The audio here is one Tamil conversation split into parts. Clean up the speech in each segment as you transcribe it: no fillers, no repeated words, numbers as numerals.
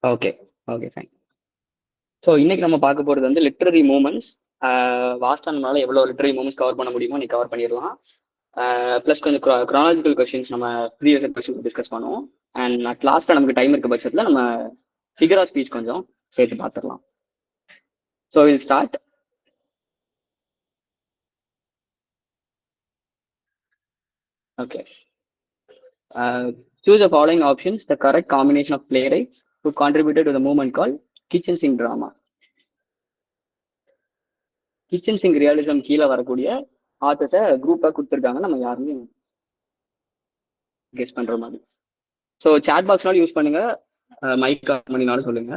Okay okay fine. ஸோ இன்னைக்கு நம்ம பார்க்க போகிறது வந்து லிட்ரரி மூமெண்ட்ஸ். வாஸ்டானால எவ்வளோ லிட்ரரி மூமெண்ட்ஸ் கவர் பண்ண முடியுமோ நீ கவர் பண்ணிடலாம். ப்ளஸ் கொஞ்சம் க்ரானாலஜிக்கல் கொஸ்டின்ஸ் நம்ம ப்ரீவியஸ் கொஸ்டின்ஸ் டிஸ்கஸ் பண்ணுவோம். அண்ட் அட் லாஸ்ட்டாக நமக்கு டைம் இருக்க பட்சத்தில் நம்ம ஃபிகர் ஆஃப் ஸ்பீச் கொஞ்சம் சேர்த்து பார்த்துடலாம். So will start. Okay. Choose the following options the correct combination of playwrights who contributed to the movement called kitchen sink drama. Kitchen sink realism கீழே வரக்கூடிய ஆத்தர்ஸை குரூப்பாக கொடுத்துருக்காங்க, நம்ம யாருமே கெஸ் பண்ற மாதிரி. ஸோ சாட் பாக்ஸ்னாலும் யூஸ் பண்ணுங்க, மைக் ஆன் பண்ணினாலும் சொல்லுங்க.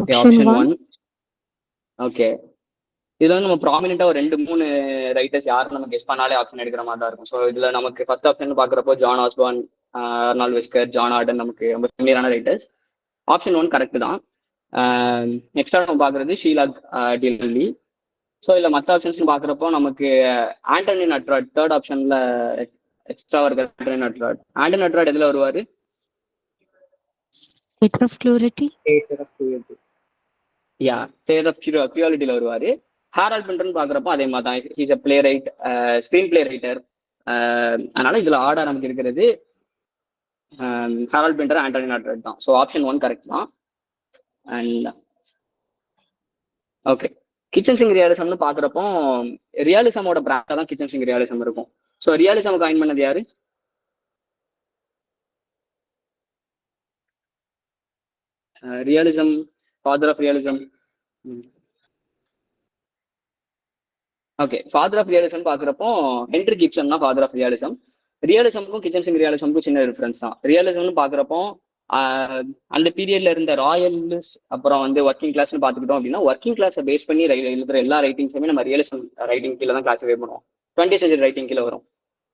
ஆப்ஷன் 1. ஓகே, இதுல வந்து நம்ம ப்ராமினெண்டா ஒரு 2-3 ரைட்டர்ஸ் யாரும் நம்ம கெஸ் பண்ணாலே ஆப்ஷன் எடுக்கிற மாதிரி தான் இருக்கும். ஸோ இதுல நமக்கு ஃபர்ஸ்ட் ஆப்ஷன் பாக்குறப்போ ஜான் ஆஸ்பார்ன், அர்னால்ட் வெஸ்கர், ஜான் ஆர்டன் நமக்கு ரொம்ப ஃபெமிலியரான ரைட்டர்ஸ். ஆப்ஷன் 1 கரெக்ட் தான். நெக்ஸ்டா நம்ம பாக்குறது ஷீலா டில்லி. ஸோ இல்லை மற்ற ஆப்ஷன்ஸ் பாக்குறப்போ நமக்கு ஆண்டனி நட்ராட் தேர்ட் ஆப்ஷன்ல எக்ஸ்ட்ரா வருது. ஆண்டனி நட்ராட். ஆண்டனி நட்ராட் எதுல வருவாரு? பியூரிட்டில வருவாரு. ஹாரல்ட் பிண்டர்னு பாக்குறப்போ அதே மாதிரி தான், ஹீஸ் அ play right, screen play writer. அதனால இதுல ஆர்டர் நமக்கு இருக்கிறது ஹாரல்ட் பிண்டர், ஆண்டனி நட்ராட் தான். ஸோ ஆப்ஷன் 1 கரெக்ட் தான். அண்ட் ஓகே, கிச்சன் சிங்க் ரியலிசம்னு பாக்குறப்போ ரியலிசமோட பிராண்டா தான் கிச்சன் சிங்க் ரியலிசம் இருக்கும். ஸோ ரியலிசம் காயின் பண்ணது யாரு? Realism, father of realism. Okay, father of realism பாக்குறப்போ ஹென்ரி கிப்சன் தான் ஃபாதர் ஆஃப் ரியலிசம். ரியலிசமுக்கும் கிச்சன் சிங்க் ரியலிசமுக்கும் சின்ன டிஃபரன்ஸ் தான். ரியலிசம்னு பாக்குறப்போ அந்த பீரியட்ல இருந்த ராயல்ஸ் அப்புறம் வந்து ஒர்க்கிங் கிளாஸ்னு பாத்துக்கிட்டோம் அப்படின்னா, ஒர்க்கிங் கிளாஸை பேஸ் பண்ணி எழுதுற எல்லா ரைட்டிங்ஸுமே நம்ம ரியலிசம் ரைட்டிங் கீழே தான் கிளாஸிஃபை பண்ணுவோம். 20th century ரைட்டிங் கீழே வரும்.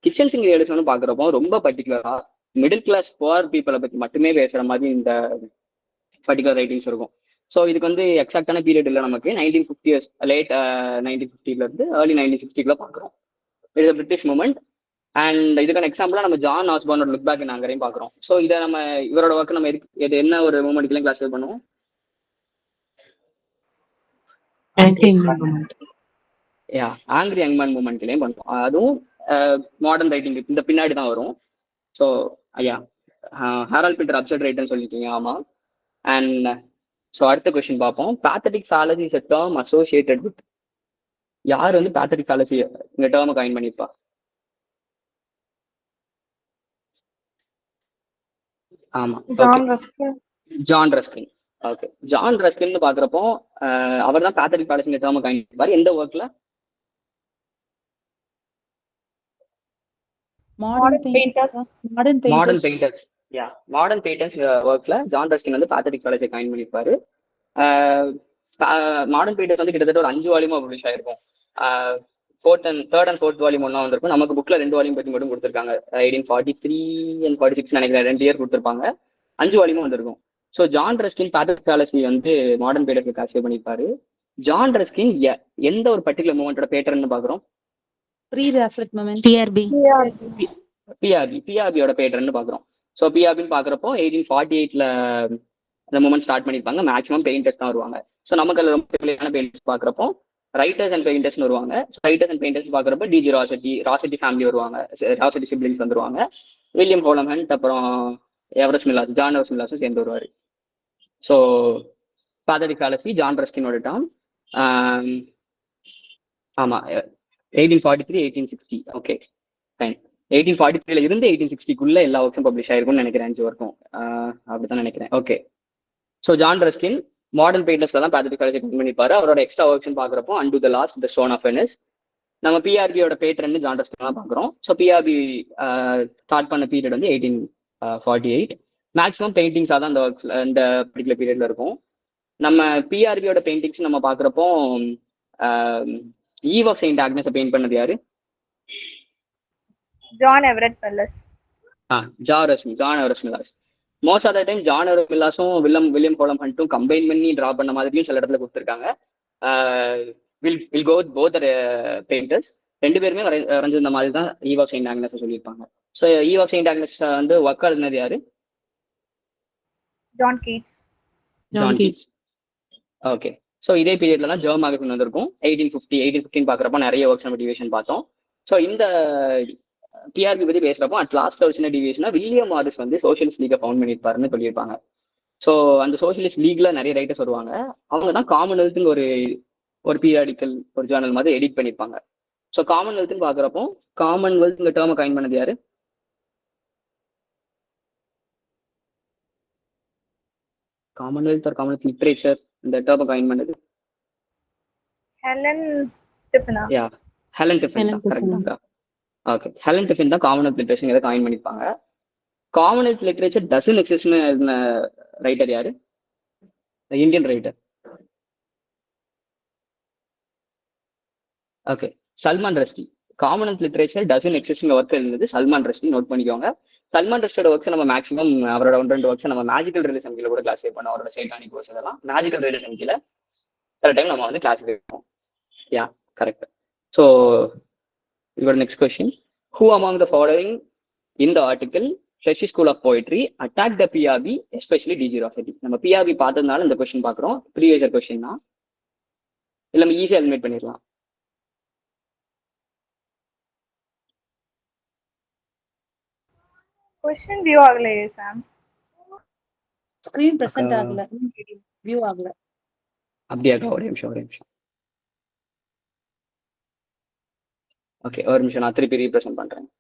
கிச்சன் சிங்க் ரியலிசம்னு பாக்குறப்போ ரொம்ப பர்டிகுலரா மிடில் கிளாஸ் புவர் பீப்புளை பத்தி மட்டுமே பேசுற மாதிரி இந்த பர்டிகுலர் ரைட்டிங்ஸ் இருக்கும். ஸோ இதுக்கு வந்து எக்ஸாக்டான பீரியட் இல்லை, நமக்கு 1950s லேட் 1950ல இருந்து ஏர்லி 1960க்குள்ள பாக்குறோம். It's a British movement. And இதுக்கான எக்ஸாம்பிளா நம்ம ஜான் ஆஸ்பார்னோட லுக் பேக் நாங்கரையும் பாக்குறோம். ஸோ இதை நம்ம இவரோட ஒர்க் நம்ம இது என்ன ஒரு மூமெண்ட்லாம் கிளாஸிஃபை பண்ணுவோம்? ஆங்கிரி யங் மேன் மூமெண்ட்லயும் பண்ணுவோம். அதுவும் மாடர்ன் ரைட்டிங் இந்த பின்னாடி தான் வரும். ஸோ ஐயா, ஹாரல்ட் பிண்டர் அப்சர்ட் ரைட்டர்னு சொல்லிட்டீங்க. ஆமா. அண்ட் ஸோ அடுத்த கொஸ்டின் பார்ப்போம். Pathetic fallacy is a term associated with. யார் வந்து பேத்தட்டிக் ஃபாலசி இந்த டேர்மை காயின் பண்ணிருப்பா? ஆமா, John Ruskin. Okay, John Ruskin பாக்குறப்போ அவர் தான் பேத்தட்டிக் ஃபாலசி இந்த டேர்மை காயின் பண்ணிருப்பாரு. எந்த ஒர்க்ல? Modern painters. Yeah, modern painters ஒர்க்ல ஜான் ரஸ்கின் வந்து பேத்தட்டிக் ஃபாலசி காயின் பண்ணிருப்பாரு. மாடர்ன் பெயிண்டர்ஸ் வந்து கிட்டத்தட்ட ஒரு 5 வால்யூமா பப்ளிஷ் ஆயிருக்கும். தேர்ட் அண்ட் ஃபோர்த் வால்யூம் ஒன்னா வந்திருக்கும். நமக்கு புக்ல 2 வால்யூம் பத்தி மட்டும் கொடுத்துருக்காங்க. 1843 and 46 நினைக்கிறேன், 2 இயர் கொடுத்துருப்பாங்க. 5 வால்யூமும் வந்திருக்கும். So John Ruskin pathetic fallacy வந்து மாடர்ன் பெயிண்டர்ஸ் கிளாஸிஃபை பண்ணிருப்பாரு. ஜான் ரஸ்கின் எந்த ஒரு பர்டிகுலர் மூமெண்டோட பேட்டர்ன்னு பாக்குறோம்? பிஆர்பியோட பேட்டர்ன்னு பாக்குறோம். ஸோ பிஆர்பின்னு பாக்குறப்போ 1848ல அந்த மூமெண்ட் ஸ்டார்ட் பண்ணிருப்பாங்க. மேக்ஸிமம் பெயிண்டர்ஸ் தான் வருவாங்க. ஸோ நமக்கு அதில் ரொம்ப பெயிலான பெயிண்டர்ஸ் பாக்குறப்போ ரைட்டர்ஸ் அண்ட் பெயிண்டர்ஸ் வருவாங்க. ரைட்டர்ஸ் அண்ட் பெயிண்டர்ஸ் பாக்குறப்ப டிஜி ராசெட்டி ஃபேமிலி வருவாங்க, ராசெட்டி சிப்ளிங்ஸ் வந்துருவாங்க. வில்லியம் ஹோலம் ஹண்ட் அப்புறம் எவரெஸ்ட் மில்லாஸ், ஜான் எவரெஸ்ட் மில்லாஸும் சேர்ந்து வருவாரு. ஸோ பேத்தட்டிக் ஃபாலசி ஜான் ரஸ்கினோட டேர்ம். ஆமா, 1843 1860. Okay fine. 1843ல இருந்து 1860க்குள்ள எல்லா ஒர்க்ஸும் பப்ளிஷ் ஆயிருக்கும்னு நினைக்கிறேன். 5 ஒர்க்கும் அப்படித்தான் நினைக்கிறேன். Okay, so John Ruskin modern பெயிண்டர்ஸ்ல தான் பேத்தட்டிக் ஃபாலசி கன் பண்ணிப்பாரு. அவரோட எக்ஸ்ட்ரா ஒர்க்ஸ் பாக்குறப்போ and the last, the stone of Venice. நம்ம பிஆர்பியோட பேட்டர்ன் ஜான் ரஸ்கின் தான் பாக்குறோம். ஸோ பிஆர்பி ஸ்டார்ட் பண்ண பீரியட் வந்து 1848. மேக்ஸிமம் பெயிண்டிங்ஸா தான் இந்த ஒர்க்ஸ்ல இந்த பர்டிகுலர் பீரியட்ல இருக்கும். நம்ம பிஆர்பியோட பெயிண்டிங்ஸ் நம்ம பாக்குறப்போ Eve of Saint Agnes paint பண்ணது யாரு? John Everett Millais. John Everett Millais. Most of the time John Everett மில்லாஸும் வில்லியம் ஹோலம் ஹண்ட்டும் கம்பைன் பண்ணி டிரா பண்ண மாதிரியும் சில இடத்துல கொடுத்துருக்காங்க. Will go with both painters. ரெண்டு பேருமே வரைஞ்சிருந்த மாதிரி தான் ஈவ் ஆஃப் செயின்ட் ஆக்னஸ் சொல்லியிருப்பாங்க. So Eve of Saint Agnes வந்து ஒர்க் எழுதினது யாரு? John Keats. John Keats. Okay. So இதே பீரியட்ல தான் ஜெர்ம் மேகசின் வந்திருக்கும். 1815 பார்க்குறப்போ நிறைய ஒர்க்ஸ் நம்ம டிவிஷன் பார்த்தோம். ஸோ இந்த பிஆர்பி பத்தி பேசுறப்போ அட் லாஸ்ட் ஒரு சின்ன டிவிஷனா வில்லியம் மாரிஸ் வந்து சோஷியலிஸ்ட் லீகை ஃபவுண்ட் பண்ணியிருப்பாருன்னு சொல்லியிருப்பாங்க. ஸோ அந்த சோஷியலிஸ்ட் லீக்ல நிறைய ரைட்டர்ஸ் வருவாங்க. அவங்க தான் காமன்வெல்த்னு ஒரு பீரியாடிக்கல் ஒரு ஜேர்னல் மாதிரி எடிட் பண்ணியிருப்பாங்க. ஸோ காமன்வெல்த்னு பார்க்குறப்போ காமன்வெல்த் இந்த டேர்மை காயின் பண்ணது யாரு? காமன்வெல்த் ஒரு காமன்வெல்த் லிட்ரேச்சர் இந்த டேர்மை காயின் பண்ணது ஹெலன் டிஃபினா. யா, ஹெலன் டிஃபின் தான். கரெக்ட் தான். ஓகே, ஹெலன் டிஃபின் தான் காமன்வெல்த் லிட்ரேச்சர் இதை காயின் பண்ணியிருப்பாங்க. காமன்வெல்த் லிட்ரேச்சர் டசன் எக்ஸிஸ்ட்னு எழுதின ரைட்டர் யாரு? Indian writer. Okay, Salman Rushdie. Commonwealth literature doesn't existing work எழுந்தது சல்மான் ரஷ்டி. நோட் பண்ணிக்கோங்க. சல்மான் ரஷ்டியோட ஒர்க்ஸ் நம்ம மேக்ஸிமம் அவரோட 1-2 ஒர்க்ஸ் நம்ம மேஜிக்கல் ரியலிசம் கீழே கூட கிளாஸிஃபை பண்ணோம். அவரோட சைட்டானிக் கோர்ஸ் இதெல்லாம் மேஜிக்கல் ரியலிசம் கீழே சில டைம் நம்ம வந்து கிளாஸிஃபை பண்ணுவோம். Yeah, correct. So your next question, who among the following in the article fresh school of poetry attack the PRB especially D G Rossetti? நம்ம பிஆர்பி பார்த்ததுனால இந்த கொஸ்டின் பார்க்குறோம். ப்ரீவியஸ் கொஸ்டின் தான், இல்லை நம்ம ஈஸியாக எலிமினேட் பண்ணிடலாம். क्वेश्चन व्यू ஆகலையே சாம். ஸ்கிரீன் பிரசன்ட் ஆகல, வியூ ஆகல. அப்படியாக்கா? ஒரு நிமிஷம். ஓகே, ஒரு நிமிஷம், நான் திருப்பி ரீப்ரசென்ட் பண்றேன்.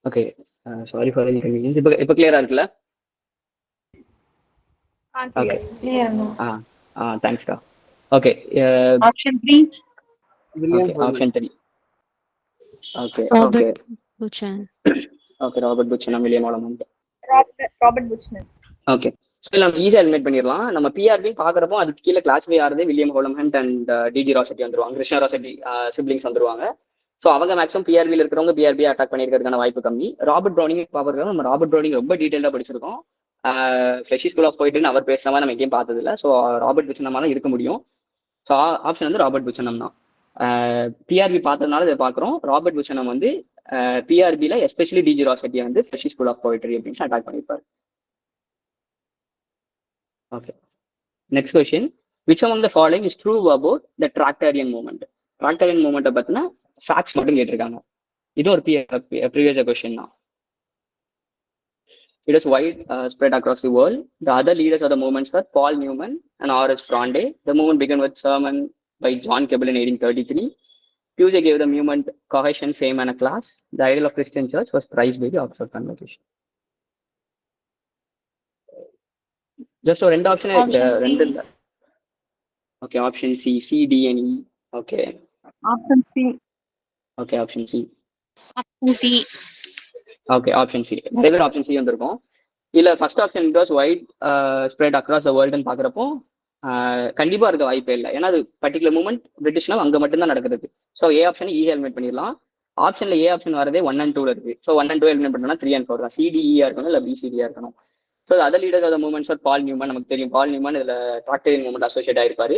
Okay, sorry for inconvenience. இப்போ கிளியரா இருக்குல்ல? ஓகே, தேங்க்ஸ்டா. Okay, option 3. Option 3. Okay, Robert Buchanan. Okay, Robert Buchanan, William Holman. Robert Buchanan. Okay, so நம்ம ஈஸியாக எலிமினேட் பண்ணிடலாம். நம்ம பிஆர்பி பார்க்குறப்போ அதுக்கு கீழே கிளாஸிஃபை ஆகிறது வில்லியம் ஹோலமண்ட் அண்ட் டிஜி ராசெட்டி வந்துருவாங்க. கிருஷ்ணா ராசெட்டி சிப்ளிங்ஸ் வந்துருவாங்க. ஸோ அவங்க மேக்ஸிமம் பிஆர்பியில் இருக்கிறவங்க பிஆர்பி அட்டாக் பண்ணியிருக்கிறதுக்கான வாய்ப்பு கம்மி. ராபர்ட் ப்ரௌனிங் பார்க்குறோம். நம்ம ராபர்ட் ப்ரௌனிங் ரொம்ப டீட்டெயிலாக படிச்சிருக்கோம். ஃப்ரெஷ் ஸ்கூல் ஆஃப் போய்ட்ரின்னு அவர் பேசுகிற மாதிரி நம்ம எங்கேயும் பார்த்ததில்ல. ஸோ ராபர்ட் புச்சனமாக தான் இருக்க முடியும். ஸோ ஆப்ஷன் வந்து ராபர்ட் புச்சனம் தான். பிஆர்பி பார்த்ததுனால இதை பார்க்குறோம். ராபர்ட் புச்சனம் வந்து பிஆர்பியில் எஸ்பெஷலி டிஜி ராசெட்டியை வந்து ஃப்ரெஷ் ஸ்கூல் ஆஃப் போய்ட்ரி அப்படின்னு அட்டாக் பண்ணியிருப்பார். Okay, next question, which among the following is true about the Tractarian movement? Tractarian movement பத்தின ஃபேக்ட்ஸ் மட்டும் கேட்டிருக்காங்க. இது ஒரு ப்ரீவியஸ் கொஸ்டின் தான். It is wide spread across the world. The other leaders of the movements were Paul Newman and R.H. Fronde. The movement began with sermon by John Keble in 1833. Puget gave the movement cohesion, fame, and a class. The ideal of Christian church was prized by the Oxford Convocation. Just ஒரு ரெண்டு ஆப்ஷன் ரெண்டு. Okay, option C, C, D, and E. Okay, option C. Okay, option C. Option C. Okay, option C. நிறைய பேர் ஆப்ஷன் சி வந்திருக்கும். இல்லை, ஃபர்ஸ்ட் option it was widespread across the வேர்ல்டுன்னு பார்க்குறப்போ கண்டிப்பாக இருக்க வாய்ப்பே இல்லை. ஏன்னா அது பர்டிகுலர் மூமெண்ட் பிரிட்டிஷ்னா அங்கே மட்டும்தான் நடக்குது. ஸோ ஏ ஆப்ஷன் ஈஸியாக எலிமினேட் பண்ணிடலாம். ஆப்ஷனில் ஏ ஆப்ஷன் வரதே 1 and 2 இருக்கு. ஸோ 1 and 2 எலிமினேட் பண்ணா 3 and 4 தான். சிடிஇயா இருக்கணும், இல்லை பிசிடியா இருக்கணும். So other leaders of the movements are Paul Newman. நமக்கு தெரியும் பால் நியூமன் இதில் ட்ராக்டரியன் மூமெண்ட் அசோசியேட் ஆயிருப்பாரு.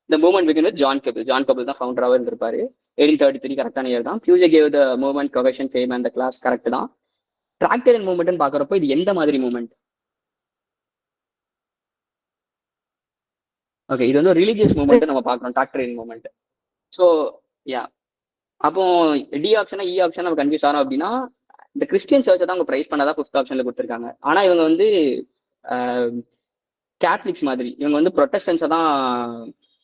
இந்த moment begin with John Keble. John Keble தான் ஃபவுண்டராகவே இருந்திருப்பாரு. 1833 கரெக்டான இயர் தான். Pusey gave the moment cohesion, fame and the class correct தான். ட்ராக்டரியன் மூமெண்ட்னு பார்க்குறப்போ இது எந்த மாதிரி மூமெண்ட்? ஓகே, இது வந்து ஒரு ரிலீஜியஸ் மூமெண்ட் நம்ம பார்க்குறோம், ட்ராக்டரியன் மூமெண்ட். ஸோ யா, அப்போ டி ஆப்ஷனா இ ஆப்ஷன் நம்ம கன்ஃபியூஸ் ஆனோம் அப்படின்னா இந்த கிறிஸ்டியன் சர்ச்சை தான் அவங்க ப்ரைஸ் பண்ணாதான் ஃபிஃப்த் ஆப்ஷன்ல கொடுத்துருக்காங்க. ஆனால் இவங்க வந்து கேத்லிக்ஸ் மாதிரி, இவங்க வந்து ப்ரொட்டஸ்டன்ஸை தான்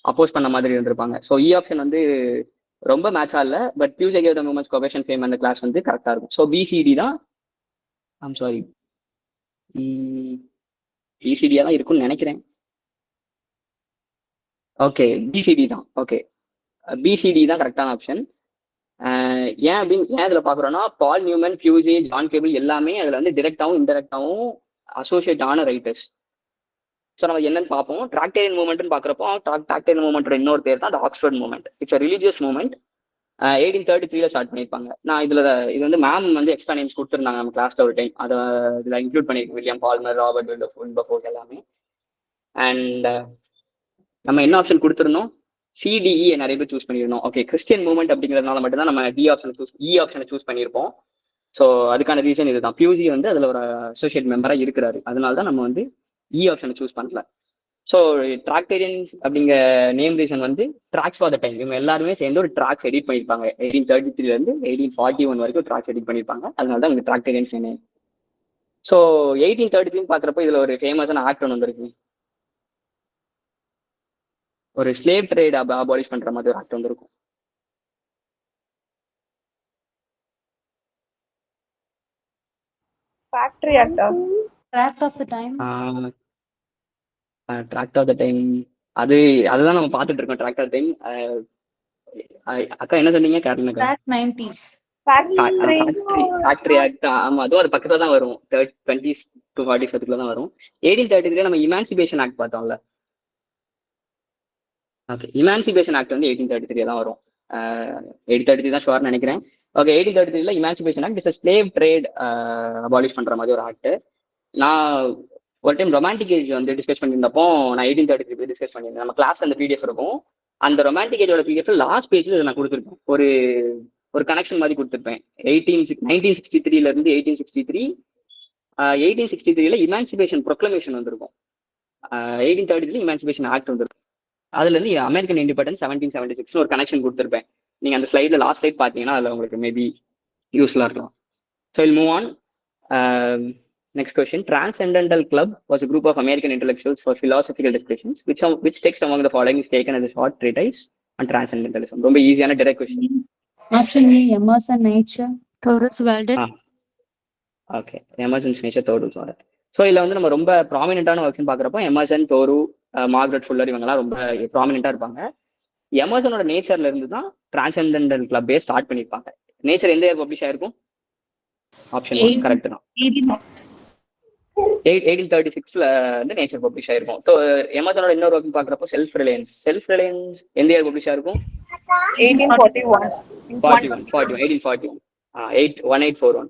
அப்போஸ் பண்ண மாதிரி இருந்திருப்பாங்க. ஸோ இ ஆப்ஷன் வந்து ரொம்ப மேட்சா இல்லை. But Pusey gave the moments cohesion, fame and class வந்து கரெக்டாக இருக்கும். ஸோ பிசிடி தான். ஐம் சாரி, பிசிடியா தான் இருக்கும்னு நினைக்கிறேன். ஓகே, பிசிடி தான். ஓகே, பிசிடி தான் கரெக்டான ஆப்ஷன். ஏன் இதுல பாக்குறோம்னா Paul Newman, Pusey, John Keble எல்லாமே அதுல வந்து டிரெக்டாவும் இன்டெரக்டாவும் அசோசியேட் ஆன ரைட்டர்ஸ். ஸோ நம்ம என்னன்னு பார்ப்போம். ட்ராக்டேரியன் மூவ்மெண்ட்னு பாக்குறப்போ ட்ராக்டேரியன் மூவ்மெண்ட்டோட இன்னொரு பேர் தான் Oxford movement. It's religious movement. 1833 start பண்ணியிருப்பாங்க. இது வந்து மேம் வந்து எக்ஸ்ட்ரா நேம்ஸ் கொடுத்துருந்தாங்க நம்ம கிளாஸ்ல ஒரு டைம். அதை இதில் இன்க்ளூட் பண்ணியிருக்கு. வில்லியம் பால்மர், ராபர்ட் வில்பர்ஃபோர்ஸ் எல்லாமே. அண்ட் நம்ம என்ன ஆப்ஷன் கொடுத்துருந்தோம்? சிடிஇ நிறைய பேர் சூஸ் பண்ணியிருந்தோம். ஓகே, கிறிஸ்டியன் மூவ்மெண்ட் அப்படிங்கிறதுனால மட்டும்தான் நம்ம ஆப்ஷனை சூஸ் பண்ணியிருப்போம். ஸோ அதுக்கான ரீசன் இதுதான். பியூசி வந்து அதில் ஒரு அசோசியேட் மெம்பராக இருக்கிறாரு. அதனால தான் நம்ம வந்து ஆப்ஷனை சூஸ் பண்ணல. ஸோ ட்ராக்டேரியன்ஸ் அப்படிங்கிற நேம் ரீசன் வந்து ட்ராக்ஸ் ஃபார் த டைம். இவங்க எல்லாருமே சேர்ந்து ஒரு ட்ராக்ஸ் எடிட் பண்ணியிருப்பாங்க. 1833 1841 வரைக்கும் ட்ராக்ஸ் எடிட் பண்ணியிருப்பாங்க. அதனால தான் இவங்க ட்ராக்டேரியன்ஸ் நேம். ஸோ 1833 பார்க்குறப்போ இதில் ஒரு ஃபேமஸான ஆக்ட் ஒன்று வந்துருக்கு. ஒரு ஸ்லேவ் ட்ரேட் அபாலிஷ் பண்ற மாதிரி ஒரு ஆக்ட் வந்திருக்கும். ஃபேக்டரி ஆக்டா? Tract of the time. Tract of the time அதுதான் நம்ம பார்த்துட்டு இருக்கோம். Tract of time. அக்கா என்ன சொன்னீங்க? கேரளா Tract 90. Factory act. ஆமா, அதுவும் அது பக்கத்துல தான் வரும். 20s to 40s அதுக்குள்ள தான் வரும். 1833 நம்ம இமான்சிபேஷன் ஆக்ட் பார்த்தோம்ல. ஓகே, இமான்சிபேஷன் ஆக்ட் வந்து 1833 தான் வரும். 1833 தான் ஷுவர்னு நினைக்கிறேன். ஓகே, 1833ல emancipation act is slave trade abolish பண்ற மாதிரி ஒரு ஆக்ட். நான் ஒரு டைம் ரொமான்டிக் ஏஜ் வந்து டிஸ்கஸ் பண்ணியிருந்தப்போ நான் 1833 டிஸ்கஸ் பண்ணியிருந்தேன். நம்ம கிளாஸ்ல அந்த பிடிஎஃப் இருக்கும். அந்த ரொமான்டிக் ஏஜோட பிடிஎஃப் லாஸ்ட் பேஜ்ல நான் கொடுத்துருப்பேன். ஒரு கனெக்ஷன் மாதிரி கொடுத்துருப்பேன். 1963ல இருந்து 1863ல இமான்சிபேஷன் ப்ரொக்ளமேஷன் வந்திருக்கும். 1833 இமான்சிபேஷன் ஆக்ட் வந்திருக்கும். அதுல இருந்து அமெரிக்கன் இண்டிபெண்டன்ஸ் 1776 ஒரு கனெக்ஷன் கொடுத்துருப்பேன். நீங்க அந்த ஸ்லைட்ல லாஸ்ட் ஸ்லைட் பார்த்தீங்கன்னா அதுல உங்களுக்கு மேபி யூஸ்ஃபுல்லா இருக்கலாம். So will move on. Next question. Transcendental Club was a group of American intellectuals for philosophical discussions. Which text among the following is taken as a short treatise on transcendentalism? ரொம்ப ஈஸியான direct question. Option A, Emerson, Nature. Thorus Walden. Okay, Emerson's Nature, Thoreau's Walden. So இதில் வந்து நம்ம ரொம்ப ப்ராமினென்ட்டான ஒர்க்ஸ்னு பார்க்குறப்போ எமர்சன், தோரு, மார்கரெட் ஃபுல்லர் இவங்கெல்லாம் ரொம்ப ப்ராமினென்ட்டாக இருப்பாங்க. எமர்சனோட நேச்சர்ல இருந்து தான் டிரான்செண்டென்டல் கிளப்பே ஸ்டார்ட் பண்ணியிருப்பாங்க. நேச்சர் எந்த இயர் பப்ளிஷ் ஆயிருக்கும்? ஆப்ஷன் கரெக்ட் தான். 1836ல வந்து நேச்சர் பப்ளிஷ் ஆயிருக்கும். ஸோ எமர்சனோட இன்னொரு ஒர்க் பார்க்குறப்போ செல்ஃப் ரிலையன்ஸ் எந்த இயர் பப்ளிஷ் ஆயிருக்கும்? 1841.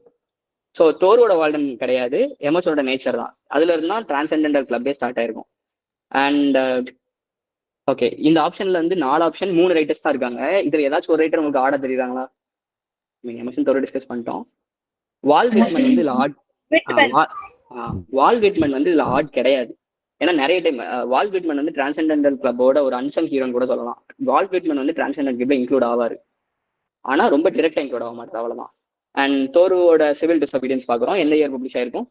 ஸோ தோரோட வால்டன் கிடையாது, எமர்சனோட நேச்சர் தான். அதுல இருந்து தான் டிரான்செண்டென்டல் கிளப்பே ஸ்டார்ட் ஆயிருக்கும். அண்ட் ஓகே, இந்த ஆப்ஷன்ல வந்து 4 ஆப்ஷன் 3 ரைட்டர்ஸ் தான் இருக்காங்க. இதுல ஏதாச்சும் ஒரு ரைட்டர் உங்களுக்கு ஆட தெரியுறாங்களா? எமர்சன் தோரோ டிஸ்கஸ் பண்ணிட்டோம். வால் விட்மன் வந்து இதுல ஆட் கிடையாது. ஏன்னா நிறைய டைம் வால் விட்மன் வந்து டிரான்செண்டென்டல் கிளப்போட ஒரு அன்சங் ஹீரோன்னு கூட சொல்லலாம். வால் விட்மன் வந்து டிரான்செண்டென்டல் கிளப்ல இன்க்ளூட் ஆவாரு, ஆனா ரொம்ப டிரெக்டா இன்க்ளூட் ஆக மாட்டார், அவ்வளவுதான். அண்ட் தோருவோட சிவில் டிசோபீடியன்ஸ் பார்க்குறோம். எந்த இயர் பப்ளிஷ் ஆயிருக்கும்?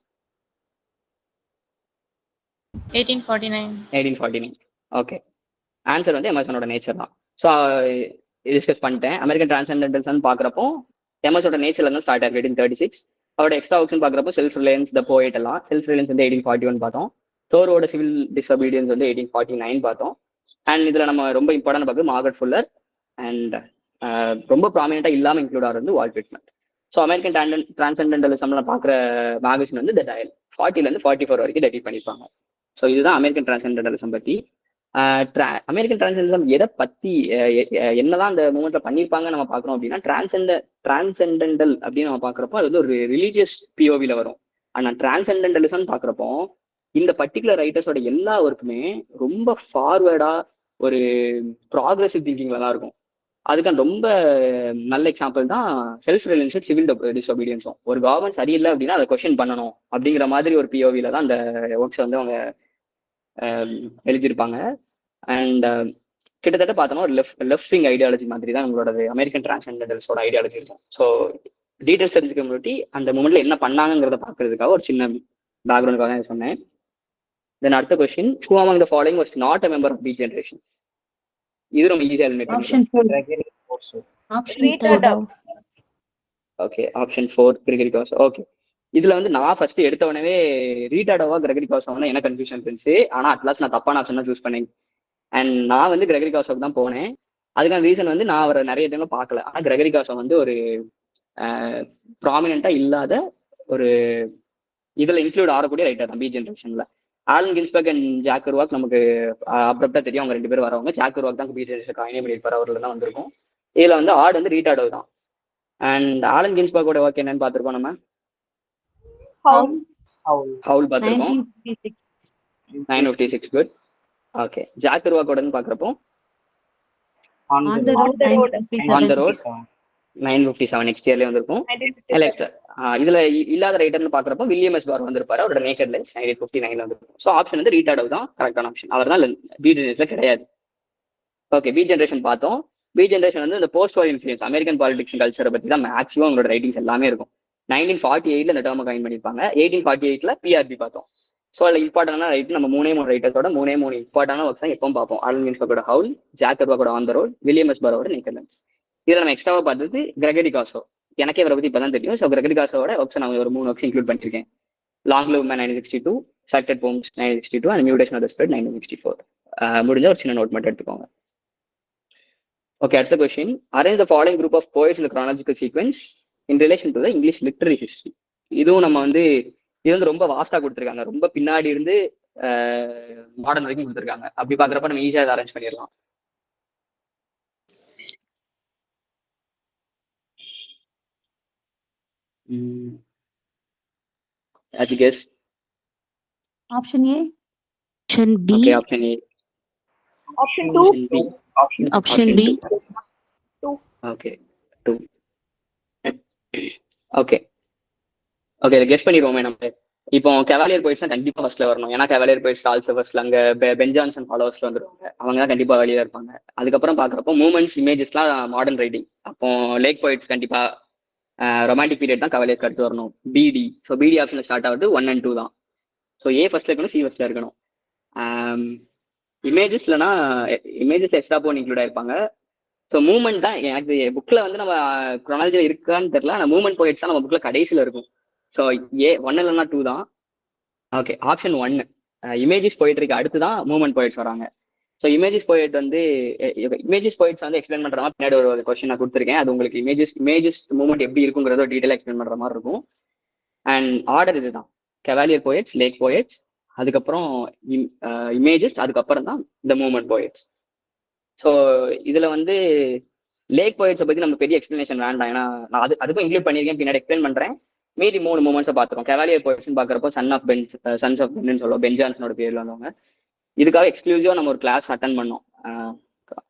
1849. ஓகே, ஆன்சர் வந்து எமர்சனோட நேச்சர் தான். ஸோ டிஸ்கஸ் பண்ணிட்டேன். அமெரிக்கன் டிரான்செண்டென்டல்ஸ் பார்க்குறப்போ எமர்சனோட நேச்சர்ல இருந்து ஸ்டார்ட் ஆயிருக்கு 1836. அவரோட எக்ஸ்ட்ரா ஆப்ஷன் பார்க்குறப்போ செல்ஃப் ரிலையன்ஸ், த போயட் எல்லாம். செல்ஃப் ரிலையன்ஸ் வந்து 1841 பார்த்தோம். தோரோட சிவில் டிசோபீடியன்ஸ் வந்து 1849 பார்த்தோம். அண்ட் இதுல நம்ம ரொம்ப இம்பார்ட்டன்ட் பார்க்குறது மார்கரெட் ஃபுல்லர். அண்ட் ரொம்ப ப்ராமினெண்டா இல்லாம இன்க்ளூட் ஆகிறது வால் விட்மன். ஸோ அமெரிக்கன் டிரான்செண்டென்டலிசம்ல பார்க்குற மேகசின் வந்து த டயல் 40ல இருந்து 44 வரைக்கும் டெடிட் பண்ணியிருப்பாங்க. ஸோ இதுதான் அமெரிக்கன் டிரான்செண்டென்டலிசம் பத்தி. அமெரிக்கன் டிரான்செண்டென்டலிசம் எதை பத்தி என்னதான் அந்த மூமெண்ட்ல பண்ணியிருப்பாங்க நம்ம பார்க்குறோம் அப்படின்னா, டிரான்செண்டென்டல் அப்படின்னு நம்ம பார்க்குறப்போ அது வந்து ஒரு ரிலீஜியஸ் பிஓவில வரும். ஆனால் டிரான்செண்டென்டலிசம் பார்க்குறப்போ இந்த பர்டிகுலர் ரைட்டர்ஸோட எல்லா ஒர்க்குமே ரொம்ப ஃபார்வேர்டா ஒரு ப்ராக்ரெசிவ் திங்கிங்ல தான் இருக்கும். அதுக்கு ரொம்ப நல்ல எக்ஸாம்பிள் தான் செல்ஃப் ரிலையன்ஸும் சிவில் டிசோபீடியன்ஸும். ஒரு கவர்மெண்ட் சரியில்லை அப்படின்னா அதை கொஸ்டின் பண்ணணும் அப்படிங்கிற மாதிரி ஒரு பிஓவில தான் அந்த ஒர்க்ஸ் வந்து அவங்க எழுதியிருப்பாங்க. அண்ட் கிட்டத்தட்ட பார்த்தோம்னா ஒரு லெஃப்ட் விங் ஐடியாலஜி மாதிரி தான் உங்களோட அமெரிக்கன் டிரான்செண்டென்டல்ஸோட ஐடியாலஜி இருக்கும். ஸோ டீட்டெயில்ஸ் தெரிஞ்சுக்க முன்னாடி அந்த மூமெண்ட்ல என்ன பண்ணாங்கிறத பார்க்கறதுக்காக ஒரு சின்ன பேக்ரவுண்டுக்காக சொன்னேன். தென் அடுத்த question, who among the following was not a member of Beat Generation? இது ரொம்ப ஈஸியா எலிமினேட் பண்ணிடலாம். Okay, option 4 Gregory Corso. Okay, இதுல வந்து நான் ஃபர்ஸ்ட் எடுத்த உடனே ரீட்டாடோவா கிரெகரி காசோவா என்ன கன்ஃபியூஷன் இருந்துச்சு. ஆனா அட்லாஸ்ட் நான் தப்பான ஆப்ஷன் தான் சூஸ் பண்ணேன். அண்ட் நான் வந்து கிரெகரி காசோக்கு தான் போனேன். அதுக்கான ரீசன் வந்து நான் அவரை நிறைய டைம்ல பார்க்கல. ஆனா கிரெகரி காசோ வந்து ஒரு ப்ராமினெண்டா இல்லாத ஒரு இதுல இன்க்ளூட் ஆகக்கூடிய ரைட்டர் தான் பி ஜென்ரேஷன்ல. Allen Ginsberg and Jack Kerouac நமக்கு அப்ரப்டா தெரியும், அவங்க 2 பேரும் வரவங்க. ஜாக் கெர்வாக் தான் பி ஜென்ரேஷன் காயினே பண்ணியிருப்பாரு, அவர்ல தான் வந்திருக்கும். இதுல வந்து ஆட் வந்து ரீடார்டோ தான். அண்ட் ஆலன் கின்ஸ்பர்க்கோட ஒர்க் என்னன்னு பார்த்திருக்கோம் நம்ம. ஹவுல் பார்த்திருக்கோம், 1956. 956 குட். ஓகே, ஜாக் கெர்வாக்கோடன்னு பார்க்குறப்போ On the road, 1957. On the road 957 next இயர்லேயே வந்திருக்கும். 1957. இதுல இல்லாத ரைட்டர்னு பாக்குறப்ப வில்லியம் எஸ் பார் வந்திருப்பாரு, அவரோட நேக்கட் லென்ஸ் 1959 வந்திருக்கும். ஸோ ஆப்ஷன் வந்து ரீடார்டோ தான் கரெக்டான ஆப்ஷன். அவர் தான் பி ஜெனரேஷன்ல கிடையாது. ஓகே, பி ஜெனரேஷன் பார்த்தோம். பி ஜெனரேஷன் வந்து இந்த போஸ்ட் வார் இன்ஃப்ளூயன்ஸ் அமெரிக்கன் பாலிடிக்ஸ் கல்ச்சரை பத்தி தான் மேக்ஸிமம் அவங்களோட ரைட்டிங்ஸ் எல்லாமே இருக்கும். 1948 இந்த டேர்மை காயின் பண்ணியிருப்பாங்க. 1848 பிஆர்பி பார்த்தோம். ஸோ அதில் இம்பார்ட்டன்டான ரைட் நம்ம 3 ரைட்டர்ஸோட 3 இம்பார்ட்டன்டான ஒர்க்ஸ் தான் எப்பவும் பார்ப்போம். ஆலன் கின்ஸ்பர்க்கோட ஹவுல், ஜாக் கெர்வாக்கோட on the road, William S பாரோட நேக்கட் லென்ஸ். இதில் நம்ம எக்ஸ்ட்ராவா பார்த்தது கிரெகரி காசோ. எனக்கே இவரை பத்தி இப்பதான் தெரியும். ஸோ கிரெகரி காசோட ஒர்க்ஸ் நான் ஒரு 3 ஒர்க்ஸ் இன்க்ளூட் பண்ணிருக்கேன். Long live man 1962, sorted poems 1962 and mutation of the spirit 1964. முடிஞ்ச ஒரு சின்ன நோட் மட்டும் எடுத்துக்கோங்க. ஓகே, அடுத்த question. Arrange the following group of poets in chronological sequence in relation to the English literary history. இதுவும் நம்ம வந்து இது வந்து ரொம்ப வாஸ்டா கொடுத்துருக்காங்க, ரொம்ப பின்னாடி இருந்து மாடர்ன் வரைக்கும் கொடுத்துருக்காங்க. அப்படி பாக்குறப்ப நம்ம ஈஸியா அரேஞ்ச் பண்ணிடலாம். As you guess. Option A. Option B. Okay, option A. Option 2. Option B. Option D. 2. Okay, 2. Okay okay, இதை கெஸ் பண்ணிடுவோமே நம்ம. இப்போ கெவாலியர் போயிட்ஸ் தான் கண்டிப்பா ஃபர்ஸ்ட்ல வரணும். ஏன்னா கெவாலியர் போயிட்ஸ் ஆல்சோ ஃபர்ஸ்ட்ல அங்க பென் ஜான்சன் ஃபாலோவர்ஸ்ல வந்துருவாங்க, அவங்க தான் கண்டிப்பா வெளியே இருப்பாங்க. அதுக்கப்புறம் பாக்குறப்போ மூமெண்ட்ஸ் இமேஜஸ்லாம் மாடர்ன் ரைட்டிங். அப்போ லேக் போயிட்ஸ் கண்டிப்பா ரொமான்டிக் பீரியட் தான் கெவாலியர்ஸ்க்கு அடுத்து வரணும். பிடி. ஸோ பிடி ஆப்ஷன்ல ஸ்டார்ட் ஆகுது 1 and 2 தான். ஸோ ஏ ஃபர்ஸ்ட்ல இருக்கணும், சி ஃபர்ஸ்ட்ல இருக்கணும். இமேஜஸ்லனா இமேஜஸ் எக்ஸ்ட்ரா போன் இன்க்ளூட் ஆயிருப்பாங்க. ஸோ மூமெண்ட் தான் எனக்கு புக்ல வந்து நம்ம குரோனாலஜியில் இருக்கான்னு தெரியல, ஆனால் மூமெண்ட் போயிட்ஸ் தான் நம்ம புக்ல கடைசியில் இருக்கும். ஸோ ஏ 1 இல்லைன்னா 2 தான். ஓகே, ஆப்ஷன் 1 இமேஜஸ் போயிட்ருக்கு அடுத்து தான் மூமெண்ட் போயிட்ஸ் வராங்க. ஸோ இமேஜஸ் போயிட் வந்து இமேஜஸ் போயிட்ஸ் வந்து எக்ஸ்பிளைன் பண்ற மாதிரி பின்னாடி ஒரு கொஸ்டின் நான் கொடுத்துருக்கேன். அது உங்களுக்கு இமேஜஸ் மூமெண்ட் எப்படி இருக்குங்கிறத டீட்டெயிலாக எக்ஸ்பிளைன் பண்ற மாதிரி இருக்கும். அண்ட் ஆர்டர் இதுதான், கெவாலியர் போயிட்ஸ், லேக் போயிட்ஸ், அதுக்கப்புறம் இமேஜஸ், அதுக்கப்புறம் தான் இந்த மூமெண்ட் போயிட்ஸ். ஸோ இதுல வந்து லேக் போயிட்ஸை பத்தி நம்ம பெரிய எக்ஸ்பிளனேஷன் வேண்டாம், ஏன்னா நான் அதுக்கும் இன்க்ளூட் பண்ணியிருக்கேன், பின்னாடி எக்ஸ்பிளைன் பண்றேன். மீதி 3 மூமெண்ட்ஸை பார்த்துருக்கோம். கெவாலியர் போயிட்ஸ்னு பார்க்குறப்போ சன்ஸ் ஆஃப் பென்னு சொல்லுவோம், பென் ஜான்சனோட பேர்ல வந்தவங்க. இதுக்காக எக்ஸ்க்ளூசிவா நம்ம ஒரு கிளாஸ் அட்டன் பண்ணோம்.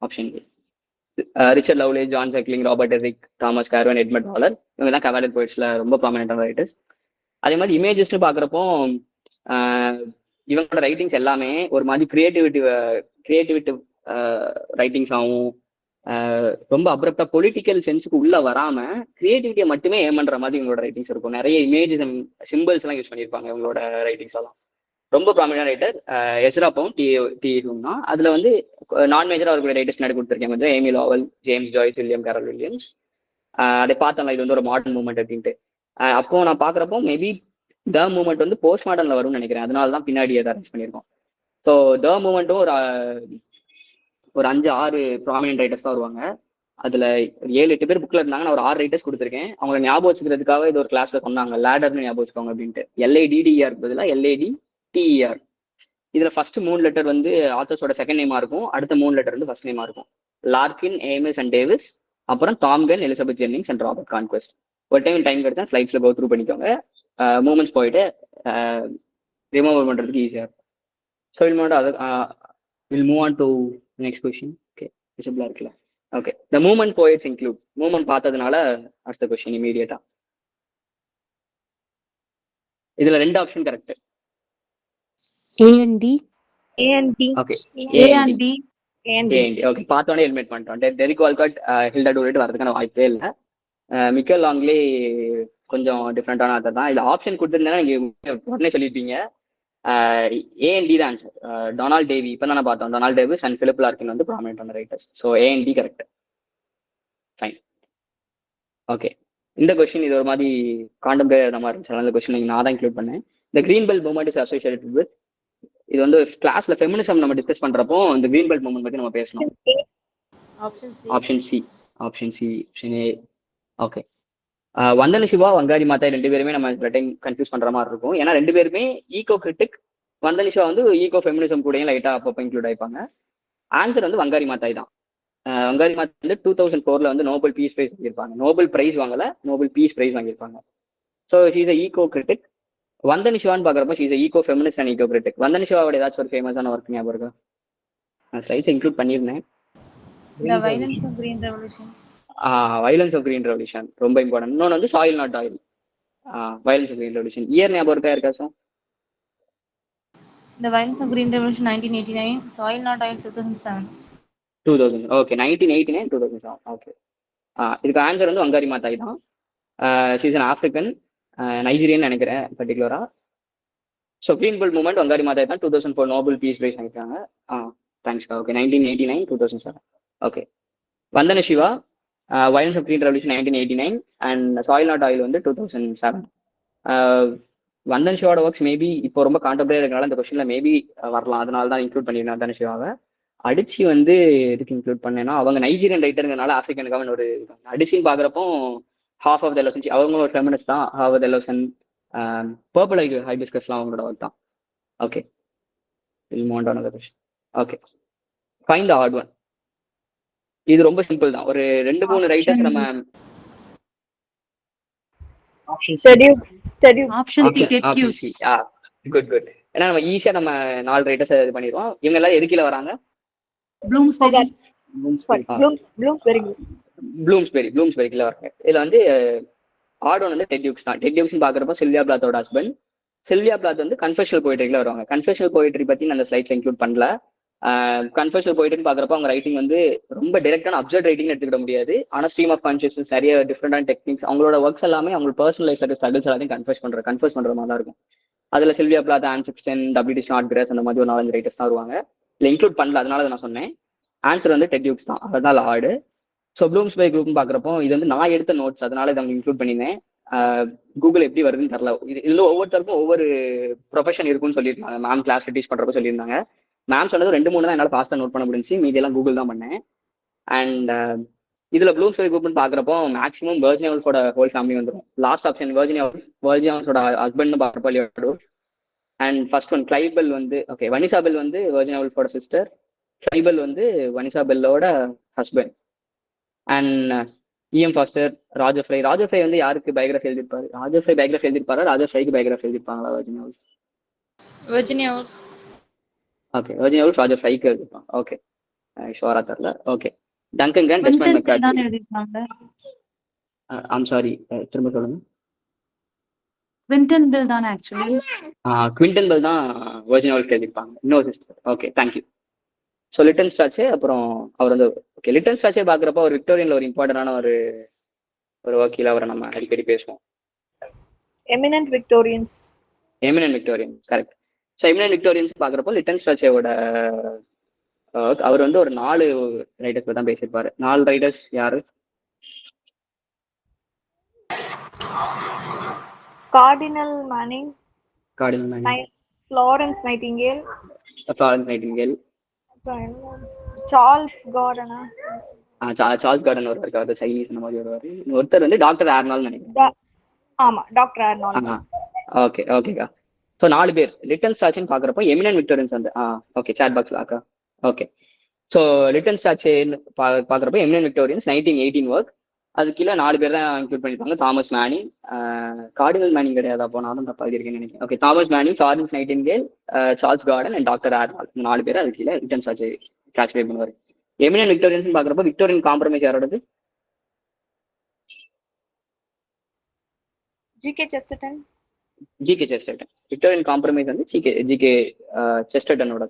Option Richard Lovelace, John Suckling, Robert Herrick, Thomas Carew, Edmund Waller, இவங்க தான் கெவாலியர் போயிட்ஸ்ல ரொம்ப ப்ராமினென்டான ரைட்டர்ஸ். அதே மாதிரி இமேஜஸ்னு பார்க்குறப்போ இவங்களோட ரைட்டிங்ஸ் எல்லாமே ஒரு மாதிரி கிரியேட்டிவிட்டி ரைட்டிங்ஸாகவும் ரொம்ப அப்ரப்டா பொலிட்டிக்கல் சென்ஸுக்கு உள்ள வராம கிரியேட்டிவிட்டியை மட்டுமே ஏம் பண்ற மாதிரி இவங்களோட ரைட்டிங்ஸ் இருக்கும். நிறைய இமேஜஸ் சிம்பிள்ஸ் எல்லாம் யூஸ் பண்ணியிருப்பாங்க இவங்களோட ரைட்டிங்ஸ் எல்லாம். ரொம்ப ப்ராமினன்ட் ரைட்டர் எஸ்ரா பவுண்ட் டி தான். அதுல வந்து நான் மேஜரா அவர்களுடைய ரைட்டர்ஸ் முன்னாடி கொடுத்துருக்கேன் வந்து Amy Lowell, James Joyce, William Carlos Williams. அதை பார்த்தோம்ல, இது வந்து ஒரு மாடர்ன் மூவ்மெண்ட் அப்படின்ட்டு. அப்போ நான் பாக்குறப்போ மேபி த மூவ்மெண்ட் வந்து போஸ்ட் மாடர்ன்ல வரும்னு நினைக்கிறேன், அதனால தான் பின்னாடி அதை அரேஞ்ச் பண்ணியிருக்கோம். ஸோ த மூவ்மெண்ட்டும் ஒரு 5-6 ப்ராமினன்ட் ரைட்டர்ஸ் தான் வருவாங்க. அதுல 7-8 பேர் புக்ல இருந்தாங்க, நான் ஒரு 6 ரைட்டர்ஸ் கொடுத்துருக்கேன். அவங்களை ஞாபகம் வச்சுக்கிறதுக்காக இது ஒரு கிளாஸ்ல சொன்னாங்க, லேடர்னு ஞாபகம் வச்சுக்கோங்க அப்படின்ட்டு. LADDER பதிலாக LADTER. இதுல ஃபர்ஸ்ட் 3 லெட்டர் வந்து ஆத்தர்ஸோட செகண்ட் நேமா இருக்கும், அடுத்த 3 லெட்டர் வந்து ஃபர்ஸ்ட் நேமா இருக்கும். லார்கின், ஏமிஸ் அண்ட் டேவிஸ், அப்புறம் Thom Gunn, Elizabeth Jennings and Robert Conquest. ஒரு டைம் கிடைச்சா ஸ்லைட்ஸ்ல கோ த்ரூ பண்ணிக்கோங்க. மூமெண்ட்ஸ் போயிட்டு ரிமூவ் பண்றதுக்கு ஈஸியா இருக்கும். So will move on to next question. Okay, விசிபிளா இருக்குல்ல? Okay, the moment poets include. Moment பார்த்ததுனால அடுத்த கொஸ்டின் இமீடியட்டா. இதுல 2 option correct. A and D. A and D. Okay, A and D. A and D. Okay, பார்த்தோன்னே ஹெல்மெட் பண்ணிட்டோம். டெரிக் வால்காட், ஹில்டா டூலிட் வரதுக்கான வாய்ப்பே இல்லை. மிக்கல் லாங்லே கொஞ்சம் டிஃப்ரெண்டான ஆத்தர் தான். இதுல ஆப்ஷன் கொடுத்துருந்தேன்னா நீங்க உடனே சொல்லியிருப்பீங்க. A and D தான் ஆன்சர். டொனால்ட் டேவி இப்போ தானே பார்த்தோம். Donald Davies and Philip Larkin வந்து ப்ராமினன்டான writers. So A and D correct. Fine. Okay, இந்த கொஸ்டின் இது ஒரு மாதிரி காண்டெம்பரரி அந்த மாதிரி இருந்துச்சு, அந்த கொஸ்டின் நான் தான் இன்க்ளூட் பண்ணேன். இந்த green belt movement is associated with, இது வந்து கிளாஸ்ல ஃபெமினிசம் நம்ம டிஸ்கஸ் பண்றப்போ இந்த கிரீன் பெல்ட் மூவ்மெண்ட் பத்தி நம்ம பேசணும். Option C. Option C. Option C. Option A. Okay. Vandana Siva Wangari மாதா ரெண்டு பேருமே நம்ம சில டைம் கன்ஃபியூஸ் பண்ற மாதிரி இருக்கும். ஏன்னா ரெண்டு பேருமே ஈகோ கிரிட்டிக். வந்தன சிவா வந்து ஈகோ ஃபெமினிசம் கூடயும் லைட்டா அப்பப்போ இன்க்ளூட் ஆயிப்பாங்க. ஆன்சர் வந்து வங்காரி மாதாய் தான். வங்காரி மாதா வந்து 2004 வந்து நோபல் பீஸ் பிரைஸ் வாங்கியிருப்பாங்க. நோபல் பிரைஸ் வாங்கல, நோபல் பீஸ் பிரைஸ் வாங்கியிருப்பாங்க. So she's a eco critic. Vandana சிவான்னு பாக்குறப்ப she's eco feminist and eco critic. Vandana சிவாவோட ஏதாச்சும் ஒரு ஃபேமஸான ஒர்க் ஞாபகம் இருக்கா? நான் ஸ்லைட்ஸ் இன்க்ளூட் பண்ணியிருந்தேன். The violence of green revolution. Violence of green revolution ரொம்ப இம்பார்ட்டன்ட். இன்னொன்று வந்து soil not oil. Violence of green revolution year ஞாபகம் இருக்கா இருக்காச்சும்? The violence of green revolution 1989, soil not oil 2007. 2000. Okay, 1989 2007. Okay. இதுக்கு ஆன்சர் வந்து வங்காரி மாதாய் தான். சீசன் ஆப்பிரிக்கன், நைஜீரியன் நினைக்கிறேன் பர்டிகுலரா. So green belt movement Wangari Maathai தான் 2004 நோபல் பீஸ் பிரைஸ் நினைக்கிறாங்க. தேங்க்ஸ்க்கா. Okay, 1989 2007. Okay. Vandana Shiva violence of green revolution 1989 and soil not oil வந்து 2007. வந்தன் சிவாவோட ஒர்க்ஸ் மேபி இப்போ ரொம்ப கான்டெம்பரரி இருக்கனால இந்த கொஸ்டின்ல மேபி வரலாம். அதனால தான் இன்க்ளூட் பண்ணியிருந்தேன் வந்தன சிவாவை. அடிச்சு வந்து எதுக்கு இன்க்ளூட் பண்ணேன்னா அவங்க நைஜீரியன் ரைட்டருங்கனால ஆஃப்ரிக்கனுக்காக ஒரு அடிச்சின்னு பாக்குறப்போ ஹாஃப் ஆஃப் த லெசன் அவங்களும் ஒரு ஃபெமினிஸ்ட் தான். Half of the lesson purple ஹைபிஸ்கஸ்லாம் அவங்களோட ஒர்க் தான். Okay, okay. Find the hard one. இது ரொம்ப சிம்பிள் தான். ஒரு 2-3 ரைட்டர்ஸ் நம்ம option C deduce. Good good. ஏன்னா நம்ம ஈஸியா நம்ம 4 ரைட்டர்ஸ் இது பண்ணிடுவோம். இவங்க எல்லாம் எது கீழே வராங்க? ப்ளூம்ஸ்பெரி. ப்ளூம்ஸ்பெரி கீழே வராங்க. இதுல வந்து ஆட் ஒன் வந்து டெட்யூக்ஸ் தான். டெட்யூக்ஸ் பாக்குறப்ப சில்வியா பிளாத்தோட ஹஸ்பண்ட். சில்வியா பிளாத் வந்து கன்ஃபெஷனல் போயிட்ரில வருவாங்க. கன்ஃபெஷனல் போயிட்ரி பத்தி நான் அந்த ஸ்லைட்ல இன்க்ளூட் பண்ணல. கன்ஃபெஷனல் போயிட்ரின்னு பாக்குறப்ப அவங்க ரைட்டிங் வந்து ரொம்ப டைரக்டான அப்சர்ட் ரைட்டிங் எடுத்துக்கிட முடியாது. ஆனா ஸ்ட்ரீம் ஆஃப் கான்சியஸ்னஸ் நிறைய டிஃப்ரெண்டான டெக்னிக்ஸ் அவங்களோட ஒர்க்ஸ் எல்லாமே அவங்க பர்சனல் லைஃப்ல இருக்க ஸ்ட்ரகிள்ஸ் எல்லாத்தையும் கன்ஃபெஸ் பண்ற மாதிரி தான் இருக்கும். அதுல சில்வியா பிளாத், ஆன் சிக்ஸ்டன், WD ஸ்னாட்கிராஸ் அந்த மாதிரி ஒரு 4-5 ரைட்டர்ஸ் தான் வருவாங்க. இல்லை இன்க்ளூட் பண்ணல, அதனால நான் சொன்னேன். ஆன்சர் வந்து டெட்யூக்ஸ் தான். அதுதான் ஆடு. ஸோ ப்ளூம்ஸ்பெரி குரூப்னு பாக்குறப்போ இது வந்து நான் எடுத்த நோட்ஸ், அதனால இதை அவங்க இன்க்ளூட் பண்ணியிருந்தேன். கூகுள் எப்படி வருதுன்னு தெரியல. இதுல ஒவ்வொருத்தருக்கும் ஒவ்வொரு ப்ரொஃபஷன் இருக்குன்னு சொல்லியிருந்தாங்க. மேம் கிளாஸ் டீச் பண்றப்ப சொல்லியிருந்தாங்க. மேம் சொன்னது 2-3 தான் என்னால் ஃபாஸ்ட்டாக நோட் பண்ண முடிஞ்சு, மீதி எல்லாம் கூகுள் தான் பண்ணேன். அண்ட் இதுல ப்ளூம்ஸ்பெரி குரூப்னு பாக்குறப்போ மேக்ஸிமம் வெர்ஜினியா வுல்ஃபோட ஹோல் ஃபேமிலி வந்துடும். லாஸ்ட் ஆப்ஷன் வெர்ஜினியா வுல்ஃபோட ஹஸ்பண்ட் பாக்குறப்போ லியோடோ. அண்ட் ஃபர்ஸ்ட் ஒன் கிளைபெல் வந்து ஓகே, வனிசாபெல் வந்து வெர்ஜினியா வுல்ஃபோட சிஸ்டர். கிளைபெல் வந்து வனிசாபெல்லோட husband. And E M Forster, Roger Fry. Roger Fry வந்து யாருக்கு பயோகிராஃபி எழுதிருப்பாரு? ராஜர் ஃப்ரை பயோகிராஃபி எழுதிருப்பாரா? ராஜர் ஃப்ரைக்கு பயோகிராஃபி எழுதிருப்பாங்களா? Virginia Woolf. Okay, Virginia Woolf Roger ஃப்ரைக்கு எழுதிருப்பாங்க. ஓகே, ஷோரா தெரியல. Okay. Duncan Grant, Desmond MacCarthy. I'm sorry, திரும்ப சொல்லுங்க. குவிண்டன் பெல் தான் ஆக்சுவலி. குவிண்டன் பெல் தான் வெர்ஜினியா வுல்ஃப் எழுதிருப்பாங்க. இன்னொரு sister. Okay, thank you. So Lytton Strachey அப்புறம் அவர் வந்து ஓகே, லிட்டன் ஸ்டாச்சே பார்க்குறப்ப ஒரு விக்டோரியன்ல ஒரு இம்பார்ட்டன்டான ஒரு வக்கீல். அவரை நம்ம அடிக்கடி பேசுவோம். Eminent Victorians. Correct. So eminent Victorians பார்க்குறப்போ லிட்டன் ஸ்டாச்சேவோட அவர் வந்து ஒரு 4 ரைட்டர்ஸ் தான் பேசியிருப்பாரு. 4 ரைட்டர்ஸ் யாரு? Cardinal Manning, Florence Nightingale, Charles garden. Charles garden ஒருவர், அது சைனீஸ் அந்த மாதிரி வருவாரு. ஒருத்தர் வந்து டாக்டர் ஆர்னால்ட் நினைக்கிறேன். ஆமா, டாக்டர் ஆர்னால்ட். ஓகே, ஓகேக்கா. ஸோ 4 பேர் லிட்டன் ஸ்டாச்சுன்னு பாக்குறப்போ எமினன்ட் விக்டோரியன்ஸ் வந்து ஓகே, சாட் பாக்ஸ்ல அக்கா. ஓகே, ஸோ லிட்டன் ஸ்டாச்சுன்னு பாக்குறப்போ எமினன்ட் விக்டோரியன்ஸ் 1918 ஒர்க். அது கீழே 4 பேர் தான் இன்க்ளூட் பண்ணிருப்பாங்க. தாமஸ் மேனிங், கார்டினல் மேனிங் கிடையாது, அப்போ நானும் தப்பா இருக்கேன்னு நினைக்கிறேன். Okay, Thomas Manning, Florence Nightingale, Charles Gordon and doctor Arnold. இந்த 4 பேர் அது கீழே லிட்டன் ஸ்டாச்சு கிளாசிஃபை பண்ணுவார். எமினன்ட் விக்டோரியன்ஸ் பாக்குறப்போ விக்டோரியன் காம்ப்ரமைஸ் யாரோடது? GK Chesterton. விக்டோரியன் காம்ப்ரமைஸ் வந்து ஜிகே செஸ்டர்டனோட.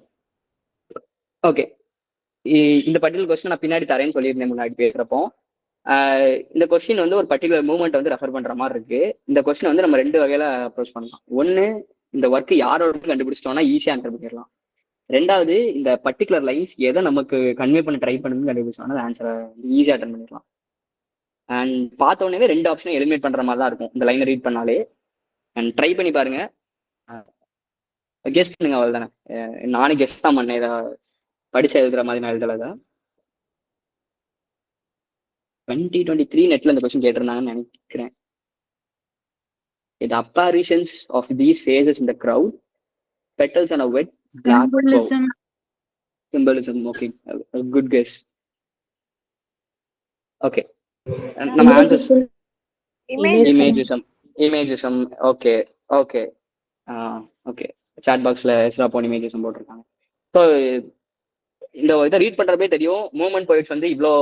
ஓகே, இந்த பர்டிகுலர் கொஸ்டின் நான் பின்னாடி தரேன்னு சொல்லியிருந்தேன் முன்னாடி பேசுறப்போ. இந்த கொஸ்டின் வந்து ஒரு பர்டிகுலர் மூவ்மெண்ட் வந்து ரெஃபர் பண்ற மாதிரி இருக்கு. இந்த கொஸ்டின் வந்து நம்ம 2 வகையில அப்ரோச் பண்ணலாம். ஒன்னு, இந்த ஒர்க் யாரோட கண்டுபிடிச்சிட்டோம்னா ஈஸியா ஆன்சர் பண்ணிடலாம். 2வது, இந்த பர்டிகுலர் லைன்ஸ் எதை நமக்கு கன்வே பண்ண ட்ரை பண்ணுன்னு கண்டுபிடிச்சோம்னா ஆன்சரை ஈஸியா அட்டன் பண்ணிடலாம். அண்ட் பார்த்த உடனே 2 ஆப்ஷனும் எலிமினேட் பண்ற மாதிரி தான் இருக்கும் இந்த லைனை ரீட் பண்ணாலே. அண்ட் ட்ரை பண்ணி பாருங்க, கெஸ் பண்ணுங்க, அவள் தானே. நானும் கெஸ் தான் பண்ணேன், இதை படிச்சு எழுதுற மாதிரி நான் எழுதலை. 2023 நெட்ல இந்த கொஸ்டின் கேட்டிருந்தாங்கன்னு நினைக்கிறேன். The apparitions of these phases in the crowd, petals on a wet black bow. Symbolism. Okay, a good guess. Okay, நம்ம answers imagism. Okay okay okay. Chat பாக்ஸ்ல எஸ்ரா போன் இமேஜிசம் போட்டிருக்காங்க. ஸோ இந்த இதை ரீட் பண்றப்பே தெரியும், மூமெண்ட் போயிட்ஸ் வந்து இவ்வளோ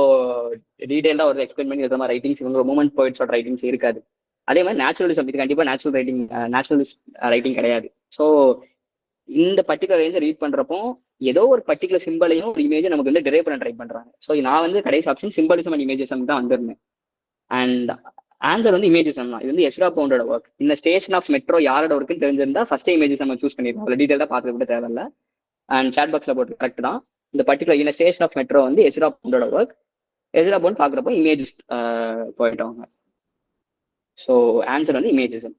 டீடைல்டா ஒரு எக்ஸ்பிளைன் பண்ணி இருக்கிற மாதிரி ரைட்டிங்ஸ் இவங்க மூமெண்ட் போயிட்ஸோட ரைட்டிங்ஸ் இருக்காது. அதே மாதிரி நேச்சுரலிசம் இது கண்டிப்பா நேச்சுரலிஸ்ட் ரைட்டிங் கிடையாது. ஸோ இந்த பர்டிகுலர் ரேஞ்சை ரீட் பண்றப்போ ஏதோ ஒரு பர்டிகுலர் சிம்பிளையும் ஒரு இமேஜை நமக்கு வந்து டிரைவ் பண்ண ட்ரை பண்றாங்க. ஸோ நான் வந்து கடைசி ஆப்ஷன் சிம்பிளிசம் அண்ட் இமேஜிசம் தான் வந்திருந்தேன். அண்ட் ஆன்சர் வந்து இமேஜிசம் தான். இது வந்து எஸ்ரா பவுண்டோட ஒர்க். இந்த ஸ்டேஷன் ஆஃப் மெட்ரோ யாரோட ஒர்க்குன்னு தெரிஞ்சிருந்தா ஃபர்ஸ்ட் இமேஜிசம் சூஸ் பண்ணிருக்கோம். அவ்வளோ டீடைலா பார்க்க கூட தேவையில்ல. அண்ட் சாட் பாக்ஸ்ல போட்டு கரெக்ட் தான். இந்த பர்டிகுலர் இந்த ஸ்டேஷன் ஆஃப் மெட்ரோ வந்து எஸ்ரா பவுண்டோட ஒர்க். எஸ்ரா பவுண்ட் பார்க்குறப்போ இமேஜிஸ்ட் போயிட்டவங்க. ஸோ ஆன்சர் வந்து இமேஜிசம்.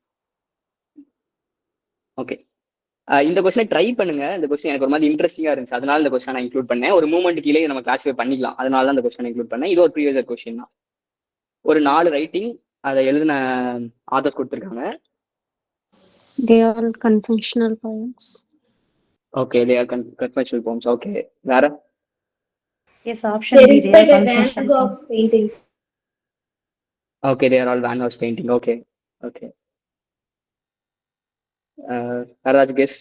ஓகே, இந்த கொஸ்டினை ட்ரை பண்ணுங்க. இந்த கொஸ்டின் எனக்கு ஒரு மாதிரி இன்ட்ரெஸ்டிங்கா இருந்துச்சு, அதனால இந்த கொஸ்டின் நான் இன்க்ளூட் பண்ணேன். ஒரு மூமெண்ட் கீழே நம்ம கிளாஸிஃபை பண்ணிக்கலாம், அதனால தான் இந்த கொஸ்டின் இன்க்ளூட் பண்ணேன். இது ஒரு ப்ரீவியஸ் கொஸ்டின் தான். ஒரு 4 ரைட்டிங் அதை எழுதின ஆதர்ஸ் கொடுத்துருக்காங்க. They are all conventional poems. Okay, they are conventional poems. Okay, வேற? Yes, option B. They are conventional poems. paintings. Okay, they are all Van Gogh's painting. Okay, okay. யாராவது கெஸ்?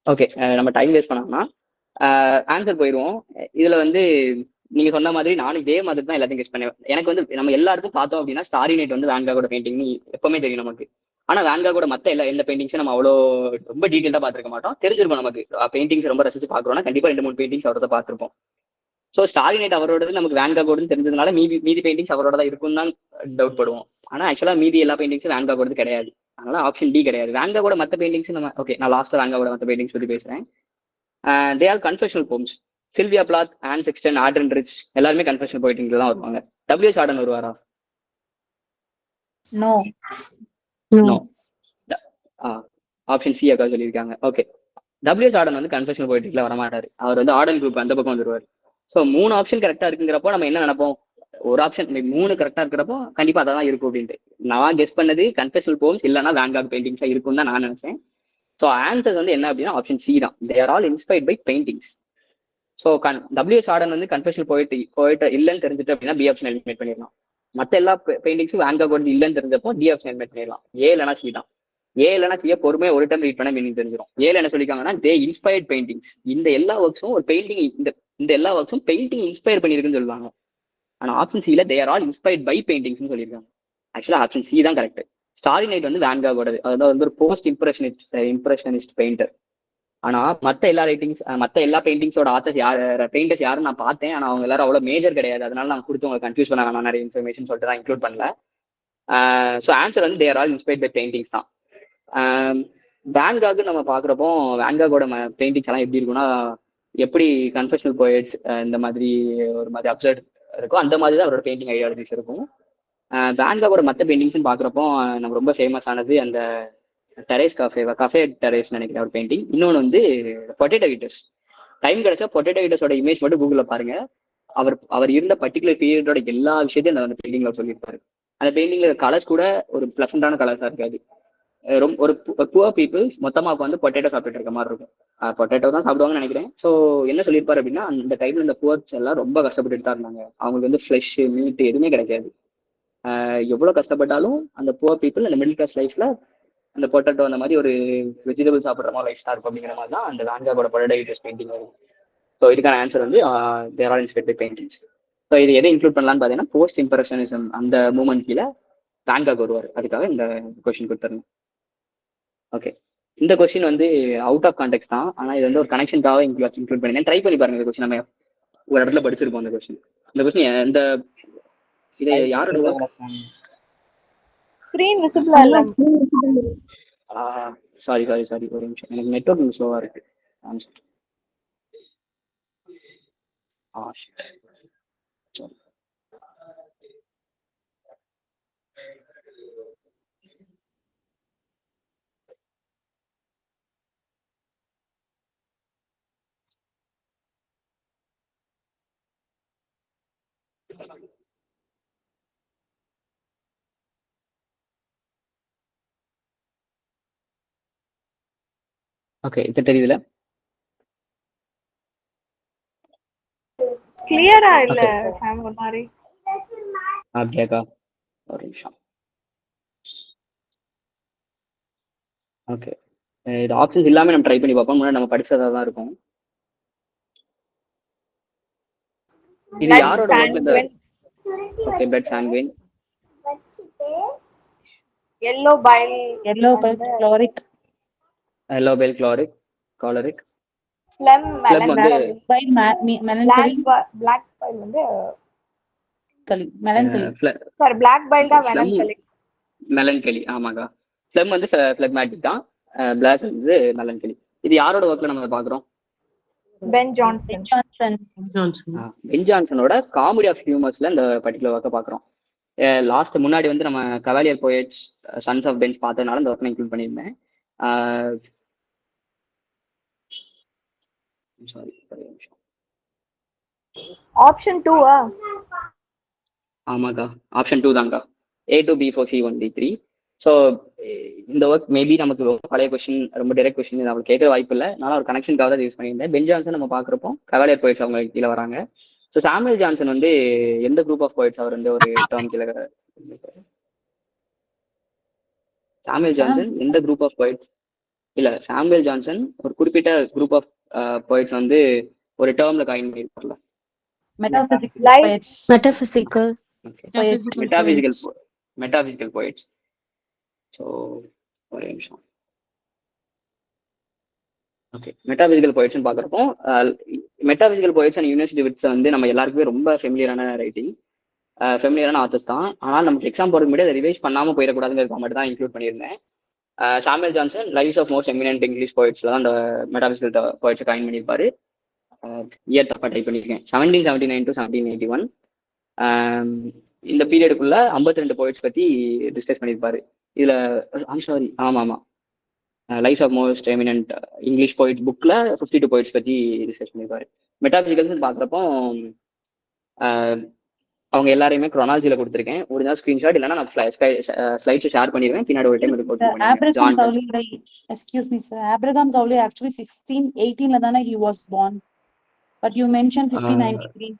ஓகே, நம்ம டைம் வேஸ்ட் பண்ணோம்னா ஆன்சர் போயிடுவோம். இதுல வந்து நீங்க சொன்ன மாதிரி நானும் இதே மாதிரி தான் எல்லாத்தையும் கெஸ் பண்ணேன். எனக்கு வந்து நம்ம எல்லாருக்கும் பார்த்தோம் அப்படின்னா ஸ்டாரி நைட் வந்து வேன் காகோட பெயிண்டிங் எப்பவுமே தெரியும் நமக்கு. ஆனா வேன் காகோட மத்த எந்த பெயிண்டிங்ஸும் நம்ம அவ்வளோ ரொம்ப டீட்டெயிலா பார்த்துருக்க மாட்டோம். தெரிஞ்சிருக்கும் நமக்கு பெயிண்டிங்ஸ் ரொம்ப ரசிச்சு பார்க்குறோம்னா கண்டிப்பா 2-3 பெயிண்டிங்ஸ் அவரோட பார்த்துருப்போம். ஸோ ஸ்டாரி நைட் அவரோடது நமக்கு வேன் காகோடுன்னு தெரிஞ்சதுனால மீதி பெயிண்டிங்ஸ் அவரோட தான் இருக்கும் தான் டவுட் படுவோம். ஆனா ஆக்சுவலா மீதி எல்லா பெயிண்டிங்ஸும் வேன் காகோடது கிடையாது. அதனால ஆப்ஷன் டி கிடையாது. வேன் காகோட மற்ற பெயிண்டிங்ஸ் நம்ம ஓகே, நான் லாஸ்ட்ல வேன் காகோட மற்ற பெயிண்டிங்ஸ் பத்தி பேசுறேன். They are confessional poems. Sylvia Plath, Anne Sexton, Adrienne Rich எல்லாருமே கன்ஃபெஷனல் போயிட்டிங்ல தான் வருவாங்க. டபிள்யூஎஸ் ஆர்டன் வருவாரா? No. நோ. ஆப்ஷன் சி அக்கா சொல்லியிருக்காங்க. ஓகே, டபிள்யூஎஸ் ஆர்டன் வந்து கன்ஃபெஷனல் போயிட்டிங்ல வரமாட்டாரு. அவர் வந்து ஆர்டன் குரூப் அந்த பக்கம் வந்துருவார். ஸோ 3 ஆப்ஷன் கரெக்டா இருக்குங்கிறப்போ நம்ம என்ன நினைப்போம், ஒரு ஆப்ஷன் 3 கரெக்டா இருக்கிறப்போ கண்டிப்பா அதான் இருக்கும் அப்படின்ட்டு. நான் கெஸ் பண்ணது கன்ஃபெஷனல் போம்ஸ் இல்லைன்னா வேன் காக் பெயிண்டிங்ஸா இருக்கும் தான் நான் நினைச்சேன். ஸோ ஆன்சர் வந்து என்ன அப்படின்னா ஆப்ஷன் சி தான். They are all inspired by paintings. So WS Auden வந்து கன்ஃபெஷனல் போயிட்டு இல்லைன்னு தெரிஞ்சுட்டு அப்படின்னா பி ஆப்ஷன் எலிமினேட் பண்ணிடலாம். மற்ற எல்லா பெயிண்டிங்ஸும் வேன் காக் இல்லைன்னு தெரிஞ்சப்போ டி ஆப்ஷன் எலிமினேட் பண்ணிடலாம். ஏ இல்லைனா சி தான். ஏ இல்லைனா சியை பொறுமையாக ஒரு டைம் ரீட் பண்ண மீனிங் தெரிஞ்சிடும். ஏல என்ன சொல்லியிருக்காங்கன்னா தே இன்ஸ்பயர்ட் பெயிண்டிங்ஸ். இந்த எல்லா ஒர்க்ஸும் ஒரு பெயிண்டிங் இந்த எல்லா ஒர்க்ஸும் பெயிண்டிங் இன்ஸ்பயர் பண்ணியிருக்குன்னு சொல்லுவாங்க. ஆனா ஆப்ஷன் சில they are all inspired by paintings சொல்லியிருக்காங்க. ஆக்சுவலா ஆப்ஷன் சி தான் கரெக்ட். ஸ்டாரி நைட் வந்து வேன் காகோடது, அதாவது வந்து ஒரு போஸ்ட் இம்ப்ரெஷனிஸ்ட் பெயிண்டர். ஆனா மற்ற எல்லா பெயிண்டிங்ஸோட ஆத்தர்ஸ் பெயிண்டர்ஸ் யாரும் நான் பார்த்தேன். ஆனா அவங்க எல்லாரும் அவ்வளவு மேஜர் கிடையாது. அதனால நான் கொடுத்து உங்களுக்கு கன்ஃபியூஸ் பண்ண வேணாம் நிறைய இன்ஃபர்மேஷன் சொல்லிட்டு தான் இன்க்ளூட் பண்ணல. ஸோ ஆன்சர் வந்து they're all inspired by paintings தான். வேன் காக் நம்ம பாக்குறப்போ வேன் காகோட பெயிண்டிங்ஸ் எல்லாம் எப்படி இருக்கும்னா, எப்படி கன்ஃபெஷனல் போயட்ஸ் இந்த மாதிரி ஒரு மாதிரி அப்சர்ட் இருக்கும் அந்த மாதிரி தான் அவரோட பெயிண்டிங் ஐடியாலஜிஸ் இருக்கும். வேன் காகோட மற்ற பெயிண்டிங்ஸ் பாக்குறப்போ நம்ம ரொம்ப ஃபேமஸ் ஆனது அந்த டெரேஸ் கஃபே டெரேஸ் நினைக்கிறேன் ஒரு பெயிண்டிங். இன்னொன்று வந்து பொட்டேட்டோ ஈட்டர்ஸ். டைம் கிடைச்சா பொட்டேட்டோ ஈட்டர்ஸோட இமேஜ் மட்டும் கூகுளில் பாருங்க. அவர் இருந்த பர்டிகுலர் பீரியடோட எல்லா விஷயத்தையும் அந்த பெயிண்டிங்ல சொல்லியிருப்பாரு. அந்த பெயிண்டிங்ல கலர்ஸ் கூட ஒரு பிளசண்டான கலர்ஸா இருக்காது. ரொம்ப ஒரு புவர் பீப்புள்ஸ் மொத்தமா வந்து பொட்டேட்டோ சாப்பிட்டு இருக்க மாதிரி இருக்கும். பொட்டேட்டோ தான் சாப்பிடுவாங்கன்னு நினைக்கிறேன். ஸோ என்ன சொல்லியிருப்பாரு அப்படின்னா, அந்த டைம்ல இந்த புவர்ஸ் எல்லாம் ரொம்ப கஷ்டப்பட்டுட்டு தான் இருந்தாங்க. அவங்களுக்கு வந்து ஃப்ளஷ் மீட் எதுவுமே கிடைக்காது. எவ்வளவு கஷ்டப்பட்டாலும் அந்த புவர் பீப்புள் அந்த மிடில் கிளாஸ் லைஃப்ல அந்த பொட்டேட்டோ அந்த மாதிரி ஒரு வெஜிடபிள் சாப்பிட்ற மாதிரி லைஃப் ஸ்டார் அப்படிங்கிற மாதிரி தான் அந்த வேன் காகோட பொட்டேட்டோ ஈட்டர்ஸ் பெயிண்டிங் வரும். ஸோ இதுக்கான ஆன்சர் வந்து they're all inspired by paintings. So இது எதை இன்க்ளூட் பண்ணலான்னு பார்த்தீங்கன்னா போஸ்ட் இம்ப்ரெஷனிசம் அந்த மூமெண்ட் கீழே வேன் காக் வருவார். அதுக்காக இந்த கொஸ்டின் கொடுத்துருந்தேன். ஓகே, இந்த கொஸ்டின் வந்து அவுட் ஆஃப் கான்டெக்ட் தான். ஆனால் இது வந்து ஒரு கனெக்ஷனுக்காக இன்க்ளூட் பண்ணிருந்தேன். ட்ரை பண்ணி பாருங்க. இந்த கொஸ்டின் நம்ம ஒரு இடத்துல படிச்சிருப்போம். இந்த கொஸ்டின் எந்த இதை யாரோட ஸ்கிரீன் விசிபிளா இல்ல. சாரி ஒரு நிமிஷம், எனக்கு நெட்வொர்க் கொஞ்சம் ஸ்லோவா இருக்கு. ஓகே, இப்போ தெரியுதுல? கிளியரா இல்ல ஓகே, சாம் ஒரு மாதிரி. அப்படியாக்கா? ஒரு நிமிஷம். ஓகே, இது ஆப்ஷன்ஸ் இல்லாம நம்ம ட்ரை பண்ணி பார்ப்போம். முன்னாடி நம்ம படிச்சதா தான் இருக்கும். இது Blood யாரோட ஒர்க்ல இந்த sanguine, okay blood சாங்குவின், yellow bile Yellow bile வந்து chloric. Yellow bell கிளாரிக் காலரிக், phlegm flab வந்து Black bile melancholy. black bile வந்து Melancholy. sorry black bile தான் ஃபிளம் melancholy. மெலன்கலி. ஆமாக்கா, ஃபிளம் வந்து ஃபிளக்மேட்டிக் தான், பிளாக் வந்து மெலன்கலி. இது யாரோட ஒர்க்ல நம்ம பார்க்குறோம்? Ben Jonson. Johnson. பென் ஜான்சனோட காமெடி ஆஃப் ஹியூமர்ஸ்ல இந்த பர்டிகுலர் ஒர்க்கை பார்க்குறோம். லாஸ்ட் முன்னாடி வந்து நம்ம cavalier poets sons of Ben's பார்த்ததுனால இந்த ஒர்க் இன்க்ளூட் பண்ணியிருந்தேன். சாரி, ஒரு நிமிஷம். Option 2 ஆமாக்கா, ஆப்ஷன் 2 தான்க்கா. A2B4C1D3. ஸோ இந்த ஒர்க் மேபி நமக்கு ரொம்ப பழைய கொஸ்டின், ரொம்ப டைரக்ட் கொஸ்டின், நம்மளுக்கு கேட்குற வாய்ப்பு இல்லை. நான் ஒரு கனெக்ஷனுக்காக தான் யூஸ் பண்ணியிருந்தேன். பென் ஜான்சன் நம்ம பார்க்குறப்போ கவாலியர் போயிட்ஸ் அவங்க கீழே வராங்க. ஸோ சாமுவேல் ஜான்சன் வந்து எந்த குரூப் ஆஃப் போயிட்ஸ் அவர் வந்து ஒரு டேர்ம் கீழே? சாமுவேல் ஜான்சன் எந்த குரூப் ஆஃப் போயிட்ஸ்? இல்ல, சாமுவேல் ஜான்சன் ஒரு குறிப்பிட்ட குரூப் ஆஃப் போயிட்ஸ் வந்து ஒரு டேர்ம்ல காயின் பண்ணியிருப்பார்ல. Metaphysical Life. poets. Metaphysical. Metaphysical poets. So ஒரு நிமிஷம். ஓகே, மெட்டாபிசிக்கல் போயிட்ஸ்னு பார்க்குறப்போ metaphysical poets and university wits வந்து நம்ம எல்லாருக்குமே ரொம்ப ஃபெமிலியரான ரைட்டிங், ஃபெமிலியரான ஆத்தர்ஸ் தான். ஆனால் நமக்கு எக்ஸாம் போகிறதுக்கு முன்னாடி அதை ரிவைஸ் பண்ணாமல் போயிடக்கூடாதுங்கிறதுக்கு மட்டும் தான் இன்க்ளூட் பண்ணியிருந்தேன். Samuel Johnson lives of most eminent English போயிட்ஸ்ல தான் அந்த மெட்டாபிசிக்கல் போயிட்ஸை காயின் பண்ணியிருப்பாரு. இயர் தப்பா டைப் பண்ணியிருக்கேன். 1779 to 1781 இந்த பீரியடுக்குள்ள 52 போயிட்ஸ் பத்தி டிஸ்கஸ் பண்ணியிருப்பாரு. இதுல சாரி, ஆமா life of most eminent English poets புக்ல 52 போயிட்ஸ் பத்தி டிஸ்கஸ் பண்ணியிருப்பாரு. மெட்டாபிசிக்கல்ஸ் பார்க்குறப்போ அவங்க எல்லாரையுமே குரோனாலஜில கொடுத்துருக்கேன். ஒரு நாள் ஸ்கிரீன்ஷாட் இல்லைன்னா நான் ஸ்லைட்ஸ் ஷேர் பண்ணிடுவேன். பின்னாடி ஒரு time report Abraham Cowley, excuse me sir, Abraham Cowley actually 1618 la thana he was born, but you mentioned 1593.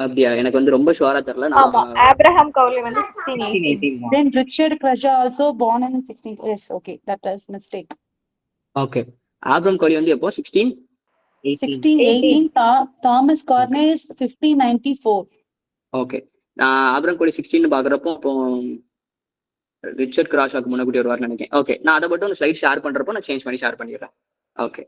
அப்படியா? எனக்கு வந்து ரொம்ப ஷுவரா தெரியல. ஆமா, Abraham Cowley வந்து 1618. Then Richard Craja also born in 16. Yes, okay, that is mistake. Okay, Abraham Cowley வந்து எப்போ? 1618. Thomas Cornelius 1594. ஓகே, நான் ஆப்ரஹாம் கௌலி 16 பாக்குறப்போ அப்போ ரிச்சர்ட் கிராஷாக்கு முன்னாடி வருவார்னு நினைக்கிறேன். ஓகே, நான் அதை மட்டும் ஸ்லைட் ஷேர் பண்றப்போ நான் சேஞ்ச் பண்ணி ஷேர் பண்ணிடுறேன். ஓகே,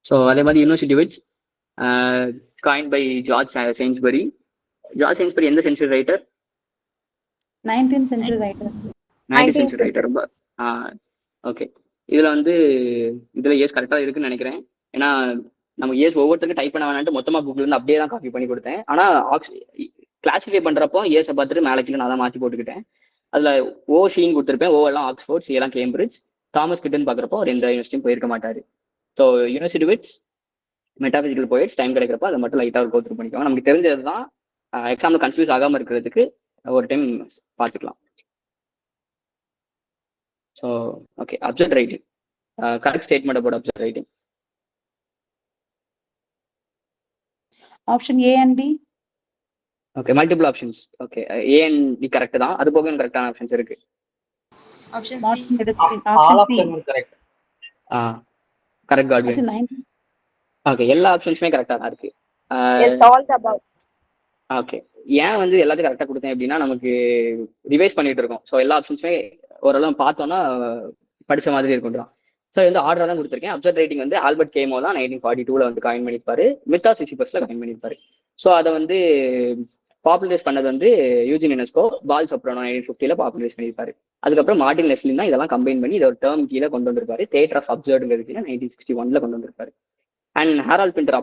ஸோ அதே மாதிரி university wits coin by George Saintsbury. George Saintsbury எந்த century writer? 19th century writer. 19th century writer. ரொம்ப ஓகே, இதுல வந்து இதுல இயர்ஸ் கரெக்டாக இருக்குன்னு நினைக்கிறேன். ஏன்னா நம்ம இயர்ஸ் ஒவ்வொருத்தருக்கும் டைப் பண்ண வேணான்ட்டு மொத்தமா கூகுள் இருந்து அப்படியே தான் காப்பி பண்ணி கொடுத்தேன். ஆனா கிளாசிஃபை பண்றப்போ இயர்ஸை பார்த்துட்டு மேலே கீழே நான் தான் மாற்றி போட்டுக்கிட்டேன். அதுல ஓசின்னு கொடுத்துருப்பேன். எல்லாம் ஆக்ஸ்போர்ட், சி எல்லாம் கேம்பிரிட்ஜ். தாமஸ் கிட்டன் பார்க்குறப்போ எந்த யூனிவர்சிட்டியும் போயிருக்க மாட்டாரு. So university wits, metaphysical poets time கிடைக்கிறப்போ அதை மட்டும் லைட்டாக ஒரு கோத்ரூ பண்ணிக்கோங்க. நமக்கு தெரிஞ்சது தான், எக்ஸாம்ல கன்ஃபியூஸ் ஆகாமல் இருக்கிறதுக்கு ஒரு டைம் பார்த்துக்கலாம். So okay, absurd writing, correct statement about absurd writing. Option A and B. Okay, multiple options. Okay, A and D correct தான். அது போக கரெக்டான ஆப்ஷன்ஸ் இருக்கு. Option C. Martin Luther King. All of Option them C. are correct. Correct Godwin. Option 9. Okay, எல்லா ஆப்ஷன்ஸுமே கரெக்டாக தான் இருக்கு. Yes, all the above. Okay, ஏன் வந்து எல்லாத்தையும் கரெக்டாக கொடுத்தேன் அப்படின்னா நமக்கு ரிவைஸ் பண்ணிட்டு இருக்கோம். ஸோ எல்லா ஆப்ஷன்ஸுமே ஓரளவு பார்த்தோம்னா படிச்ச மாதிரி இருக்கும் தான். ஸோ வந்து ஆர்டர் தான் கொடுத்துருக்கேன். அப்சர்ட் ரைட்டிங் வந்து ஆல்பர்ட் கேமோ தான் 1942 வந்து காயின் பண்ணியிருப்பாரு. மித்தா சிசிபஸ்ல காயின் பண்ணியிருப்பாரு. ஸோ அதை வந்து பாப்புலரைஸ் பண்ணது வந்து யூஜின் யுனெஸ்கோ, பால் சொப்ரானோ 1950 பாப்புலரைஸ் பண்ணியிருப்பாரு. அதுக்கப்புறம் மார்டின் லெஸ்லின் தான் இதெல்லாம் கம்பைன் பண்ணி இதை ஒரு டேர்ம் கீழே கொண்டு வந்திருப்பாரு. தியேட்டர் ஆஃப் அப்சர்டுங்கிறது கீழே 1961 கொண்டு வந்திருப்பாரு. அண்ட் ஹேரால்ட் பிண்டர்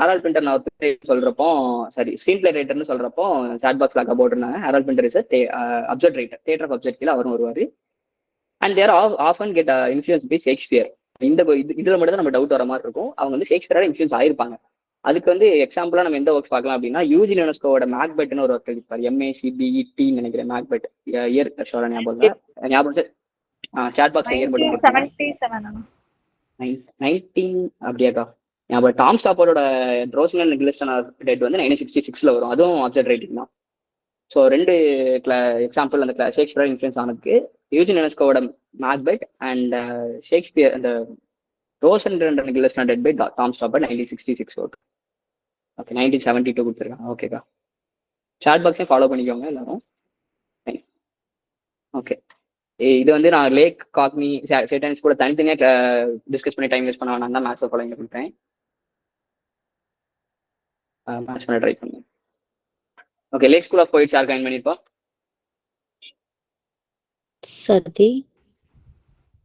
ஹேரால்ட் பிண்டர் நான் சொல்றப்போ சாரி ஸ்க்ரீன் பிளே ரைட்டர்னு சொல்றப்போ சாட் பாக்ஸ் லாக்கா போட்டிருந்தாங்க. Harold Pinter is absurd writer. Theatre of absurd கீழே அவரும் வருவாரு. And they're often get influence by Shakespeare. இதுல மட்டும் தான் நம்ம டவுட் வர மாதிரி இருக்கும். அவங்க வந்து ஷேக்ஸ்பியரால இன்ஃப்ளூயன்ஸ் ஆயிருப்பாங்க. அதுக்கு வந்து எக்ஸாம்பிளா நம்ம எந்த ஒர்க்ஸ் பார்க்கலாம் அப்படின்னா யூஜி யுனெஸ்கோவோட மேக்பெட்னு ஒரு ஒர்க் இருப்பார், MACBET நினைக்கிறேன், மேக்பெட் இயர் ஷோர ஞாபகம் இல்லை, ஞாபகம் சாட் பாக்ஸ் இயர் மட்டும் போட்டுருங்க. 19 அப்படியாக்கா ஞாபகம். டாம் ஸ்டாப்பரோட ட்ரோசிங் அண்ட் கில்ஸ்டன் டேட் வந்து 1966 வரும், அதுவும் அப்சர்ட் ரைட்டிங் தான். ஸோ 2 எக்ஸாம்பிள் அந்த ஷேக்ஸ்பியர் இன்ஃப்ளூயன்ஸ் ஆனதுக்கு யூஜி யுனெஸ்கோவோட மேக்பெட் அண்ட் ஷேக்ஸ்பியர் அந்த Rose and Guildenstern dead by Tom Stoppard 1966 work. Okay 1972 கொடுத்துருக்காங்க. ஓகேக்கா, சாட் பாக்ஸையும் ஃபாலோ பண்ணிக்கோங்க எல்லாரும். ஓகே, இது வந்து நான் லேக் காக்னி சேட்டன்ஸ் கூட தனித்தனியாக டிஸ்கஸ் பண்ணி டைம் வேஸ்ட் பண்ண வேணாம் தான் மேத்ஸ் ஃபாலோ கொடுத்தேன். மேட்ச் பண்ண ட்ரை பண்ணுங்க. Okay, lake school of poets யார் coin பண்ணிருப்பா? Sati.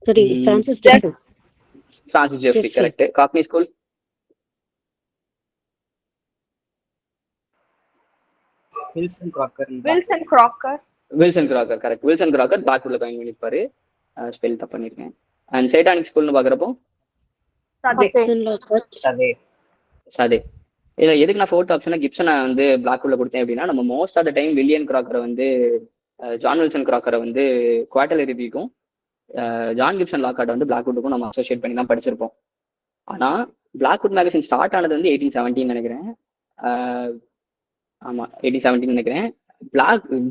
Sorry, Francis Jeffrey. Francis Jeffrey, correct. Cockney School? Wilson Crocker. correct. Wilson Crocker Blackwoodல கைன் பண்ணிருப்பாரு. ஸ்பெல் தப்பு பண்ணிருக்கேன். அண்ட் சைட்டானிக் ஸ்கூல்னு பாக்குறப்போ சதே. இல்ல எதுக்கு நான் ஃபோர்த் ஆப்ஷனா கிப்சனை வந்து பிளாக்வுட்ல கொடுத்தேன் அப்படின்னா, நம்ம most of the time William கிராக்கரை வந்து ஜான் வில்சன் கிராக்கரை வந்து குவார்டர்லி ரிவ்யூக்கும் ஜான் கிப்சன் லாக்கார்ட் வந்து பிளாக்வுட்டுக்கும் நம்ம அசோசியேட் பண்ணி தான் படிச்சிருப்போம். ஆனா பிளாக்வுட் மேகசின் ஸ்டார்ட் ஆனது வந்து 1817 நினைக்கிறேன். ஆமா 1817 நினைக்கிறேன்.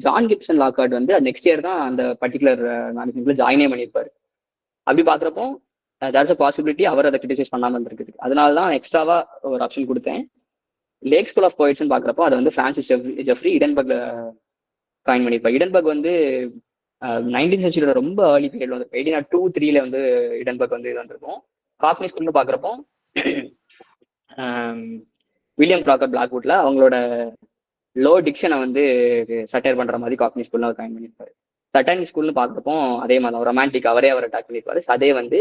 ஜான் கிப்சன் லாக்கார்ட் வந்து நெக்ஸ்ட் இயர் தான் அந்த பர்டிகுலர் மேகசின்ல ஜாயினே பண்ணியிருப்பாரு. அப்படி பாக்குறப்போ தேர்ஸ் அ பாசிபிலிட்டி அவர் அதை கிரிட்டிசைஸ் பண்ணாம இருந்திருக்கு. அதனால தான் எக்ஸ்ட்ராவா ஒரு ஆப்ஷன் கொடுத்தேன். லேக் ஸ்கூல் ஆஃப் போயிட்ஸ்னு பாக்குறப்போ அதை வந்து பிரான்சிஸ் ஜெஃப்ரி இடன்பர்க்ல காயின் பண்ணியிருப்பார். இடன்பர்க் வந்து 19th சென்ச்சுரியோட ரொம்ப ஏர்லி பீரியட்ல வந்து 1802-3 வந்து இடன்பர்க் வந்து இது வந்திருக்கும். காக்னி ஸ்கூல்னு பாக்குறப்போ வில்லியம் கிராக்கர் பிளாக்வுட்ல அவங்களோட லோ டிக்ஷனை வந்து சட்டையர் பண்ற மாதிரி காக்னி ஸ்கூல்ல அவர் காயின் பண்ணியிருப்பாரு. சட்டானிக் ஸ்கூல்னு பாக்குறப்போ அதே மாதிரி ரொமான்டிக் அவரே அவர் அட்டாக் பண்ணியிருப்பாரு. அதே வந்து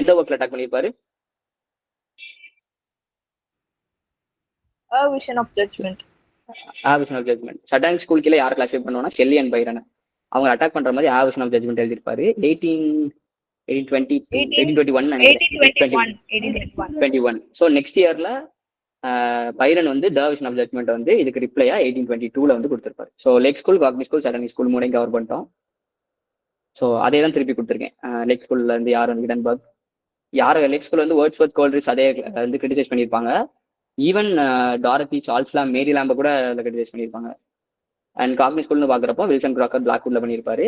எந்த ஒர்க்ல அட்டாக் பண்ணியிருப்பாரு? A Vision of Judgment. Satanic school கீழே யாரை கிளாஸிஃபை பண்ணுவோம்னா ஷெல்லி அண்ட் பைரன். அவங்க அட்டாக் பண்ற மாதிரி A Vision of Judgment எழுதியிருப்பாரு. 1821. ஸோ நெக்ஸ்ட் இயர்ல பைரன் வந்து த விஷன் ஆஃப் ஜட்மெண்ட் வந்து இதுக்கு ரிப்ளையா 1822 வந்து கொடுத்துருப்பாரு. So Lake school, Cockney school, Satanic school மூணையும் கவர் பண்ணிட்டோம். ஸோ அதே தான் திருப்பி கொடுத்துருக்கேன். லேக் ஸ்கூல்ல இருந்து யார் வந்து இடன்பர்க், லேக் ஸ்கூல்ல வந்து வேர்ட்ஸ்வொர்த், கோல்ட்ரிஸ் அதே வந்து கிரிட்டிசைஸ் பண்ணியிருப்பாங்க. ஈவன் டாரத்தி, சார்ல்ஸ்லாம், மேரி லாம்ப கூட அதில் கிரிட்டிசைஸ் பண்ணியிருப்பாங்க. அண்ட் காக்னி ஸ்கூல்னு பார்க்குறப்போ வில்சன் கிராக்கர் பிளாக்வுட்ல பண்ணியிருப்பாரு.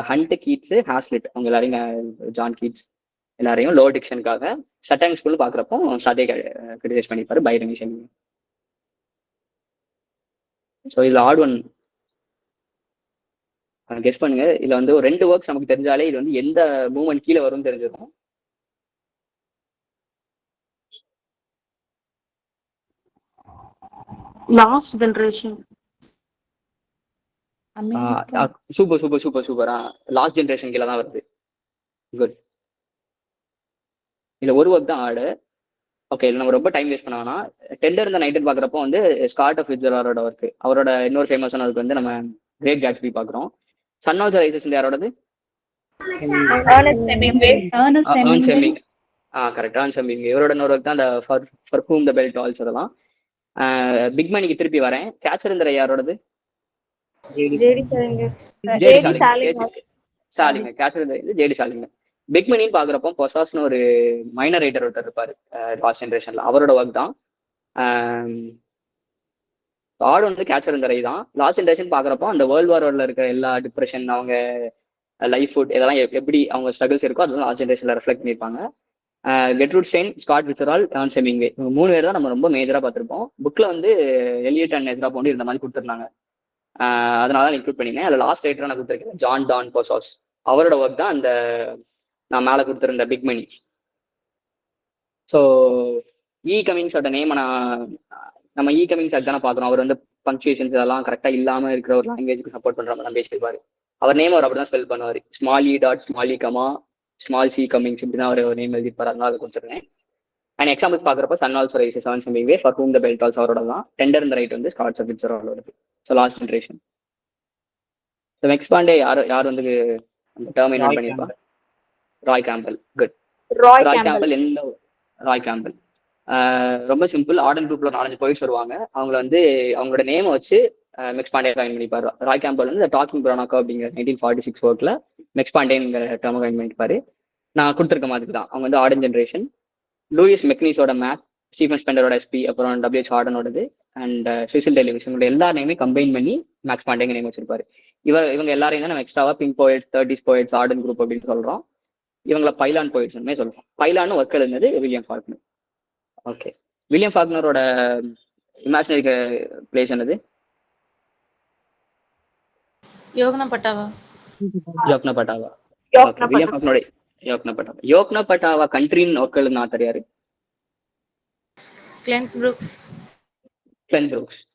ஹண்ட், கீட்ஸ், ஹாஸ்லிட் அவங்க எல்லாரையும், ஜான் கீட்ஸ் எல்லாரையும் லோ டிக்ஷனுக்காக. சட்டானிக் ஸ்கூல் பார்க்குறப்போ சதே கிரிட்டிசைஸ் பண்ணியிருப்பாரு பைரன் விஷன். ஸோ இதில் ஆட் ஒன் கெஸ் பண்ணுங்க. இதுல வந்து ஒரு 2 ஒர்க்ஸ் நமக்கு தெரிஞ்சாலே இது வந்து எந்த மூவ்மெண்ட் கீழே வரும்னு தெரிஞ்சிடும். Last generation. Super. Last generation கீழே தான் வருது. குட். இதுல ஒரு ஒர்க் தான் ஆடு. ஓகே, நம்ம ரொம்ப டைம் வேஸ்ட் பண்ண வேணாம். டெண்டர் இந்த நைட் பாக்குறப்போ வந்து ஸ்காட் ஆஃப் ஃபிட்ஜெரால்டோட ஒர்க், அவரோட இன்னொரு ஃபேமஸான ஒர்க் வந்து நம்ம கிரேட் கேட்ஸ்பி பாக்குறோம். சன் ஆஃப் தி ரைசஸ் யாரோடது? Ernest Hemingway. Correct, Ernest Hemingway. இவரோட இன்னொரு ஒர்க் தான் அந்த for whom the bell tolls. அதெல்லாம் பிக் மணிக்கு திருப்பி வரேன். கேச்சர் இந்த யாரோடது? சாலிங்கர். கேச்சர் இந்த ஜேடி சாலிங்கர். பிக் மணின்னு பாக்குறப்போ பொசாஸ்னு ஒரு மைனர் ரைட்டர் ஒருத்தர் இருப்பாரு லாஸ்ட் ஜெனரேஷன்ல, அவரோட ஒர்க் தான். ஆடு வந்து கேச்சர் இந்த ரை தான். லாஸ்ட் ஜெனரேஷன் பாக்குறப்போ அந்த வேர்ல்டு வார்ல இருக்க எல்லா டிப்ரெஷன், அவங்க லைஃப் ஃபுட் இதெல்லாம் எப்படி அவங்க ஸ்ட்ரகிள்ஸ் இருக்கோ அதெல்லாம் லாஸ்ட் ஜெனரேஷன்ல ரெஃப்ளெக்ட் பண்ணியிருப்பாங்க. கெட்ரூட் ஸ்டெயின், ஸ்காட் ஃபிட்ஜெரால்ட், எர்னஸ்ட் ஹெமிங்வே, 3 பேர் தான் நம்ம ரொம்ப மேஜரா பார்த்திருப்போம். புக்ல வந்து எலியட் அண்ட் எஸ்ரா போண்டு இந்த மாதிரி கொடுத்துருந்தாங்க. அதனால தான் இன்க்ளூட் பண்ணினேன். அதில் லாஸ்ட் ரைட்டரா நான் கொடுத்துருக்கேன் ஜான் டான் பொசாஸ். அவரோட ஒர்க் தான் அந்த நான் மேலே கொடுத்துருந்த பிக் மணி. ஸோ கமிங்ஸோட நேம் நம்ம கமிங்ஸ் அதுதானே பார்க்குறோம். அவர் வந்து பங்க்சுவேஷன்ஸ் இதெல்லாம் கரெக்டாக இல்லாமல் இருக்கிற ஒரு லாங்குவேஜ்க்கு சப்போர்ட் பண்ணுற மாதிரி தான் பேசியிருப்பாரு. அவர் நேம் அவர் அப்படி தான் ஸ்பெல் பண்ணுவார். ஸ்மால் சி கமிங்ஸ் இப்படி தான் அவர் நேம் எழுதிப்பார். அதனால அதை கொடுத்துருக்கேன். அண்ட் எக்ஸாம்பிள்ஸ் பார்க்குறப்ப sun also rises, Ernest Hemingway, for whom the bell tolls அவரோட தான். டெண்டர் இந்த ரைட் வந்து ஸ்காட் ஆஃப் ஃபிட்ஜெரால்ட் வருது. So last generation. So MacSpaunday யார் வந்து அந்த டேர்ம் இன்வென்ட் பண்ணியிருப்பாங்க? Roy Campbell. Good. Roy Campbell. ரொம்ப சிம்பிள். ஆர்டன் குரூப்ல 4-5 போயிட்ஸ் வருவாங்க. அவங்கள வந்து அவங்களோட நேமை வச்சு மெக்ஸ் பாண்டே காயின் பண்ணிப்பாரு. ராய் கேம்பல் வந்து டாக்கிங் பிரானாக்கா அப்படிங்கிற 1946 ஒர்க்ல மெக்ஸ் பாண்டேங்கிற டேர்மை காயின் பண்ணிப்பாரு. நான் கொடுத்துருக்க மாதிரி தான். அவங்க வந்து ஆர்டன் ஜென்ரேஷன். லூயிஸ் மெக்னீஸோட மேத், ஸ்டீஃபன் ஸ்பெண்டரோட எஸ்பி, அப்புறம் WH ஹார்டனோடது அண்ட் சிசில் டெலிவிஷனோட எல்லா நேமே கம்பைன் பண்ணி மேக்ஸ் பாண்டேங்க நேம் வச்சிருப்பாரு. இவங்க எல்லாரையும் தான் நம்ம எக்ஸ்ட்ராவா pink poets, 30s poets, Auden group அப்படின்னு சொல்றோம். இவங்களை பைலான் போயிட்ஸ்மே சொல்றோம். பைலான்னு ஒர்க் எழுதுனது வில்லியம் ஃபால்க்னர். ஓகே, வில்லியம் ஃபால்க்னரோட இமேஜினரி பிளேஸ் என்னது? யோகனா பட்டாவா. யோக்னா பட்டாவா. வில்லியம் ஃபால்க்னரோட யோக்னா பட்டாவா. யோக்னா பட்டாவா கண்ட்ரின்னு ஒர்க் எழுதுனா தெரியாது. Cleanth Brooks.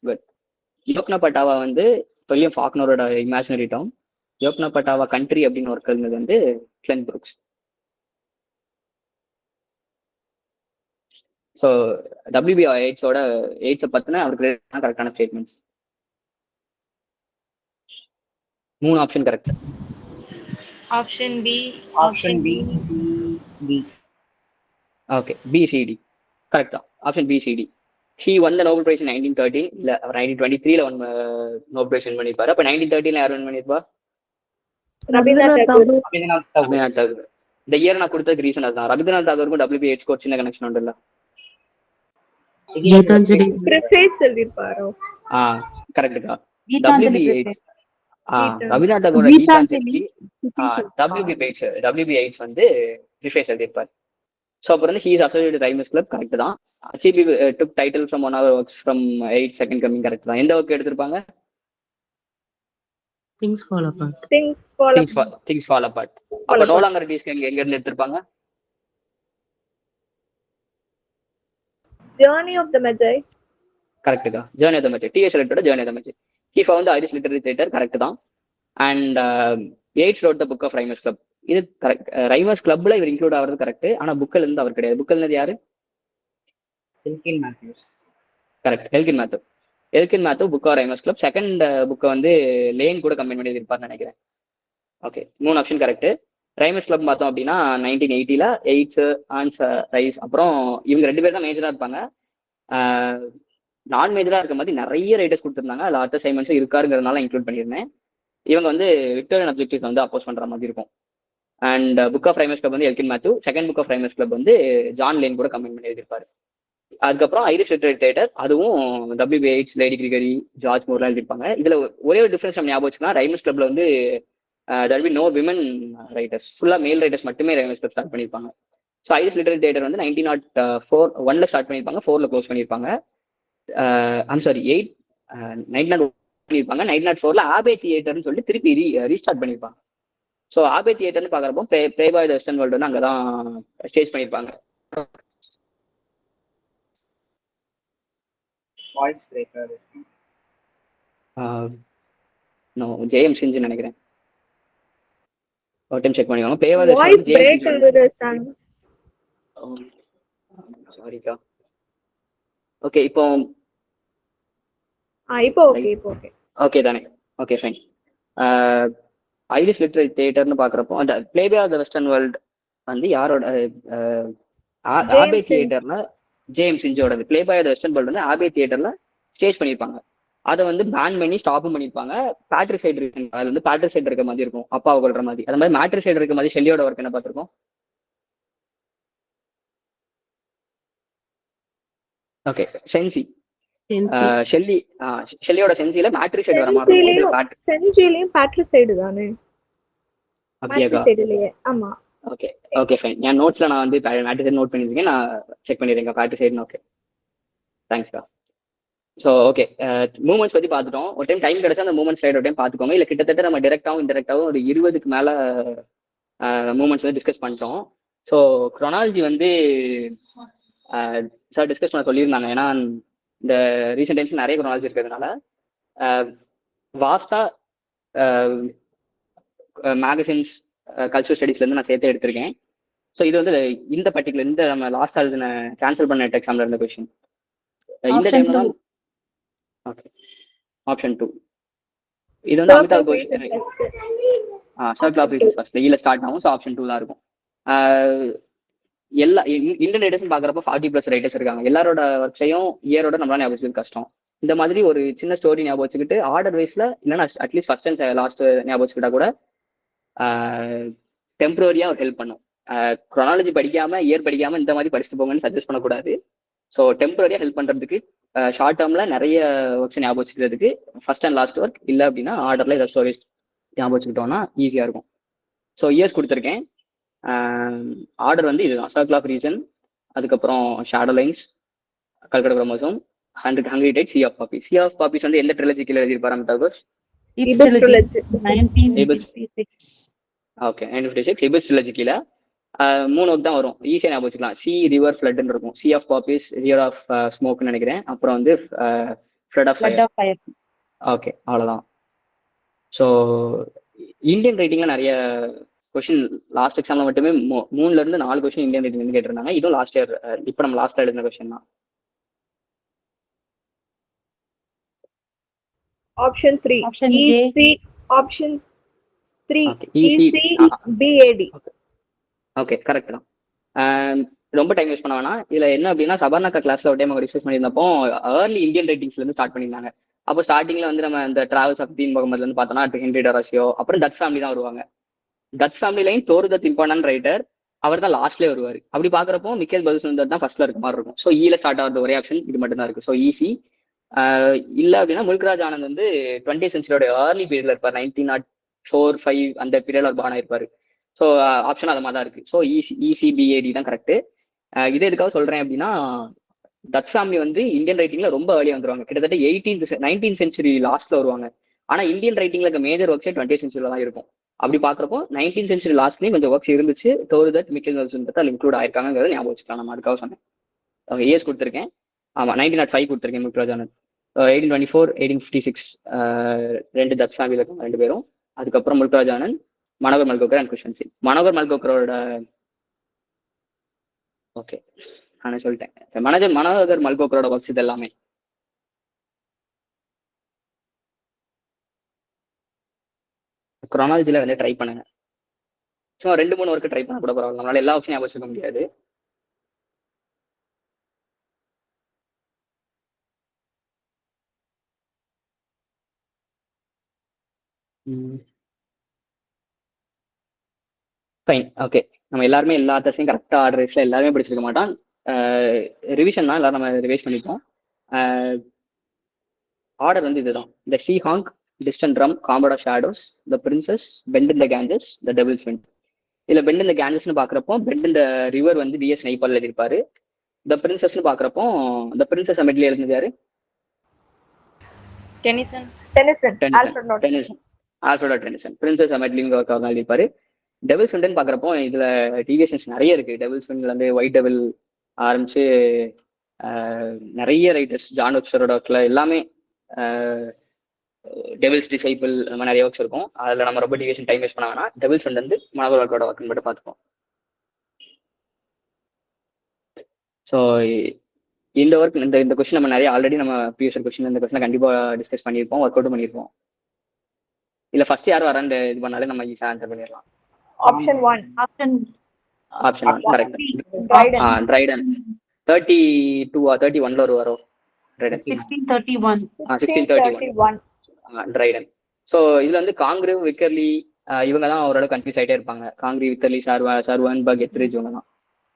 Good. Yoknapatawpha வந்து வில்லியம் ஃபால்க்னரோட imaginary town. Yoknapatawpha country அப்படின்னு ஒர்க் எழுதுனது வந்து கிளென் புரூக்ஸ். ஸோ WB எய்ட்ஸை பற்றின அவருக்கு கரெக்டான statements 3 option correct. Option B. Okay, BCD correct தான். Option BCD. He won the Nobel Prize in 1930. இல்ல அவர் 1923ல நோபல் பிரைஸ் வின் பண்ணிருப்பாரு. அப்ப 1930ல யார் வின் பண்ணிருப்பா? ரவீந்திரநாத் தாகூர். இந்த இயர் நான் கொடுத்ததுக்கு ரீசன் அதுதான். ரவீந்திரநாத் தாகூருக்கும் WB எய்ட்ஸ்க்கு ஒரு சின்ன கனெக்ஷன் உண்டு இல்ல? கரெக்டுக்கா. WB எய்ட்ஸ் ரவீந்திரநாத் தாகூரோட கீதாஞ்சலி, WB எய்ட்ஸ் வந்து ப்ரிஃபேஸ் எழுதியிருப்பார். ஸோ அப்புறம் வந்து he's associated Rhymers club correct தான். HEB took title from one of the works from 8 second coming correct தான். எந்த ஒர்க் எடுத்திருப்பாங்க? Things fall apart. Things fall apart. அப்ப நோ லாங்கர் இட் இஸ் எங்க இருந்து எடுத்திருப்பாங்க? Journey of the Magi. கரெக்ட்டுக்கா. Journey of the Magi. T.S. Eliotோட journey of the Magi. He found the Irish literary theatre correct தான். And Yeats wrote the book of Rhymers Club. இது கரெக்ட். ரைமர்ஸ் கிளப்ல இவர் இன்க்ளூட் ஆகிறது கரெக்ட். ஆனா புக்கில் இருந்து அவர் கிடையாது. புக்கில் இருந்து யாரு? Elkin Mathews. Correct, Elkin Mathew. Elkin Mathew book of Rhymers club. Second புக்கை வந்து லேன் கூட கம்பைன் பண்ணி இருப்பார்னு நினைக்கிறேன். Okay, 3 option correct. Rhymers club பார்த்தோம் அப்படின்னா 1980ல எய்ட்ஸ், ஆன்ஸ், ரைஸ், அப்புறம் இவங்க 2 பேர் தான் மேஜரா இருப்பாங்க. நான் மேஜரா இருக்க மாதிரி நிறைய ரைட்டர்ஸ் கொடுத்துருந்தாங்க. அதில் ஆர்த்தர் சைமன்ஸும் இருக்காருங்கிறதுனால இன்க்ளூட் பண்ணியிருந்தேன். இவங்க வந்து விக்டோரியன் அப்ஜெக்டிவ்ஸ் வந்து அப்போஸ் பண்ற மாதிரி இருக்கும். And book of Rhymers club வந்து Elkin Mathew, second book of Rhymers club வந்து ஜான் லேன் கூட கம்பைன் பண்ணி எழுதியிருப்பாரு. அதுக்கப்புறம் ஐரிஷ் லிட்டரரி தியேட்டர், அதுவும் WB Yeats, Lady Gregory, George மூர்லாம் எழுதியிருப்பாங்க. இதுல ஒரே ஒரு டிஃபரன்ஸ் நம்ம ஞாபகம் வச்சுக்கலாம். ரைமர்ஸ் கிளப்ல வந்து there will be no women writers, ஃபுல்லா மேல் ரைட்டர்ஸ் மட்டுமே ரைமர்ஸ் கிளப் ஸ்டார்ட் பண்ணியிருப்பாங்க. ஸோ ஐரிஷ் லிட்டரரி தியேட்டர் வந்து 1901ல ஸ்டார்ட் பண்ணியிருப்பாங்க, 4ல க்ளோஸ் பண்ணியிருப்பாங்க. ஐம் சாரி 1901 பண்ணியிருப்பாங்க. 1904ல ஆபே தியேட்டர்னு சொல்லிட்டு திருப்பி ரீஸ்டார்ட் பண்ணியிருப்பாங்க. ஸோ ஆபே தியேட்டர்னு பார்க்குறப்போ பிளேபாய் தி வெஸ்டர்ன் வேர்ல்டு வந்து அங்கதான் ஸ்டேஜ் பண்ணியிருப்பாங்க. Voice breaker. No, JM Synge நினைக்கிறேன். ஒரு டைம் செக் பண்ணிக்கோங்க. பிளேபாய் தி வெஸ்டர்ன் சாரிக்கா. ஓகே, இப்போ ஓகே தானே? Okay fine. ஐரிஷ் லிட்டரரி தியேட்டர்னு பார்க்குறப்போ அந்த playboy of the western world வந்து யாரோட? ஆபே தியேட்டர்ல ஜேம்ஸ் சிஞ்சோடது. Playboy of the western world வந்து ஆபே தியேட்டர்ல ஸ்டேஜ் பண்ணியிருப்பாங்க. அதை வந்து பேன் பண்ணி ஸ்டாப்பும் பண்ணியிருப்பாங்க. பேட்ரிசைட் இருக்கு, அது வந்து பேட்ரிசைட் இருக்க மாதிரி இருக்கும், அப்பாவை கொள்ற மாதிரி. அது மாதிரி மேட்ரிசைட் இருக்க மாதிரி ஷெல்லியோட ஒர்க் என்ன பார்த்துருக்கோம்? ஓகே, சென்சி. ஷெல்லியோட சென்சில மேட்ரிசைட் வர மாதிரி இருக்கும். சென்சிலயும் பேட்ரிசைடு தானே? அப்படியாக்கா? ஆமா. Okay okay fine. என் நோட்ஸ்ல நான் வந்து மேட்ரிசைட் நோட் பண்ணியிருக்கேன், நான் செக் பண்ணிடுறேன். பேட்ரிசைட்னு ஓகே, தேங்க்ஸ்க்கா. ஸோ ஓகே, மூமெண்ட்ஸ் பற்றி பார்த்துட்டோம். ஒரு டைம் டைம் கிடைச்சா அந்த மூமெண்ட் ஸ்லைட் ஒரு டைம் பார்த்துக்கோங்க. இல்லை கிட்டத்தட்ட நம்ம டேரெக்டாகவும் இன்டெரக்டாகவும் ஒரு 20க்கு மேலே மூமெண்ட்ஸ் வந்து டிஸ்கஸ் பண்ணிட்டோம். ஸோ க்ரோனாலஜி வந்து சார் டிஸ்கஸ் பண்ண சொல்லியிருந்தாங்க. ஏன்னா இந்த ரீசெண்ட் டைம்ஸ் நிறைய க்ரோனாலஜி இருக்கிறதுனால வாஸ்டா மேகசின்ஸ், கல்ச்சர் ஸ்டடீஸ்லேருந்து நான் சேர்த்து எடுத்திருக்கேன். ஸோ இது வந்து இந்த பர்டிகுலர் இந்த நம்ம லாஸ்ட் எழுதின கேன்சல் பண்ண எக்ஸாம்ல இருந்த கொஸ்டின் இந்த டைம்ல தான். ஓகே, ஆப்ஷன் 2 இது வந்து Amitav Ghosh circle of equals first இல ஸ்டார்ட் ஆகும். ஸோ ஆப்ஷன் 2 தான் இருக்கும். எல்லா இந்தியன் ரைட்டர்ஸ் பாக்குறப்ப 40+ ரைட்டர்ஸ் இருக்காங்க. எல்லாரோட ஒர்க்ஸையும் இயரோட நம்மளால ஞாபகம் வச்சுக்கிறது கஷ்டம். இந்த மாதிரி ஒரு சின்ன ஸ்டோரி ஞாபகம் வச்சுக்கிட்டு ஆர்டர் வைஸ்ல இல்லைன்னா அட்லீஸ்ட் ஃபர்ஸ்ட் அண்ட் லாஸ்ட் ஞாபகம் வச்சுக்கிட்டா கூட டெம்பரரியா ஒரு ஹெல்ப் பண்ணும். குரோனாலஜி படிக்காம இயர் படிக்காம இந்த மாதிரி படிச்சுட்டு போங்கன்னு சஜஸ்ட் பண்ணக்கூடாது. ஸோ டெம்பரரியா ஹெல்ப் பண்றதுக்கு ஷார்ட் டேர்ம்ல நிறைய ஒர்க்ஸ் ஞாபகம் வச்சுக்கிறதுக்கு ஃபர்ஸ்ட் அண்ட் லாஸ்ட் ஒர்க் இல்லை அப்படின்னா ஆர்டர்ல ஏதாவது ஸ்டோரிஸ் ஞாபகம் வச்சுக்கிட்டோம்னா ஈஸியா இருக்கும். ஸோ இயர்ஸ் கொடுத்துருக்கேன். ஆர்டர் வந்து இதுதான்: சர்க்கிள் ஆஃப் ரீசன், அதுக்கப்புறம் shadow lines, Calcutta chromosome, hungry tide, sea of poppies. Sea of poppies வந்து எந்த ட்ரிலஜி கீழே எழுதியிருப்பாரு அமிதாபர்? It's trilogy. 1956. ஓகே, 1956 ஹிபிஸ் ட்ரிலஜி கீழே 3 ஒர்க் தான் வரும். ஈஸியாக ஞாபகம் வச்சுக்கலாம். சி ரிவர் ஃப்ளட்னு இருக்கும். Sea of poppies, river of ஸ்மோக்னு நினைக்கிறேன். அப்புறம் வந்து ஃப்ளட் ஆஃப் ஃபயர். ஓகே, அவ்வளோதான். ஸோ இந்தியன் ரைட்டிங்ல நிறைய கொஸ்டின் லாஸ்ட் எக்ஸாம்ல மட்டுமே 3ல இருந்து 4 கொஸ்டின் இந்தியன் ரைட்டிங் வந்து கேட்டிருந்தாங்க. இதுவும் லாஸ்ட் இயர், இப்போ நம்ம லாஸ்ட் எழுதின கொஸ்டின் தான். Option 3. Option EC. Option 3. Okay, ECBAD. Okay, correct தான். ரொம்ப டைம் வேஸ்ட் பண்ண வேணாம். இதுல என்ன அப்படின்னா, சபர்ணாக்கா கிளாஸ்ல ஒரு டைம் ரிசர்ச் பண்ணியிருந்தப்போ ஏர்லி இந்தியன் ரைட்டிங்ஸ்ல இருந்து ஸ்டார்ட் பண்ணியிருந்தாங்க. அப்போ ஸ்டார்டிங்ல வந்து நம்ம இந்த டிராவல்ஸ் ஆஃப் தீன் முகமதுல இருந்து பார்த்தோம்னா ஹென்ரி டொராசியோ, அப்புறம் தட் ஃபேமிலி தான் வருவாங்க. தட் ஃபேமிலிலையும் தோர்தத் இம்பார்ட்டன்ட் ரைட்டர், அவர் தான் லாஸ்ட்லேயே வருவார். அப்படி பாக்குறப்போ மிக்கேல் பதுசுந்தர் தான் ஃபர்ஸ்ட்ல இருக்க மாதிரி இருக்கும். ஸோ ஈல ஸ்டார்ட் ஆகிறது ஒரே ஆப்ஷன் இது மட்டும் தான் இருக்கு. So easy. இல்ல அப்படின்னா முல்க்ராஜ் ஆனந்த் வந்து 20th சென்ச்சுரியோட ஏர்லி பீரியட்ல இருப்பார். 1904-5 அந்த பீரியட்ல ஒரு பானா இருப்பாரு. ஸோ ஆப்ஷன் அது மாதிரி தான் இருக்கு. ஸோ ECBAD தான் கரெக்ட். இதை எதுக்காக சொல்றேன் அப்படின்னா, தட் ஃபேமிலி வந்து இந்தியன் ரைட்டிங்ல ரொம்ப ஏர்லி வந்துருவாங்க. கிட்டத்தட்ட 19th சென்ச்சுரி லாஸ்ட்ல வருவாங்க. ஆனா இந்தியன் ரைட்டிங்ல இருக்க மேஜர் ஒர்க்ஸே 20th சென்ச்சுரியில தான் இருக்கும். அப்படி பாக்குறப்போ 19th சென்ச்சுரி லாஸ்ட்லயும் கொஞ்சம் ஒர்க்ஸ் இருந்துச்சு. தோர்தத், மிக்கேல் பதுசுந்தர் இன்க்ளூட் ஆயிருக்காங்கிறத ஞாபகம் வச்சுக்கலாம். நம்ம அதுக்காக சொன்னேன். இயர்ஸ் கொடுத்துருக்கேன். ஆமா, 1905 கொடுத்துருக்கேன் முல்க்ராஜ் ஆனந்த். 1824, 1856 2 தட் ஃபேமிலியில் இருக்காங்க 2 பேரும். அதுக்கப்புறம் முல்க்ராஜ் ஆனந்த், மனோகர் மல்கோக்கர் அண்ட் குஷ்வந்த் சிங். மனோகர் மல்கோக்கரோட ஓகே நான் சொல்லிட்டேன். மனோகர் மல்கோக்கரோட ஒர்க்ஸ் இது எல்லாமே. குரோனாலஜில வந்து ட்ரை பண்ணுங்க. சும்மா 2-3 ஒர்க்கு ட்ரை பண்ண கூட பரவாயில்ல. நம்மளால எல்லா ஆப்ஷனையும் ஞாபகம் வச்சுக்க முடியாது. Fine, okay. நம்ம எல்லாருமே எல்லா தசையும் கரெக்டாக ஆர்டர் வைஸ்ல எல்லாருமே படிச்சிருக்க மாட்டோம். ரிவிஷன் தான் எல்லாரும் நம்ம ரிவைஸ் பண்ணிப்போம். ஆர்டர் வந்து இதுதான்: the sea hawk, distant drum, combat of shadows, the princes, bend in the Ganges, the devil's wind. இதுல பெண்ட் இன் த கேஞ்சஸ்னு பாக்குறப்போ பெண்ட் இன் த ரிவர் வந்து BS நைபால் எழுதியிருப்பாரு. த பிரின்சஸ்னு பாக்குறப்போ த பிரின்சஸ் அமெட்லி எழுந்தது யாரு? Alfred Denison. பிரின்சஸ் அமெட்லிங்க எழுதியிருப்பாரு. டெவில்ஸ் விண்ட்னு பாக்குறப்போ இதுல டிவியேஷன்ஸ் நிறைய இருக்கு. டெவில்ஸ் விண்ட்ல இருந்து ஒயிட் டெவில் ஆரம்பிச்சு நிறைய ரைட்டர்ஸ், ஜான் வெப்ஸ்டரோட ஒர்க்ல எல்லாமே டெவில்ஸ் டிசைபிள் அந்த மாதிரி நிறைய ஒர்க்ஸ் இருக்கும். அதுல நம்ம ரொம்ப டிவியேஷன் டைம் வேஸ்ட் பண்ண வேணாம். டெவில்ஸ் விண்ட் வந்து மனோகர் மல்கோக்கரோட ஒர்க்னு மட்டும் பார்த்துப்போம். ஸோ இந்த ஒர்க் இந்த கொஸ்டின் நம்ம நிறைய ஆல்ரெடி நம்ம ப்ரீவியஸ் கொஸ்டின் இந்த கொஸ்டின் கண்டிப்பா டிஸ்கஸ் பண்ணியிருப்போம், ஒர்க் அவுட் பண்ணியிருப்போம். இல்ல ஃபர்ஸ்ட் யார் வரான்னு இது பண்ணாலே நம்ம ஈஸியா ஆன்சர் பண்ணிடலாம். Option 1. Option 1 correct. ட்ரைடன் 32 31ல வருவாரோ? ட்ரைடன் 1631. ட்ரைடன். ஸோ இதுல வந்து காங்கிரேவ், விக்கர்லி இவங்க தான் அவரோட கன்ஃபியூஸ் ஆகிட்டே இருப்பாங்க. காங்கிரி, விக்கர்லி, சார் வான்பர்க், எத்ரிஜ் இவங்க தான்.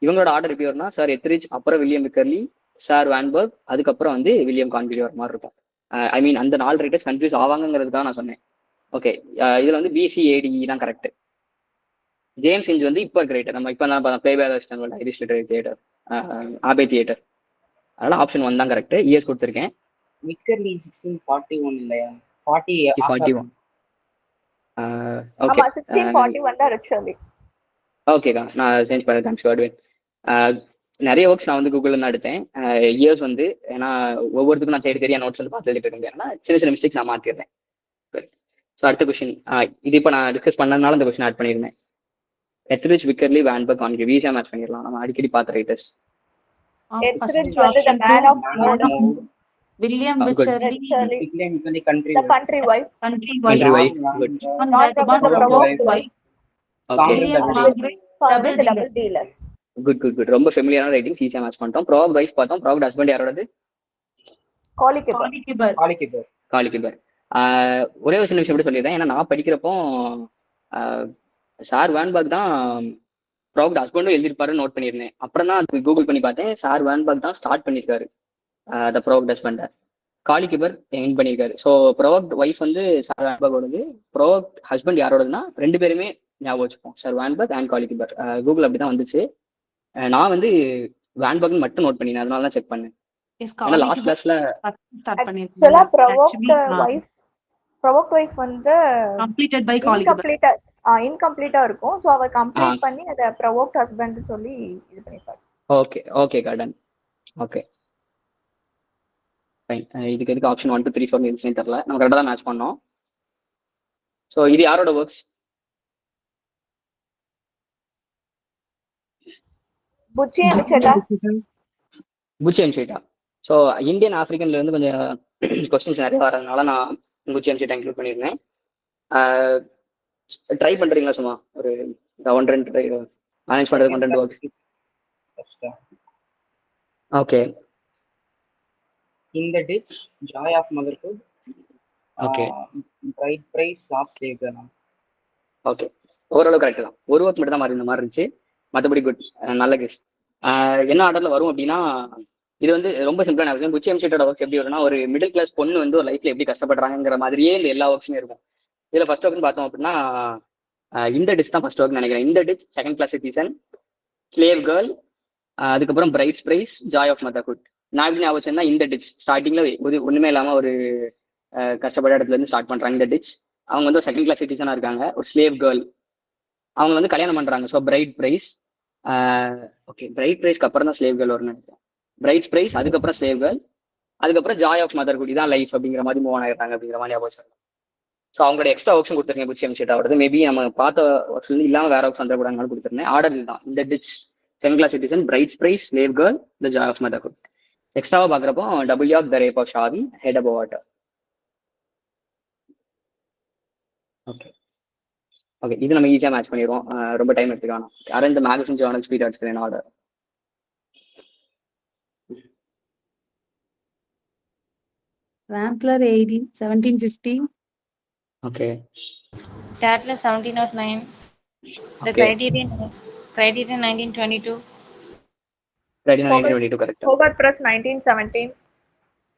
இவங்களோட ஆர்டர் எப்படி வரும்னா, சார் எத்ரிஜ், அப்புறம் வில்லியம் விக்கர்லி, சார் வான்பர்க், அதுக்கப்புறம் வந்து வில்லியம் கான்கிரி வர மாதிரி இருக்கும். ஐ மீன் அந்த 4 ரைட்டர்ஸ் கன்ஃபியூஸ் ஆவாங்கிறதுக்காக நான் சொன்னேன். ஓகே, இதுல வந்து BCAD தான் கரெக்ட். ஜேம்ஸ் இஞ்ச் வந்து இப்போ கிரேட்டர். நம்ம இப்போ தான் play by western Irish literary theatre, Abbey theatre. அதனால ஆப்ஷன் 1 தான் கரெக்ட். இயர்ஸ் கொடுத்துருக்கேன். விக்கர்லி 1641 இல்லையா? 41. ஆமா 1641 தான் ஆக்சுவலி. ஓகேக்கா, நான் சேஞ்ச் பண்ணேன். தேங்க்ஸ் காட்வேன். நிறைய ஒர்க்ஸ் நான் வந்து கூகுளில் தான் எடுத்தேன். இயர்ஸ் வந்து ஏன்னா ஒவ்வொருத்துக்கும் நான் தேடி நோட்ஸ் வந்து பார்த்து எழுதிட்டு இருக்கேன். ஏன்னா சின்ன சின்ன மிஸ்டேக்ஸ் நான் மாற்றிடுறேன். ஸோ அடுத்த கொஸ்டின் இது இப்போ நான் டிஸ்கஸ் பண்ணதுனால இந்த கொஸ்டின் ஆட் பண்ணியிருந்தேன். எத்ரிஜ், விக்கர்லி, வான்பர்க், கான்கிரி ஈஸியா மேட்ச் பண்ணிடலாம். நம்ம அடிக்கடி பார்த்த ரைட்டர்ஸ். எத்ரிஜ் வந்து the man of war. William Wycherley, the country wife. William Congreve, double dealer. Good ரொம்ப ஃபெமிலியரான ரைட்டிங்ஸ் ஈஸியாக மேட்ச் பண்ணிட்டோம். ப்ராக் வைஃப் பார்த்தோம். ப்ராக் ஹஸ்பண்ட் யாரோடது? காலிகிபர். ஒரே ஒரு சின்ன விஷயம் எப்படி சொல்லிடுறேன், ஏன்னா நான் படிக்கிறப்போ சார் வேன்பர்க் தான் ப்ராக் ஹஸ்பண்டும் எழுதியிருப்பாருன்னு நோட் பண்ணியிருந்தேன். அப்புறம் தான் அது கூகுள் பண்ணி பார்த்தேன், சார் வேன்பர்க் தான் ஸ்டார்ட் பண்ணியிருக்காரு த ப்ராக் ஹஸ்பண்டை. காலிகிபர் என் பண்ணியிருக்காரு. ஸோ ப்ராக் ஒய்ஃப் வந்து சார் வேன்பர்கோடது, ப்ராக் ஹஸ்பண்ட் யாரோடதுன்னா ரெண்டு பேருமே ஞாபகம் வச்சுப்போம், சார் வேன்பர்க் அண்ட் காலிகிபர். கூகுள் அப்படி தான் வந்துச்சு. நான் வந்து வேன்பர்க்னு மட்டும் நோட் பண்ணினேன், அதனால தான் செக் பண்ணேன். ஏன்னா லாஸ்ட் கிளாஸ்ல ஆக்சுவலா ப்ரொவோக்ட் வைஃப் வந்து completed by காலிகிபர் இன்கம்ப்ளீட்டா இருக்கும். சோ அவர் கம்ப்ளீட் பண்ணி அத ப்ரொவோக்ட் ஹஸ்பண்ட் சொல்லி இது பண்ணிருப்பாரு. ஓகே கார்டன். Okay fine. இதுக்கு எதுக்கு ஆப்ஷன் 1 2 3 4 இருந்துச்சுன்னு தெரியல, நம்ம கரெக்டாக தான் மேட்ச் பண்ணோம். ஸோ இது யாரோட ஒர்க்ஸ்? புச்சி எம்ஷேட்டா. ஸோ இந்தியன் ஆப்பிரிக்கன்ல இருந்து கொஞ்சம் கொஸ்டின்ஸ் நிறைய வரதுனால நான் புச்சி எம்ஷேட்டா இன்க்ளூட் பண்ணியிருந்தேன். ட்ரை பண்றீங்களா சும்மா ஒரு 1-2 ட்ரை மேனேஜ் பண்றது 1-2 works? Okay. In the ditch, joy of motherhood. Okay. Bride price, last slave girl. Okay, ஓரளவு கரெக்ட் தான். ஒரு ஒர்க் மட்டும் தான் மாறி இந்த மாதிரி இருந்துச்சு, மற்றபடி குட், நல்ல கெஸ். என்ன ஆர்டர்ல வரும் அப்படின்னா, இது வந்து ரொம்ப சிம்பிளான விஷயம். புச்சி எம்ஷேட்டோட ஒர்க்ஸ் எப்படி வரும்னா, ஒரு மிடில் கிளாஸ் பொண்ணு வந்து ஒரு லைஃப்ல எப்படி கஷ்டப்படுறாங்கிற மாதிரியே இந்த எல்லா ஒர்க்ஸுமே இருக்கும். இதுல ஃபர்ஸ்ட் ஒர்க்னு பார்த்தோம் அப்படின்னா இந்த டிச் தான் ஃபர்ஸ்ட் ஒர்க் நினைக்கிறேன். இந்த ditch, second class citizen, slave girl, அதுக்கப்புறம் brides price, joy of motherhood. நான் எப்படி ஞாபகம் வச்சேன்னா, இந்த டிச் ஸ்டார்டிங்ல ஒண்ணுமே இல்லாம ஒரு கஷ்டப்பட்ட இடத்துல இருந்து ஸ்டார்ட் பண்றாங்க. இந்த டிச் அவங்க வந்து ஒரு செகண்ட் கிளாஸ் சிட்டிசனா இருக்காங்க, ஒரு ஸ்லேவ் கேர்ள், அவங்க வந்து கல்யாணம் பண்றாங்க. So bride price, okay bride பிரைஸ்க்கு அப்புறம் தான் ஸ்லேவ் கேர்ள் வரும்னு நினைக்கிறேன். பிரைட் பிரைஸ், அதுக்கப்புறம் ஸ்லேவ் கேர்ள், அதுக்கப்புறம் ஜாய் ஆஃப் மதர்ஹுட், தான் லைஃப் அப்படிங்கிற மாதிரி மூவ் ஆகிடுறாங்க அப்படிங்கிற மாதிரி ஞாபகம். ஸோ அவங்களோட எக்ஸ்ட்ரா ஆப்ஷன் கொடுத்துருக்கேன் புச்சி எம்ஷேட்டா வருது. மேபி நம்ம பார்த்த ஒர்க்ஸ் இல்லாம வேற ஒர்க்ஸ் வந்து கூட கொடுத்துருந்தேன். ஆர்டர் தான் இந்த ditch, second class citizen, brides price, slave girl, the joy of motherhood. எக்ஸ்ட்ராவா பாக்குறப்போ W of the rape of ஷாதி, ஹெட் அபவ் வாட்டர். ஓகே இது நம்ம ஈஸியா மேட்ச் பண்ணிடுவோம், ரொம்ப டைம் எடுத்துக்கலாம். Arrange the magazine journal speed அடிச்சுக்கிறேன் ஆர்டர். Rampler 1750. ஓகே. Tatler 1709. The Criterion 1922. Criterion 1922 correct. Hogarth Press 1917.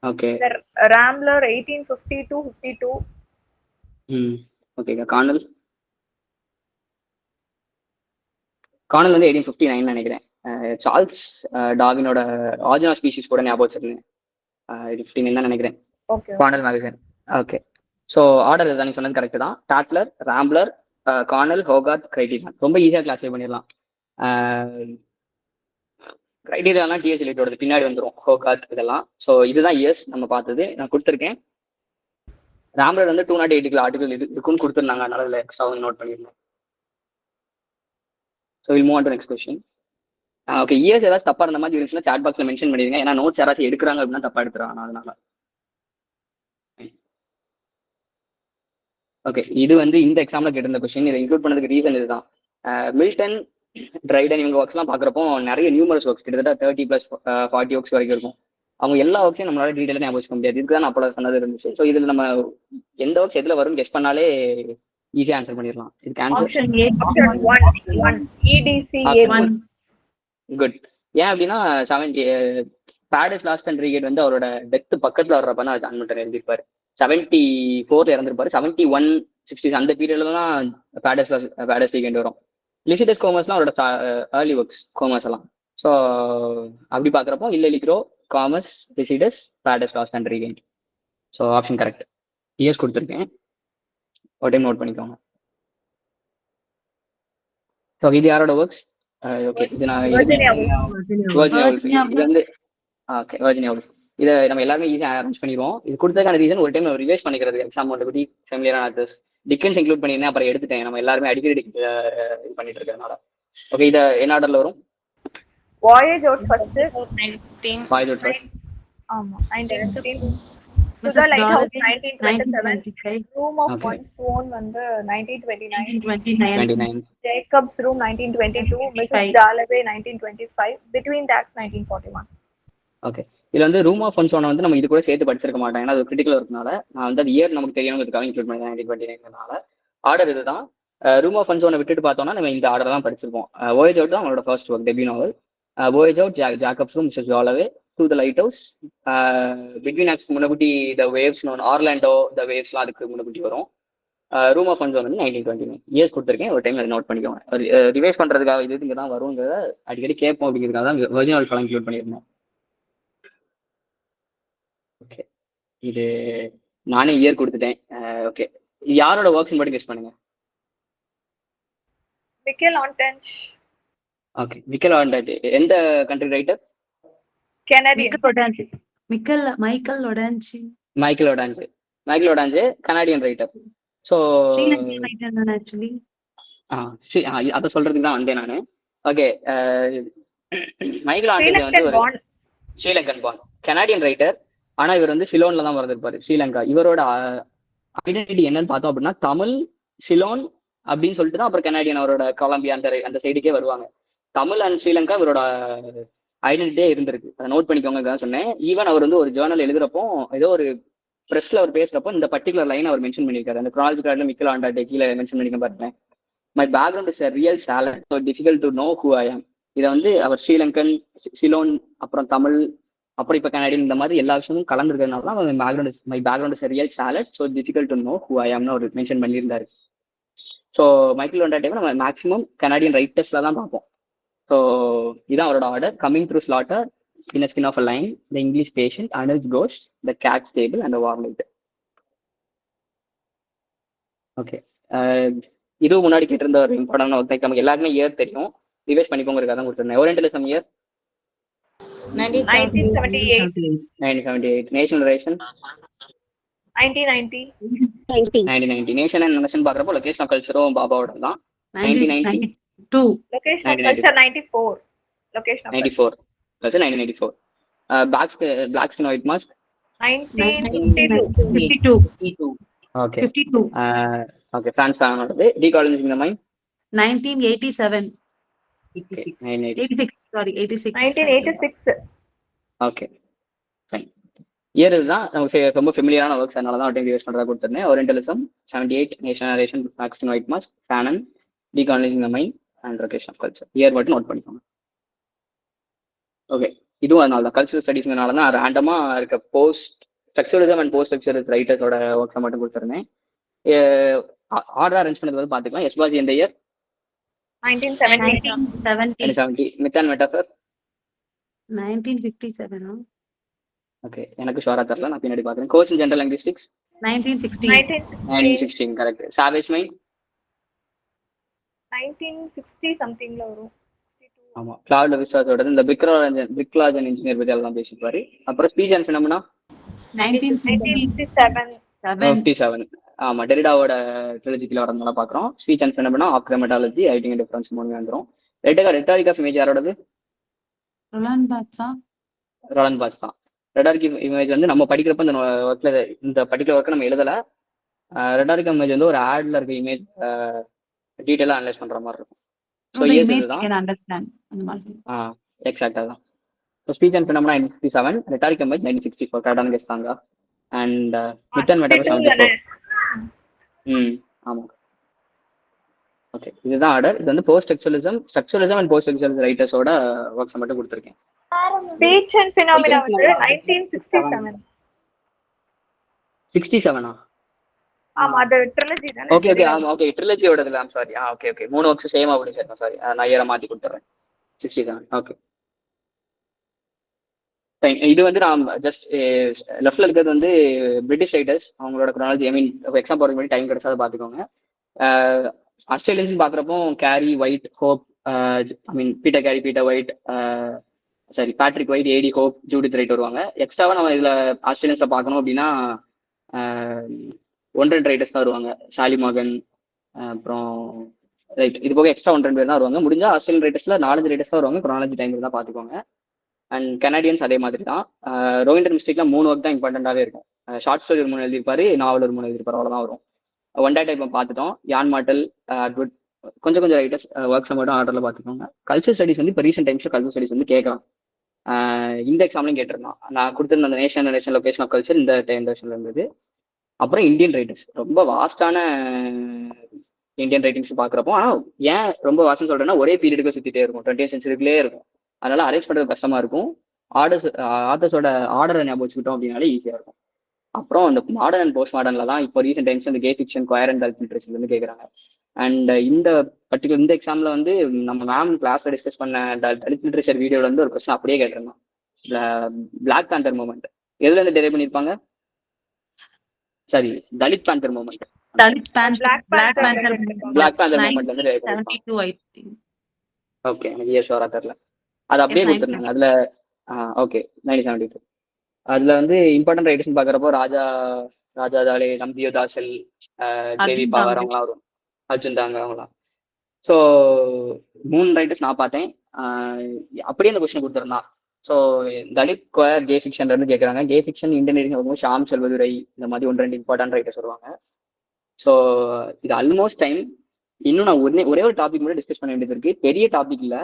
Okay. The Rambler 1852. Okay. Cornhill வந்து 1859 நினைக்கிறேன். சார்ல்ஸ் டார்வினோட ஆரிஜின் ஆஃப் ஸ்பீஷிஸ் கூட ஞாபகம் வச்சிருந்தேன், 1859 தான் நினைக்கிறேன். Cornhill magazine. Okay, so order தான் நீங்க சொன்னது கரெக்ட் தான். Tatler, Rambler, Cornhill, Hogarth, Criterion. ரொம்ப ஈஸியாக கிளாஸிஃபை பண்ணிடலாம். கிரைட்டீரியாலாம் டிஎஸ் எலிட்டோட பின்னாடி வந்துடும், ஹோகார்த் இதெல்லாம். ஸோ இதுதான் இயர்ஸ் நம்ம பார்த்தது, நான் கொடுத்துருக்கேன். ராம்ப்லர் வந்து 208 ஆர்டிகல் இருக்குன்னு கொடுத்துருந்தாங்க, அதனால இதில் எக்ஸ்ட்ரா நோட் பண்ணியிருந்தேன். So will move on to next question. Okay, years ஏதாவது தப்பா இருந்த மாதிரி இருந்துச்சுன்னா சாட் பாக்ஸ்ல மென்ஷன் பண்ணிடுங்க, ஏன்னா நோட்ஸ் யாராச்சும் எடுக்கிறாங்க அப்படின்னா தப்பா எடுத்துறாங்க, அதனால. ஓகே, இது வந்து இந்த எக்ஸாம்ல கேட்டிருந்த கொஸ்டின். இதை இன்க்ளூட் பண்ணதுக்கு ரீசன் இதுதான். மில்டன், ட்ரைடன் இவங்க ஒர்க்ஸ் எல்லாம் பாக்குறப்போ நிறைய நியூமரஸ் ஒர்க்ஸ், கிட்டத்தட்ட 30+40 ஒர்க்ஸ் வரைக்கும் இருக்கும். அவங்க எல்லா ஒர்க்ஸையும் நம்மளால டீடைலா ஞாபகம் வச்சுக்க முடியாது, இதுக்கு தான் நான் அப்போ சொன்னது இருந்துச்சு. ஸோ இதுல நம்ம எந்த ஒர்க்ஸ் எதுல வரும் கெஸ் பண்ணாலே ஈஸியா ஆன்சர் பண்ணிடலாம். இதுக்கு ஆன்சர் குட். ஏன் அப்படின்னா பேரடைஸ் லாஸ்ட் அண்ட் ரீகேட் வந்து அவரோட டெத் பக்கத்துல வர்றப்ப தான் ஜான் மில்டன் எழுதியிருப்பாரு. 74 இறந்திருப்பாரு. 71, 60 அந்த பீரியட்ல தான் பேரடைஸ் ரீகேட் வரும். லிசிடஸ் கோமர்ஸ்லாம் அவரோட ஏர்லி ஒர்க்ஸ், கோமர்ஸ் எல்லாம். ஸோ அப்படி பாக்குறப்போ இல்ல Comus, Lycidas, paradise lost and regained. So option correct. Years கொடுத்துருக்கேன், ஒரு டைம் நோட் பண்ணிக்கோங்க. ஸோ இது யாரோட ஒர்க்ஸ்? ஓகே, இது நான் இது வந்து ஓகே வர்ஜினியா உல்ஃப். இதை நம்ம எல்லாருமே ஈஸியாக அரேஞ்ச் பண்ணிடுவோம். இது கொடுத்ததுக்கான ரீசன் ஒரு டைம் ரிவைஸ் பண்ணிக்கிறது, எக்ஸாம் ஒன்று பற்றி ஃபெமிலியரான ஆத்தர்ஸ். டிக்கன்ஸ் இன்க்ளூட் பண்ணியிருந்தேன், அப்புறம் எடுத்துட்டேன். நம்ம எல்லாருமே அடிக்கடி இது பண்ணிட்டு இருக்கிறதுனால. ஓகே, இதை என்ன ஆர்டர்ல வரும்? Voyage out first, Voyage out first. Voyage out first. ஆமா 1915. Mrs. Sugar Lighthouse Dolly, 1927, 1925, Room of Okay. One's Own வந்து 1929, 1929, 29. Jacob's Room 1922, Mrs. 25. Dalloway 1925, Between Tax 1941. Okay, இதுல வந்து ரூம் ஆஃப் ஃபன்ஸ் வந்து நம்ம இது கூட சேர்த்து படிச்சிருக்க மாட்டோம், ஏன்னா அது கிரிட்டிக்கல் இருக்கனால நான் வந்து அது இயர் நமக்கு தெரியணுங்கிறதுக்காக இன்க்ளூட் பண்ணி 1929. ஆர்டர் இதுதான். ரூம் ஆஃப் ஃபன்ஸ் விட்டுட்டு பார்த்தோம்னா நம்ம இந்த ஆர்டர் தான் படிச்சிருப்போம். voyage out தான் அவங்களோட first work, debut novel. voyage out, Jacob's room, Mrs Dalloway, to the lighthouse, between acts முன்னகுட்டி த வேவ்ஸ், ஆர்லாண்டோ த வேவ்ஸ்லாம் அதுக்கு முன்னகுட்டி வரும். ரூம் ஆஃப் ஃபன்ஸ் வந்து 1929 இயர்ஸ் கொடுத்துருக்கேன், ஒரு டைம் அதை நோட் பண்ணிக்கோங்க. ரிவைஸ் பண்றதுக்காக இது இங்கே தான் வருங்கிறத அடிக்கடி கேட்போம் அப்படிங்கிறதுக்காக தான் ஒரிஜினல் ஃபலம் இன்க்ளூட் பண்ணியிருந்தோம். ஓகே, இது நானே இயர் கொடுத்துட்டேன். ஓகே, யாரோட ஒர்க்ஸ் மட்டும் கெஸ் பண்ணுங்க. Michael Ontench, ஓகே, மிக்கல் ஆண்டட் எந்த country writer? Canadian. Michael Lodanchi. Michael ஒடாஞ்சு. Michael ஒடாஞ்சு Canadian writer. So Sri Lankan writer actually. அதை சொல்றதுக்கு தான் வந்தேன் நான். ஓகே, மைக்கேல் Sri ஆண்டட் வந்து Lankan ஒரு born. ஸ்ரீலங்கன் பான் கனடியன் ரைட்டர். ஆனா இவர் வந்து சிலோன்ல தான் பிறந்திருப்பாரு, ஸ்ரீலங்கா. இவரோட ஐடென்டிட்டி என்னன்னு பார்த்தோம் அப்படின்னா தமிழ், சிலோன் அப்படின்னு சொல்லிட்டு தான் அப்புறம் கனடியன், அவரோட கொலம்பியா அந்த சைடுக்கே வருவாங்க. தமிழ் அண்ட் ஸ்ரீலங்கா இவரோட ஐடென்டிட்டியே இருந்திருக்கு, அதை நோட் பண்ணிக்கோங்க சொன்னேன். ஈவன் அவர் வந்து ஒரு ஜேர்னல் எழுதுறப்போ, ஏதோ ஒரு ப்ரெஸ்ல அவர் பேசுறப்போ இந்த பர்டிகுலர் லைன் அவர் மென்ஷன் பண்ணியிருக்காரு. அந்த கிராலஜி கார்டில் மிக்கல் ஆண்டாட்டே கீழே மென்ஷன் பண்ணிக்க பாருங்க. My background is a real salad, so difficult to know who I am. இதை வந்து அவர் ஸ்ரீலங்கன், சிலோன், அப்புறம் தமிழ், அப்புறம் இப்போ கனடியன், இந்த மாதிரி எல்லா விஷயமும் கலந்துருக்கிறதுனால தான் my background is a real salad, so difficult to know who I am னு அவர் மென்ஷன் பண்ணியிருந்தாரு. ஸோ மைக்கேல் ஒண்டாட்டேவை நம்ம மேக்ஸிமம் கனடியன் ரைட்டர்ஸ்ல தான் பார்ப்போம். ஸோ இதான் அவரோட order. Coming through slaughter, in skin of a lion, the English patient, Anil's ghost, the cat's table and warm light. Okay, இதுவும் முன்னாடி கேட்டிருந்த ஒரு இம்பார்ட்டன் ஒர்க், நமக்கு எல்லாருக்குமே இயர் தெரியும், ரிவைஸ் பண்ணிக்கோங்கிறதுக்காக தான் கொடுத்துருந்தேன். Orientalism year 1978, 1978. National relation 1990, 1990. Nation and nation பார்க்குறப்போ லொகேஷன் ஆஃப் கல்ச்சரும் பாபாவோட தான். 1990. 1992. Location of Culture 94, Location of 94 plus 1994. Black Skin White Mask 1952, 52. okay 52. Okay, France ஆனது. Decolonizing the Mind 1987. 86. 86. Sorry, 86. 1986, okay fine. Year இதுதான் நமக்கு ரொம்ப ஃபெமிலியரான ஒர்க்ஸ், அதனால தான் டைம் யூஸ் பண்ணுறதா கொடுத்துருந்தேன். Orientalism 78, national narration, black skin white mask, Fanon, decolonising the mind and location of culture. Year மட்டும் நோட் பண்ணிக்கோங்க. ஓகே, இதுவும் அதனால தான் கல்ச்சரல் ஸ்டடீஸ்னால தான் ரேண்டமாக இருக்க post structuralism and post structural ரைட்டர்ஸோட ஒர்க்ஸை மட்டும் கொடுத்துருந்தேன். ஆர்டர் அரேஞ்ச் பண்ணது வந்து பார்த்துக்கலாம். எஸ்பாஜி இந்த year 1970, 1970. Myth and metaphor 1957. Okay, எனக்கு ஷோரா தெரியல, நான் பின்னாடி பார்க்குறேன். Course in general linguistics 1960. 1916 correct. Savage mind 1960 சம்திங்ல வரும். ஆமா, கிளாவுட் விஸ்வாஸோட இந்த பிரிக்லாஜ் அண்ட் இன்ஜினியர் பத்தி எல்லாம் பேசிப்பாரு. அப்புறம் ஸ்பீச் அண்ட் ஃபினாமினா 1957, 57. ஆமா, டெரிடாவோட ட்ரிலஜிக்கில் வரதுனால பார்க்குறோம். Speech and phenomena, of grammatology, writing and difference மூணு வந்துடும். ரெட்டாரிக் ஆஃப் இமேஜ் யாரோடது? Roland Barthes. ரோலண்ட் பாஸ் தான். ரெட்டாரிக் இமேஜ் வந்து நம்ம படிக்கிறப்ப இந்த ஒர்க்ல இந்த பர்டிகுலர் ஒர்க்கை நம்ம எழுதல. ரெட்டாரிக் இமேஜ் வந்து ஒரு ஆட்ல இருக்க இமேஜ் டீட்டெயிலாக அனலைஸ் பண்ற மாதிரி இருக்கும். ஸோ The இயர்ஸ் image இதுதான். can understand. அந்த மாதிரி. எக்ஸாக்டாக தான். So speech and phenomena 1957, rhetoric image 1964. கரெக்டான கெஸ் தாங்க. And myth and metaphor 74. ஆமாம். ஓகே, இதுதான் ஆர்டர். இது வந்து post structuralism and post structuralism ரைட்டர்ஸோட ஒர்க்ஸை மட்டும் கொடுத்துருக்கேன். Speech and Phenomena வந்து 1967. 67. ஆமா, அது ட்ரிலஜி தானே. ஓகே ஆமா, ஓகே ட்ரிலஜியோடதுல I'm sorry. Okay 3 works same அப்படின்னு சேர்த்தேன், சாரி. நான் இயரை மாற்றி கொடுத்துட்றேன். 67. Okay fine. இது வந்து நான் ஜஸ்ட் லெஃப்ட்ல இருக்கிறது வந்து பிரிட்டிஷ் ரைட்டர்ஸ், அவங்களோட குரானாலஜி. ஐ மீன் எக்ஸாம் போகிறதுக்கு முன்னாடி டைம் கிடைச்சா பார்த்துக்கோங்க. ஆஸ்திரேலியன்ஸ் பார்க்குறப்போ Carey White, Hope, I mean Peter Carey, Peter White, sorry Patrick White, AD Hope, Judith Wright வருவாங்க. எக்ஸ்ட்ராவாக நம்ம இதில் ஆஸ்திரேலியன்ஸை பார்க்கணும் அப்படின்னா 1-2 ரைட்டர்ஸ் தான் வருவாங்க. சாலி மார்கன், அப்புறம் ரைட், இது போக எக்ஸ்ட்ரா 1-2 பேர் தான் வருவாங்க. முடிஞ்சா ஆஸ்திரேலியன் ரைட்டர்ஸ்ல 4-5 ரைட்டர்ஸ் தான் வருவாங்க. குரானாலஜி டைம் தான் பார்த்துக்கோங்க. அண்ட் கனடியன்ஸ் அதே மாதிரி தான். ரோவிண்டர் மிஸ்டேக்ல 3 ஒர்க் தான் இம்பார்ட்டண்டாகவே இருக்கும். ஷார்ட் ஸ்டோரி ஒரு 3 எழுதியிருப்பாரு, நாவல் ஒரு 3 எழுதியிருப்பாரு, அவ்வளோதான் வரும். ஒன் டே டைப் பார்த்துட்டோம். யான் மார்டல், அட்வர்ட், கொஞ்சம் கொஞ்சம் ரைட்டர்ஸ் ஒர்க்ஸ் மட்டும் ஆர்டரில் பார்த்துக்கோங்க. கல்ச்சர் ஸ்டடிஸ் வந்து இப்போ ரீசெண்ட் டைம்ஸில் கல்ச்சர் ஸ்டடிஸ் வந்து கேட்கலாம். இந்த எக்ஸாம்லையும் கேட்டிருந்தான். நான் கொடுத்துருந்த அந்த நேஷன் லொகேஷன் ஆஃப் கல்ச்சர் இந்த வருஷன்ல இருந்தது. அப்புறம் இந்தியன் ரைட்டர்ஸ் ரொம்ப வாஸ்டான இந்தியன் ரைட்டிங்ஸ் பார்க்குறப்போ, ஆனால் ஏன் ரொம்ப வாஸ்ட்னு சொல்கிறேன்னா ஒரே பீரியடுக்கு சுற்றிட்டே இருக்கும், 20th சென்ச்சுரிக்குள்ளே இருக்கும். அதனால அரேஞ்ச் பண்ணுறது கஷ்டமாக இருக்கும். ஆர்டர்ஸோட ஆர்டரை ஞாபகம் வச்சுக்கிட்டோம் அப்படின்னாலே ஈஸியாக இருக்கும். அப்புறம் அந்த மாடர்ன் அண்ட் போஸ்ட் மாடர்னில் தான் இப்போ ரீசெண்ட் டைம்ஸ் இந்த gay fiction, queer and adult literature வந்து கேட்குறாங்க. அண்ட் இந்த எக்ஸாமில் வந்து நம்ம மேம் கிளாஸில் டிஸ்கஸ் பண்ண டல்ட் லிட்ரேச்சர் வீடியோவில் வந்து ஒரு கொஸ்டின் அப்படியே கேட்டிருந்தோம். பிளாக் பேந்தர் மூமெண்ட் எதுல இருந்து டெரைவ் பண்ணியிருப்பாங்க? Sorry, Dalit panther movement. Black Panther movement வந்து டெரைவ் பண்ணியிருப்பாங்க. ஓகே, எனக்கு ஷோரா தெரியல. அது அப்படியே கொடுத்துருந்தாங்க அதுல. ஓகே, 1972. அதுல வந்து இம்பார்ட்டன்ட் ரைட்டர்ஸ் பாக்குறப்போ ராஜா தாலே, நம்பியோ தாசல், தேவி பாவர் அவங்களாம் வரும், அர்ஜுன் தாங்க அவங்களாம். ஸோ 3 ரைட்டர்ஸ் நான் பார்த்தேன். அப்படியே அந்த கொஸ்டின் கொடுத்துருந்தான். ஸோ தலித் கொயர் கே ஃபிக்ஷன்ல இருந்து கேட்குறாங்க. கே ஃபிக்ஷன் இந்தியன் ரைட்டிங் வரும்போது ஷாம் செல்வதுரை இந்த மாதிரி 1-2 இம்பார்ட்டன்ட் ரைட்டர்ஸ் வருவாங்க. ஸோ இது ஆல்மோஸ்ட் டைம். இன்னும் நான் ஒரே ஒரு டாபிக் மட்டும் டிஸ்கஸ் பண்ண வேண்டியது இருக்கு. பெரிய டாபிக்ல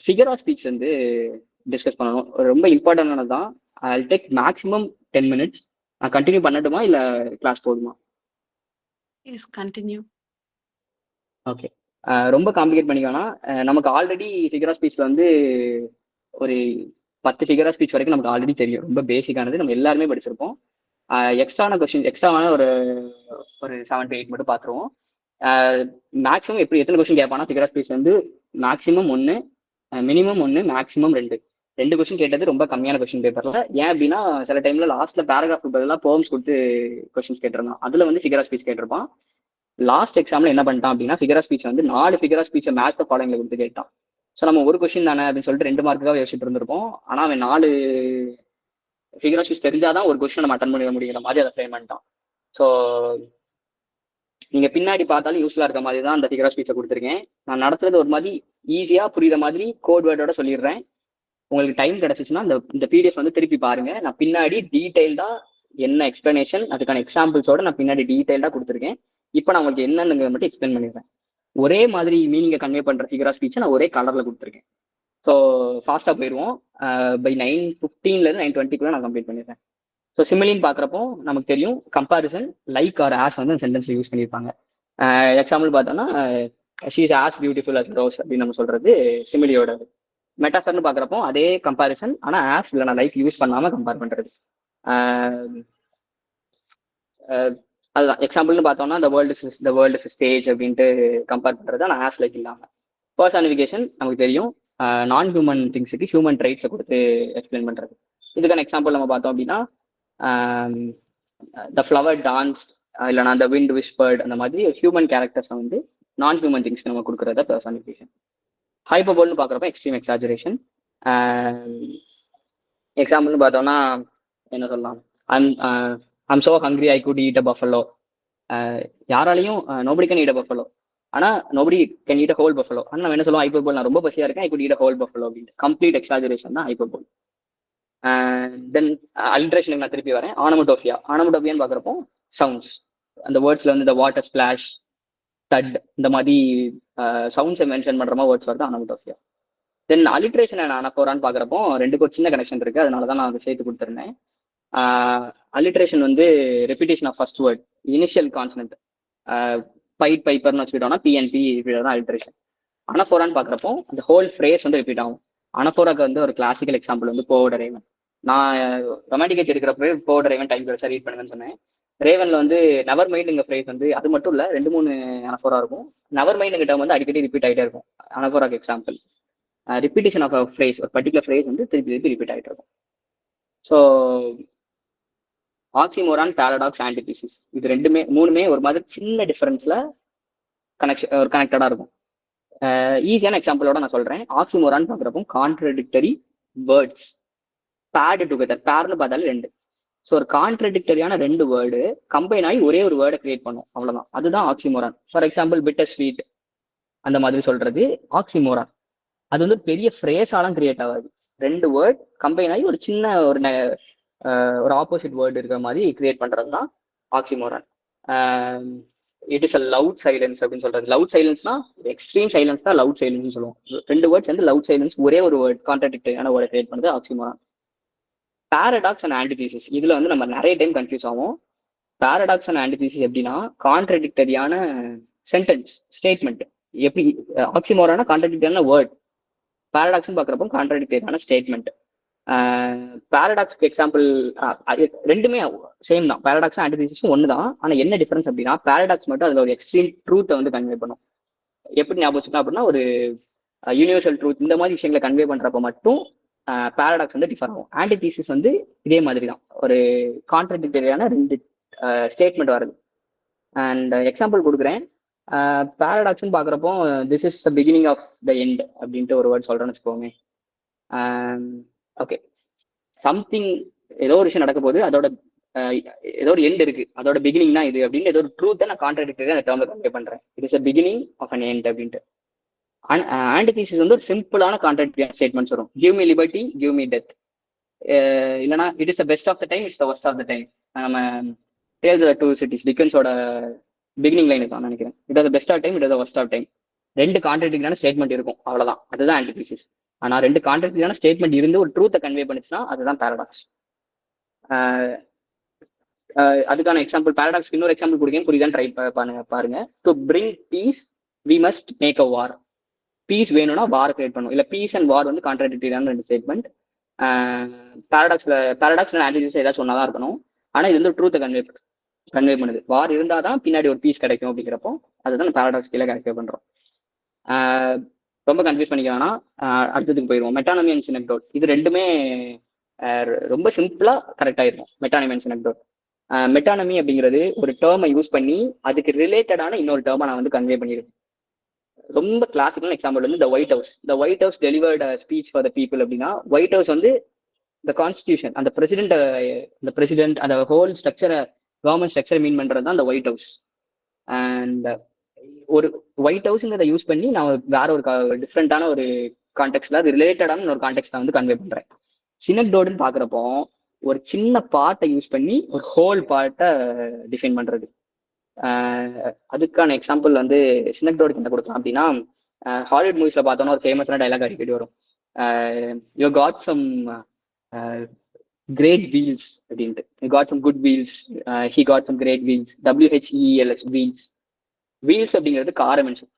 ஃபிகர் ஆஃப் ஸ்பீச் வந்து டிஸ்கஸ் பண்ணணும். ரொம்ப இம்பார்ட்டன்டானது தான். I'll take maximum 10 minutes. நான் கண்டினியூ பண்ணட்டுமா இல்ல கிளாஸ் போதுமா? Yes, continue. ஓகே, ரொம்ப காம்ப்ளிகேட் பண்ணிக்கோனா. நமக்கு ஆல்ரெடி ஃபிகர் ஆஃப் ஸ்பீச்ல வந்து ஒரு 10 ஃபிகர் ஆஃப் ஸ்பீச் வரைக்கும் நமக்கு ஆல்ரெடி தெரியும். ரொம்ப பேசிக்கானது, நம்ம எல்லாருமே படிச்சிருப்போம். எக்ஸ்ட்ராவான ஒரு 7 to 8 மட்டும் பார்த்துருவோம். மேக்ஸிமம் எத்தனை கொஸ்டின் கேட்பானா ஃபிகர் ஆஃப் ஸ்பீச் வந்து மேக்ஸிமம் 1, மினிமம் 1, மேக்ஸிமம் 2 கொஸ்டின் கேட்டது ரொம்ப கம்மியான கொஸ்டின் பேப்பர்ல. ஏன் அப்படின்னா சில டைம்ல லாஸ்ட்ல பேராகிராஃப் பதிலாக போம்ஸ் கொடுத்து கொஸ்டின்ஸ் கேட்டிருந்தான். அதுல வந்து ஃபிகர் ஆஃப் ஸ்பீச் கேட்டிருப்பான். லாஸ்ட் எக்ஸாம்ல என்ன பண்ணிட்டான் அப்படின்னா ஃபிகர் ஆஃப் ஸ்பீச் வந்து 4 ஃபிகர் ஆஃப் ஸ்பீச்சை மேட்ச் த ஃபாலோயிங்ல கொடுத்து கேட்டான். ஸோ நம்ம ஒரு கொஸ்டின் தானே அப்படின்னு சொல்லிட்டு 2 மார்க்குக்காக யோசிச்சுட்டு இருந்திருப்போம். ஆனா அவன் 4 ஃபிகர் ஆஃப் ஸ்பீச் தெரிஞ்சாதான் ஒரு கொஸ்டின் நம்ம அட்டன் பண்ண முடியுற மாதிரி அதை ஃப்ரேம் பண்ணிட்டான். ஸோ நீங்க பின்னாடி பார்த்தாலும் யூஸ்ஃபுல்லா இருக்க மாதிரி தான் அந்த ஃபிகர் ஆஃப் ஸ்பீச்சை கொடுத்துருக்கேன். நான் நடத்துறது ஒரு மாதிரி ஈஸியா புரியுற மாதிரி கோட் வேர்டோட சொல்லிடுறேன். உங்களுக்கு டைம் கிடைச்சிச்சுன்னா இந்த பிடிஎஃப் வந்து திருப்பி பாருங்க. நான் பின்னாடி டீடைல்டா என்ன எக்ஸ்பிளனேஷன், அதுக்கான எக்ஸாம்பிள்ஸோட நான் பின்னாடி டீடைல்டா கொடுத்துருக்கேன். இப்போ நான் உங்களுக்கு என்னன்னு மட்டும் எக்ஸ்பிளைன் பண்ணிடுறேன். ஒரே மாதிரி மீனிங்கை கன்வே பண்ற ஃபிகர் ஆஃப் ஸ்பீச்சை நான் ஒரே கலர்ல கொடுத்துருக்கேன். ஸோ ஃபாஸ்டா போயிடுவோம். பை 9:15 இருந்து 9:20 நான் கம்ப்ளீட் பண்ணிடுறேன். ஸோ சிமிலின்னு பார்க்குறப்போ நமக்கு தெரியும் கம்பாரிசன், லைக் ஆர் ஆஸ் வந்து அந்த சென்டென்ஸ்ல யூஸ் பண்ணியிருப்பாங்க. எக்ஸாம்பிள் பார்த்தோம்னா she is as beautiful as rose அப்படின்னு நம்ம சொல்றது சிமிலியோட. மெட்டாஃபர்னு பார்க்குறப்போ அதே கம்பாரிசன், ஆனால் ஆஸ் இல்லைனா லைக் யூஸ் பண்ணாமல் கம்பேர் பண்ணுறது. அதுதான் எக்ஸாம்பிள்னு பார்த்தோம்னா த வேர்ல்டு இஸ் ஸ்டேஜ் அப்படின்ட்டு கம்பேர் பண்ணுறது, ஆனால் ஆஸ் லைக் இல்லாமல். பர்சானிஃபிகேஷன் நமக்கு தெரியும், நான் ஹியூமன் திங்ஸுக்கு ஹியூமன் ட்ரைட்ஸை கொடுத்து எக்ஸ்பிளைன் பண்ணுறது. இதுக்கான எக்ஸாம்பிள் நம்ம பார்த்தோம் அப்படின்னா த ஃப்ளவர் டான்ஸ் இல்லைனா த விண்ட் விஸ்பர்ட், அந்த மாதிரி ஹியூமன் கேரக்டர்ஸை வந்து நான் ஹியூமன் திங்ஸ்க்கு நம்ம கொடுக்குறத பர்சானிஃபிகேஷன். ஹைப்பர்போல்னு பார்க்குறப்ப எக்ஸ்ட்ரீம் எக்ஸாஜரேஷன். எக்ஸாம்பிள்னு பார்த்தோம்னா என்ன சொல்லலாம், I'm so hungry I could eat a buffalo. யாராலையும் nobody can eat a buffalo, ஆனால் nobody can eat a whole buffalo. ஆனால் நம்ம என்ன சொல்லுவோம், ஹைப்பர்போல், நான் ரொம்ப பசியாக இருக்கேன், I could eat a whole buffalo அப்படின்ட்டு. கம்ப்ளீட் எக்ஸாஜரேஷன் தான் ஹைப்பர்போல். தென் அல்ட்ரேஷனுக்கு நான் திருப்பி வரேன். ஆனமடோபியான்னு பார்க்குறப்போ சவுண்ட்ஸ், அந்த வேர்ட்ஸ்ல வந்து இந்த வாட்டர் ஸ்பிளாஷ், தட், இந்த மாதிரி சவுண்ட்ஸை மென்ஷன் பண்ற மாதிரி வேர்ட்ஸ் வருது ஆனமடோபியா. தென் அலிட்ரேஷன் அண்ட் அனஃபோரான்னு பார்க்குறப்போ ரெண்டுக்கும் ஒரு சின்ன கனெக்ஷன் இருக்கு, அதனால தான் நான் அதை சேர்த்து கொடுத்துருந்தேன். அலிட்ரேஷன் வந்து repetition of first word, initial consonant. Pied பைப்பர்னு வச்சுக்கிட்டோம்னா பிஎன்பி தான் அலிட்ரேஷன். அனஃபோரான்னு பார்க்குறப்போ அந்த ஹோல் ஃப்ரேஸ் வந்து ரிப்பீட் ஆகும். அனஃபோராக்கு வந்து ஒரு கிளாசிக்கல் எக்ஸாம்பிள் வந்து போவோட ரேவன். நான் ரொமான்டிக் ஏஜ் எடுக்கிறப்பவே போவோட ரேவன் டைம் கிடைச்சா ரீட் பண்ணுங்கன்னு சொன்னேன். ரேவன்ல வந்து நெவர் மைண்டுங்க ஃப்ரேஸ் வந்து அது மட்டும் இல்லை, 2-3 அனஃபோரா இருக்கும். நெவர் மைண்டுங்க டேர்ம் வந்து அடிக்கடி ரிப்பீட் ஆகிட்டே இருக்கும். அனஃபோராக்கு example repetition of a phrase, ஒரு பர்டிகுலர் ஃப்ரேஸ் வந்து திருப்பி ரிப்பீட் ஆகிட்டு இருக்கும். ஸோ ஆக்சிமோரான், பாரடாக்ஸ், ஆன்டிதீசிஸ், இது மூணுமே ஒரு மாதிரி சின்ன டிஃபரன்ஸ்ல கனெக்டடா இருக்கும். ஈஸியான எக்ஸாம்பிளோட நான் சொல்றேன். ஆக்சிமோரான் பார்க்குறப்போ கான்ட்ரடிக்டரி வேர்ட்ஸ் பேர்டு டுகெதர், பேர்னு பார்த்தாலே 2. ஸோ ஒரு கான்ட்ரடிக்டரியான 2 வேர்டு கம்பைன் ஆகி ஒரே ஒரு வேர்டை கிரியேட் பண்ணும், அவ்வளவுதான். அதுதான் oxymoron. For example bitter sweet அந்த மாதிரி சொல்றது ஆக்சிமோரான். அது வந்து பெரிய ஃப்ரேஸாலாம் கிரியேட் ஆகாது. 2 வேர்ட் கம்பைன் ஆகி ஒரு சின்ன ஒரு ஒரு ஆப்போசிட் வேர்டு இருக்கிற மாதிரி கிரியேட் பண்றது தான் oxymoron. It is a loud silence அப்படின்னு சொல்றது. லவுட் சைலன்ஸ்னா எக்ஸ்ட்ரீம் சைலன்ஸ் தான் லவுட் சைலன்ஸ் சொல்லுவோம். 2 வேர்ட்ஸ் வந்து லவுட் சைலன்ஸ் ஒரே ஒரு வேர்ட் கான்ட்ராடிக்டரியான வேர்டை கிரியேட் பண்ணுறது ஆக்சிமோரான். பாரடாக்ஸ் அண்ட் ஆன்டிதீசிஸ் இதுல வந்து நம்ம நிறைய டைம் கன்ஃபியூஸ் ஆகும். பாரடாக்ஸ் அண்ட் ஆன்டிதீசிஸ் எப்படின்னா கான்ட்ராடிக்டரியான சென்டென்ஸ் ஸ்டேட்மெண்ட். எப்படி ஆக்சிமோரானா கான்ட்ராடிக்டரியான வேர்ட், பாரடாக்ஸ்னு பார்க்குறப்போ கான்ட்ராடிக்டரியான ஸ்டேட்மெண்ட். பாரடாக்ஸ்க்கு எக்ஸாம்பிள் ரெண்டுமே சேம் தான். பாரடாக்ஸ் ஆன்டிதீசிஸும் ஒன்று தான். ஆனால் என்ன டிஃபரன்ஸ் அப்படின்னா பாரடாக்ஸ் மட்டும் அதில் ஒரு எக்ஸ்ட்ரீம் ட்ரூத்தை வந்து கன்வே பண்ணும். எப்படி ஞாபகம் வச்சுக்கணும் அப்படின்னா ஒரு யூனிவர்சல் ட்ரூத் இந்த மாதிரி விஷயங்களை கன்வே பண்ணுறப்ப மட்டும் பாரடாக்ஸ் வந்து டிஃபர் ஆகும். ஆன்டிதீசிஸ் வந்து இதே மாதிரி தான், ஒரு கான்ட்ராடிக்டரியான 2 ஸ்டேட்மெண்ட் வருது. அண்ட் எக்ஸாம்பிள் கொடுக்குறேன். பாரடாக்ஸ்ன்னு பார்க்குறப்போ this is the beginning of the end அப்படின்ட்டு ஒரு வேர்ட் சொல்கிறேன்னு வச்சுக்கோங்க. ஓகே, சம்திங் ஏதோ ஒரு விஷயம் நடக்க போது, அதோட ஏதோ ஒரு எண்ட் இருக்கு, அதோட பிகினிங் தான் இது அப்படின்னு ஏதோ ஒரு ட்ரூத்தை நான் கான்ட்ராடிக்டரி அந்த டேர்ம்ல கன்வே பண்றேன். It is a beginning of an end அப்படின்ட்டு. ஆன்டிதீசிஸ் வந்து ஒரு சிம்பிளான கான்ட்ராடிக்டரி ஸ்டேட்மெண்ட்ஸ் வரும். Give me liberty, give me death. இல்லைனா it is the best of the time, it's the worst of the time. நம்ம டேல்ஸ் ஆஃப் 2 சிட்டிஸ் டிக்கன்ஸோட பிகினிங் லைன் தான் நினைக்கிறேன். It is the best of time, it is the worst of time. 2 கான்ட்ராடிக்டரியான ஸ்டேட்மெண்ட் இருக்கும், அவ்வளவுதான். அதுதான் ஆன்டிதீசிஸ். ஆனா 2 கான்ட்ராடிக்டரியான ஸ்டேட்மெண்ட் இருந்து ஒரு ட்ரூத்தை கன்வே பண்ணுச்சுன்னா அதுதான் பாரடாக்ஸ். அதுக்கான எக்ஸாம்பிள் பாரடாக்ஸ்க்கு இன்னொரு எக்ஸாம்பிள் கொடுக்கேன், புரியுதான் ட்ரை பாருங்க. To bring peace we must make a war. Peace வேணும்னா வார் கிரியேட் பண்ணும். இல்ல பீஸ் அண்ட் வார் வந்து கான்ட்ராடிக்டரியான 2 ஸ்டேட்மெண்ட். பாரடாக்ஸ் ஆன்டிதீசிஸ் ஏதாவது சொன்னாதான் இருக்கணும். ஆனா இது வந்து ட்ரூத்தை கன்வே பண்ணுது. வார் இருந்தாதான் பின்னாடி ஒரு பீஸ் கிடைக்கும் அப்படிங்கிறப்போ அதுதான் பாரடாக்ஸ் கீழே கன்வே பண்றோம். ரொம்ப கன்ஃபியூஸ் பண்ணிக்கலாம்னா அடுத்ததுக்கு போயிடுவோம். மெட்டானமி அண்ட் சினெக்டோட் இது ரெண்டுமே ரொம்ப சிம்பிளா கரெக்டா இருக்கும். Metonymy and சினெக்டோட். மெட்டானமி அப்படிங்கிறது ஒரு டேர்மை யூஸ் பண்ணி அதுக்கு ரிலேட்டடான இன்னொரு டேர்மை நான் வந்து கன்வே பண்ணியிருக்கேன். ரொம்ப கிளாசிக்கல் எக்ஸாம்பிள் வந்து த white house. The white house delivered speech for the people அப்படின்னா ஒயிட் ஹவுஸ் வந்து த கான்ஸ்டியூஷன், அந்த பிரசிடென்ட் அந்த ஹோல் ஸ்ட்ரக்சரை கவர்மெண்ட் ஸ்ட்ரக்சர் மீன் பண்றது தான் அந்த ஒயிட் ஹவுஸ். அண்ட் ஒரு ஒயிட் ஹவுஸ்ங்கிறத யூஸ் பண்ணி நான் வேற ஒரு டிஃப்ரெண்டான ஒரு கான்டெக்ட்ல அது ரிலேட்டடான ஒரு கான்டெக்ட்ல வந்து கன்வே பண்றேன். சினெக்டோடுன்னு பாக்குறப்போ ஒரு சின்ன பார்ட்டை யூஸ் பண்ணி ஒரு ஹோல் பார்ட்டை டிஃபைன் பண்றது. அதுக்கான எக்ஸாம்பிள் வந்து சினெக்டோடுக்கு என்ன கொடுக்கலாம் அப்படின்னா ஹாலிவுட் மூவிஸ்ல பார்த்தோம்னா ஒரு ஃபேமஸான டைலாக் அடிக்கடி வரும். You got some great wheels அப்படின்ட்டு. You got some good wheels, he got some great wheels, WHEELS wheels. Wheels அப்படிங்கிறது காரை mention.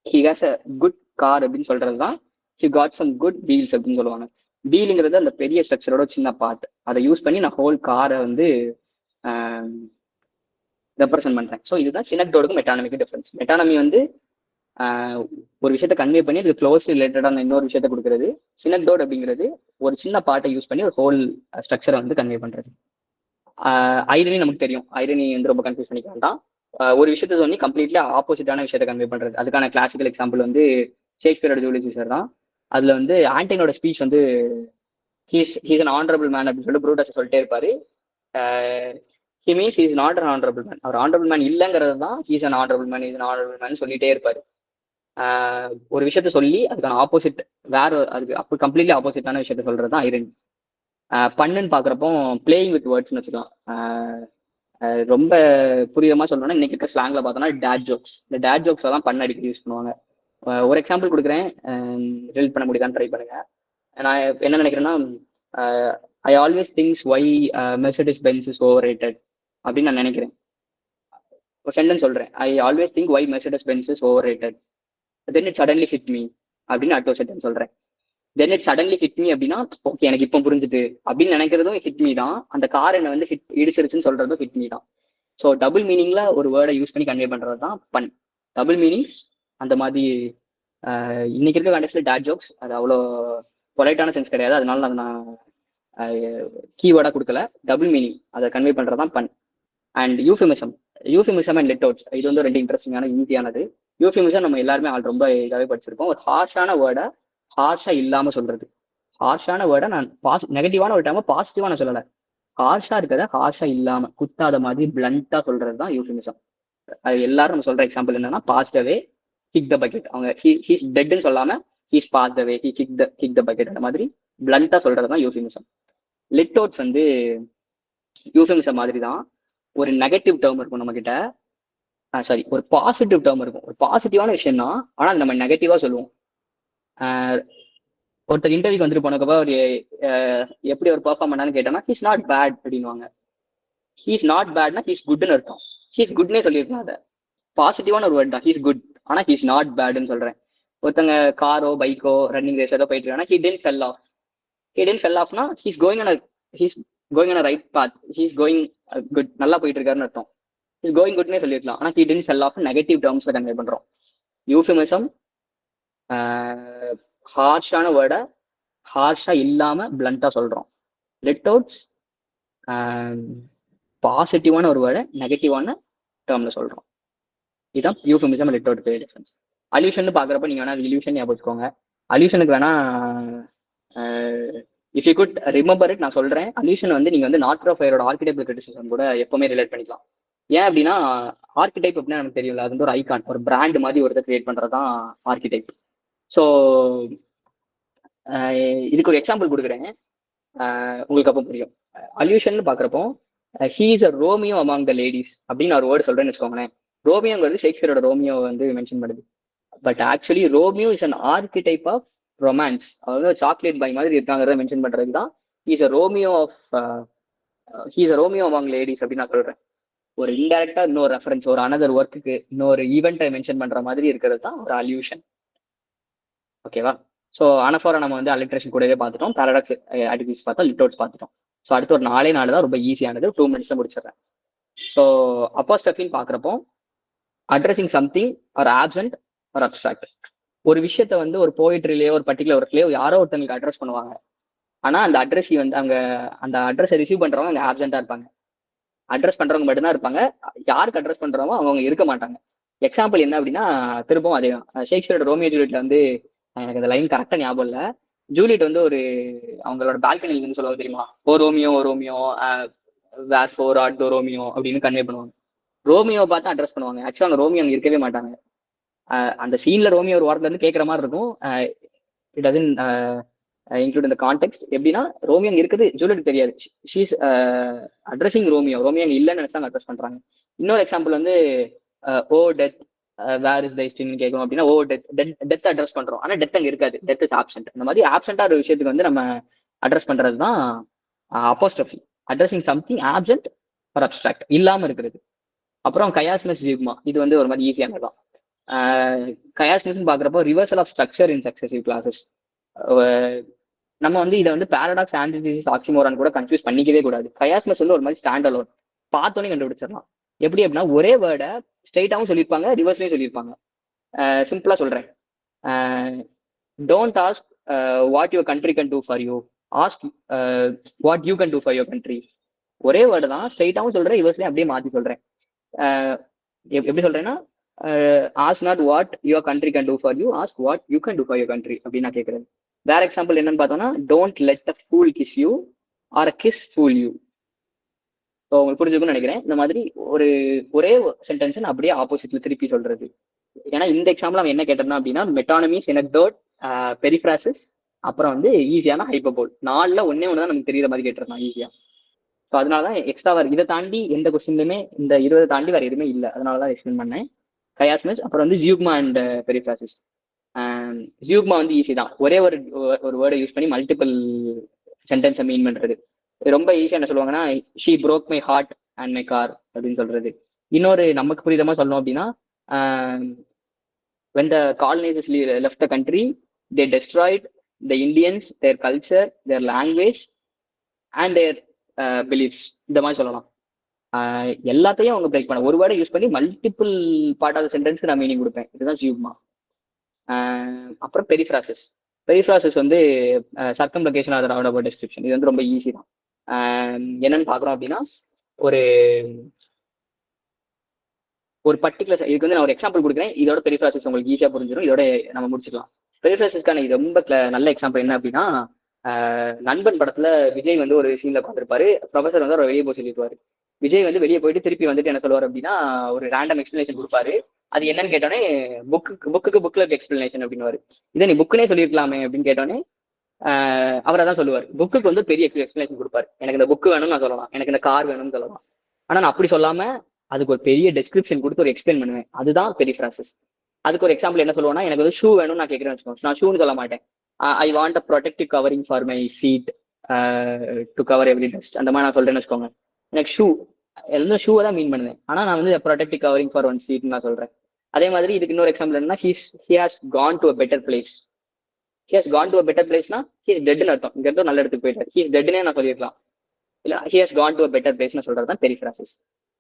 He has a good car அப்படின்னு சொல்றது தான் he got some good wheels அப்படின்னு சொல்லுவாங்க. வீலுங்கிறது அந்த பெரிய ஸ்ட்ரக்சரோட சின்ன பார்ட், அதை யூஸ் பண்ணி நான் ஹோல் காரை வந்து ரெப்ரசென்ட் பண்றேன். ஸோ இதுதான் சினெக்டோடுக்கும் மெட்டானமிக்கு டிஃபரன்ஸ். மெட்டானமி வந்து ஒரு விஷயத்தை கன்வே பண்ணி அதுக்கு க்ளோஸ் ரிலேட்டடான இன்னொரு விஷயத்தை கொடுக்கறது. சினெக்டோட் அப்படிங்கிறது ஒரு சின்ன பார்ட்டை யூஸ் பண்ணி ஒரு ஹோல் ஸ்ட்ரக்சரை வந்து கன்வே பண்றது. ஐரணி நமக்கு தெரியும். ஐரணி வந்து ரொம்ப கன்ஃபியூஸ் பண்ணிக்க வேண்டாம். ஒரு விஷயத்த சொல்லி கம்ப்ளீட்லி ஆப்போசிட்டான விஷயத்தை கன்வே பண்றது. அதுக்கான கிளாசிக்கல் எக்ஸாம்பிள் வந்து ஷேக்ஸ்பியரோட ஜூலியஸ் சீசர் தான். அதுல வந்து ஆண்டனியோட ஸ்பீச் வந்து ஹீஸ் அன் ஆனரபிள் மேன் அப்படின்னு சொல்லிட்டு ப்ரூட்டஸ் சொல்லிட்டே இருப்பாரு. He means he's not an honourable man. அவர் ஆனரபிள் மேன் இல்லைங்கிறது தான் he's an honourable man, is an honourable man சொல்லிட்டே இருப்பாரு. ஒரு விஷயத்த சொல்லி அதுக்கான ஆப்போசிட் வேற அதுக்கு அப்போ கம்ப்ளீட்லி ஆப்போசிட்டான விஷயத்த சொல்றது தான் ஐரணி. பண்ணுன்னு பாக்குறப்போ பிளேயிங் வித் வேர்ட்ஸ்னு வச்சுக்கலாம். ரொம்ப புரியுமா சொல்லணும்னா இன்னைக்கு இருக்க ஸ்லாங்ல பார்த்தோம்னா டேட் ஜோக்ஸ். இந்த டேட் ஜோக்ஸ் எல்லாம் பண்ண அடிக்கடி யூஸ் பண்ணுவாங்க. ஒரு எக்ஸாம்பிள் கொடுக்குறேன், ரிலேட் பண்ண முடியுதான்னு ட்ரை பண்ணுங்க. நான் என்ன நினைக்கிறேன்னா I always things why Mercedes Benz is overrated அப்படின்னு நான் நினைக்கிறேன். ஒரு சென்டென்ஸ் சொல்றேன், I always think why Mercedes Benz is overrated, then it suddenly hit me அப்படின்னு அடுத்த சென்டென்ஸ் சொல்றேன். Then it suddenly hit me அப்படின்னா ஓகே எனக்கு இப்போ புரிஞ்சுது அப்படின்னு நினைக்கிறதும் ஹிட் மீ தான். அந்த கார் என்ன வந்து இடிச்சிருச்சுன்னு சொல்றதும் ஹிட் மீ தான். ஸோ டபுள் மீனிங்ல ஒரு வேர்டை யூஸ் பண்ணி கன்வே பண்றது தான் பன். டபுள் மீனிங்ஸ் அந்த மாதிரி இன்னைக்கு இருக்க கண்டெக்ட்ல டேட் ஜோக்ஸ் அது அவ்வளோ பொலைட்டான சென்ஸ் கிடையாது. அதனால அதை நான் கீவேர்டா கொடுக்கல. டபுள் மீனிங் அதை கன்வே பண்றதுதான் பன். அண்ட் யூஃபிமிசம் அண்ட் லிட்டோட்ஸ் இது வந்து 2 இன்ட்ரெஸ்டிங்கான ஈஸியானது. யூஃபிமிசம் நம்ம எல்லாருமே ரொம்ப இதாகவே படிச்சிருக்கோம். ஒரு ஹார்ஷான வேர்டை ஹார்ஷா இல்லாம சொல்றது. ஹார்ஷான வேர்டை நான் நெகட்டிவான ஒரு டைம் பாசிட்டிவா நான் சொல்லலை. ஹார்ஷா இருக்கிறத ஹார்ஷா இல்லாம குத்தாத மாதிரி பிளண்டா சொல்றது தான் யூஃபிமிசம். அது எல்லாரும் நம்ம சொல்ற எக்ஸாம்பிள் என்னன்னா past away kick the bucket. அவங்க ஹீஸ் டெட்னு சொல்லாம he's past away he kick the bucket. அந்த மாதிரி பிளண்டா சொல்றது தான் யூஃபிமிசம். லிட்டோட்ஸ் வந்து யூஃபெமிசம் மாதிரி தான். ஒரு நெகட்டிவ் டேர்ம் இருக்கும் நம்ம கிட்ட, சாரி ஒரு பாசிட்டிவ் டேர்ம் இருக்கும். ஒரு பாசிட்டிவான விஷயம் தான், ஆனால் அது நம்ம நெகட்டிவா சொல்லுவோம். ஒருத்தர் இன்டர்வியூக்கு வந்துட்டு போனக்கப்ப ஒரு எப்படி ஒரு பெர்ஃபார்ம் பண்ணான்னு கேட்டோம்னா ஹீஸ் நாட் பேட் அப்படின்வாங்க. ஹீஸ் நாட் பேட்னா ஹீஸ் குட்னு அர்த்தம். ஹீஸ் குட்னே சொல்லியிருக்கலாம். அதை பாசிட்டிவான ஒரு வேர்ட் தான், ஹீஸ் குட். ஆனா ஹீஸ் நாட் பேட்னு சொல்றேன். ஒருத்தங்க காரோ பைக்கோ ரன்னிங் ரேஸ் ஏதோ போயிட்டு இருக்காங்கன்னா he didn't fell off. he didn't fell offனா he's going on a right path. he's going good, நல்லா போயிட்டு இருக்காருன்னு அர்த்தம். he's going goodனே சொல்லிருக்கலாம். ஆனா he didn't fell off negative டேர்ம்ஸ்ல கன்வே பண்றோம். யூஃபிமிசம் ஹார்ஷான வேர்டை ஹார்ஷா இல்லாம பிளண்டா சொல்றோம். லிட்டோட்ஸ் பாசிட்டிவான ஒரு வேர்டை நெகட்டிவான டேர்ம்ல சொல்றோம். இதுதான் யூஃபிமிசம் லிட்டோட் டிஃபரன்ஸ். அல்யூஷன் பாக்குறப்ப நீங்க வேணா இல்யூஷன் ஞாபகம் வச்சுக்கோங்க. அல்யூஷனுக்கு வேணா if you good remember it நான் சொல்றேன். அல்யூஷன் வந்து நீங்க வந்து நார்த் ஆஃப் ஃபயரோட ஆர்கிடெக்ட் கிரிட்டிசிசம் கூட எப்பவுமே ரிலேட் பண்ணிக்கலாம். ஏன் அப்படின்னா ஆர்கிடைப் அப்படின்னா நமக்கு தெரியல, அது வந்து ஒரு ஐகான், ஒரு பிராண்ட் மாதிரி ஒரு இதை கிரியேட் பண்றதுதான் ஆர்கிடைப். ஸோ இதுக்கு ஒரு எக்ஸாம்பிள் கொடுக்குறேன், உங்களுக்கு அப்போ புரியும். அல்யூஷன் பாக்குறப்போ he is a Romeo among the ladies அப்படின்னு ஒரு வேர்டு சொல்றேன்னு வச்சுக்கோங்களேன். ரோமியோங்கிறது ஷேக்ஸ்பியரோட ரோமியோ வந்து மென்ஷன் பண்ணுது. But actually Romeo is an archetype of romance. அவங்க சாக்லேட் பாய் மாதிரி இருக்காங்கிறத மென்ஷன் பண்றது தான் he's a Romeo among ladies அப்படின்னு நான் சொல்றேன். ஒரு இன்டெரக்டா இன்னொரு ரெஃபரன்ஸ், ஒரு அனதர் ஒர்க்குக்கு இன்னொரு ஈவெண்ட்டை மென்ஷன் பண்ற மாதிரி இருக்கிறது தான் ஒரு அல்யூஷன். ஓகேவா? ஸோ அனஃபோரா நம்ம வந்து அலிட்ரேஷன் கூடவே பார்த்துட்டோம், பேரடாக்ஸ் ஆட்டிடியூட்ஸ் பார்த்தோம், லிட்டோட்ஸ் பார்த்துட்டோம். ஸோ அடுத்து ஒரு 4 தான் ரொம்ப ஈஸியானது, 2 minutes முடிச்சிடுறேன். ஸோ அப்போஸ்ட்ரோஃபின்னு பார்க்குறப்போ addressing something or absent or abstract. ஒரு விஷயத்த வந்து ஒரு போயிட்ரிலேயோ ஒரு பர்டிகுலர் ஒர்க்லேயோ யாரோ ஒருத்தங்களுக்கு அட்ரஸ் பண்ணுவாங்க. ஆனா அந்த அட்ரஸ் வந்து அங்க அந்த அட்ரஸை ரிசீவ் பண்றவங்க அங்கே ஆப்சென்டா இருப்பாங்க. அட்ரஸ் பண்றவங்க மட்டும்தான் இருப்பாங்க. யாருக்கு அட்ரஸ் பண்றவங்க அவங்க இருக்க மாட்டாங்க. எக்ஸாம்பிள் என்ன அப்படின்னா திரும்பவும் அதே தான். ஷேக்ஸ்பியரோட ரோமியோ ஜூலியட்ல வந்து எனக்கு அந்த லைன் கரெக்டா ஞாபகம் இல்லை. ஜூலியட் வந்து ஒரு அவங்களோட பால்கனில இருந்து சொல்லுவாங்க தெரியுமா, ஓ ரோமியோ வேர் ஃபோர் ஆட் தோ ரோமியோ அப்படின்னு கன்வே பண்ணுவாங்க. ரோமியோவை பார்த்து அட்ரஸ் பண்ணுவாங்க. ஆக்சுவலா அங்கே ரோமியோ அங்கே இருக்கவே மாட்டாங்க. அந்த சீன்ல ரோமியோ ஒரு வாரத்துல இருந்து கேட்குற மாதிரி இருக்கும். இட் டசன் இன்க்ளூட் இந்த கான்டெக்ட். எப்படின்னா ரோமியோ அங்கே இருக்குது ஜூலியட் தெரியாது. ஷீஸ் அட்ரஸிங் ரோமியோ அங்கே இல்லைன்னு நினைச்சாங்க அட்ரஸ் பண்றாங்க. இன்னொரு எக்ஸாம்பிள் வந்து ஓ டெத் வேர் இஸ் த ஹிஸ்டரின்னு கேட்கும் அப்படின்னா ஓ டெத் அட்ரஸ் பண்றோம். ஆனா டெத் அங்கே இருக்காது, டெத் இஸ் ஆப்சென்ட். இந்த மாதிரி ஆப்சென்டா ஒரு விஷயத்துக்கு வந்து நம்ம அட்ரஸ் பண்றது தான் apostrophe. Addressing something absent or abstract, இல்லாம இருக்கிறது. அப்புறம் கயாஸ்மஸ் ஜிக்மா, இது வந்து ஒரு மாதிரி ஈஸியானதான். கயாஸ்மஸ் பாக்குறப்போ reversal of structure in successive clauses. நம்ம வந்து இதை வந்து பேரடாக்ஸ் ஆன்டிதீசிஸ் ஆக்சிமோரான் கூட கன்ஃபியூஸ் பண்ணிக்கவே கூடாது. கயாஸ்மஸ் வந்து ஒரு மாதிரி ஸ்டாண்ட் அலோன், பார்த்தோன்னே கண்டுபிடிச்சிடலாம். எப்படி அப்படின்னா ஒரே வேர்டை ஸ்ட்ரெயிட்டாகவும் சொல்லியிருப்பாங்க, ரிவர்ஸ்லையும் சொல்லியிருப்பாங்க. சிம்பிளா சொல்றேன், don't ask what your country can do for you, ask what you can do for your country. ஒரே வேர்டு தான், ஸ்ட்ரெயிட்டாகவும் சொல்றேன், ரிவர்ஸ்லையும் அப்படியே மாற்றி சொல்றேன். எப்படி சொல்றேன்னா ask not what your country can do for you, ask what you can do for your country அப்படின்னு நான் கேட்கறது. வேற எக்ஸாம்பிள் என்னன்னு பார்த்தோம்னா don't let a pool kiss you are a kiss pool you. So உங்களுக்கு புரிஞ்சுக்குன்னு நினைக்கிறேன். இந்த மாதிரி ஒரே சென்டென்ஸ் அப்படியே ஆப்போசிட்ல திருப்பி சொல்றது. ஏன்னா இந்த எக்ஸாம்பிள் அவன் என்ன கேட்டோம்னா அப்படின்னா மெட்டானமிஸ், எனக்டோட், பெரிஃப்ராசிஸ், அப்புறம் வந்து ஈஸியான ஹைப்பர்போல். 4ல் ஒன்னே ஒன்று தான் நமக்கு தெரியுற மாதிரி கேட்டிருந்தான் ஈஸியா. ஸோ அதனாலதான் எக்ஸ்ட்ரா வேறு இதை தாண்டி எந்த கொஸ்டின்லுமே இந்த 20 தாண்டி வேற எதுவுமே இல்லை. அதனாலதான் எக்ஸ்பிளைன் பண்ணேன். கயாஸ்மஸ், அப்புறம் வந்து ஜியூக்மா அண்ட் பெரிஃப்ராசிஸ். ஜியூக்மா வந்து ஈஸி தான், ஒரே ஒரு வேர்டை யூஸ் பண்ணி மல்டிபிள் சென்டென்ஸை மீன் பண்றது. ரொம்ப ஈஸியா என்ன சொல்லுவாங்கன்னா she broke my heart and my car அப்படின்னு சொல்றது. இன்னொரு நமக்கு புரியுதமா சொல்லணும் அப்படின்னா when the colonizers left the country they destroyed the Indians, their culture, their language and their beliefs. இந்த மாதிரி சொல்லலாம். எல்லாத்தையும் அவங்க பிரேக் பண்ண ஒரு வேர்டை யூஸ் பண்ணி மல்டிபிள் பார்ட் ஆஃப் சென்டென்ஸ்க்கு நான் மீனிங் கொடுப்பேன். இதுதான் ஜியூக்மா. அப்புறம் பெரிஃப்ராசிஸ் வந்து சர்க்கம்லொகேஷன் ஆர் ரவுண்ட் அபவுட் டிஸ்கிரிப்ஷன். இது வந்து ரொம்ப ஈஸி தான். என்னன்னு பாக்குறோம் அப்படின்னா ஒரு பர்டிகுலர் இதுக்கு வந்து நான் ஒரு எக்ஸாம்பிள் கொடுக்குறேன். இதோட பெரிஃப்ராசிஸ் உங்களுக்கு ஈஸியா புரிஞ்சிடும். இதோட நம்ம முடிச்சுக்கலாம். பெரிஃப்ராசிஸ்க்கான இது ரொம்ப நல்ல எக்ஸாம்பிள் என்ன அப்படின்னா நண்பன் படத்துல விஜய் வந்து ஒரு சீன்ல உட்காந்துருப்பாரு. ப்ரொஃபசர் வந்து அவர் வெளியே போய் சொல்லிடுவாரு. விஜய் வந்து வெளியே போயிட்டு திருப்பி வந்துட்டு என்ன சொல்லுவார் அப்படின்னா ஒரு ரேண்டம் எக்ஸ்பிளனேஷன் கொடுப்பாரு. அது என்னன்னு கேட்டோன்னே புக்குல இருக்க எக்ஸ்பிளனேஷன் அப்படின்னு. இதை நீ புக்குனே சொல்லியிருக்கலாமே அப்படின்னு கேட்டோன்னே அவர் அதான் சொல்லுவார், புக்குக்கு வந்து பெரிய எக்ஸ்பிளேஷன் கொடுப்பாரு. எனக்கு இந்த புக் வேணும்னு நான் சொல்லலாம், எனக்கு இந்த கார் வேணும்னு சொல்லலாம். ஆனா நான் அப்படி சொல்லாம அதுக்கு ஒரு பெரிய டெஸ்கிரிப்ஷன் கொடுத்து ஒரு எக்ஸ்பிளைன் பண்ணுவேன். அதுதான் பெரிஃப்ராசிஸ். அதுக்கு ஒரு எக்ஸாம்பிள் என்ன சொல்லுவேன்னா, எனக்கு வந்து ஷூ வேணும்னு நான் கேட்குறேன்னு வச்சுக்கோங்க, நான் ஷூன்னு சொல்ல மாட்டேன். I want a protective covering for my feet to cover every dust, அந்த மாதிரி நான் சொல்றேன்னு வச்சுக்கோங்க. எனக்கு எல்லாம் ஷூவை தான் மீன் பண்ணுவேன். ஆனா நான் வந்து protective covering for one feet நான் சொல்றேன். அதே மாதிரி இதுக்கு இன்னொரு எக்ஸாம்பிள் என்னன்னா, he has gone to a better place. he has gone to a better placeனா he is deadன்னு அர்த்தம். இங்க இருந்து நல்ல இடத்துக்கு போயிட்டாரு, he is deadனே நான் சொல்லியிருக்கலாம். இல்ல he has gone to a better place நான் சொல்றது தான் பெரிஃப்ராசிஸ்.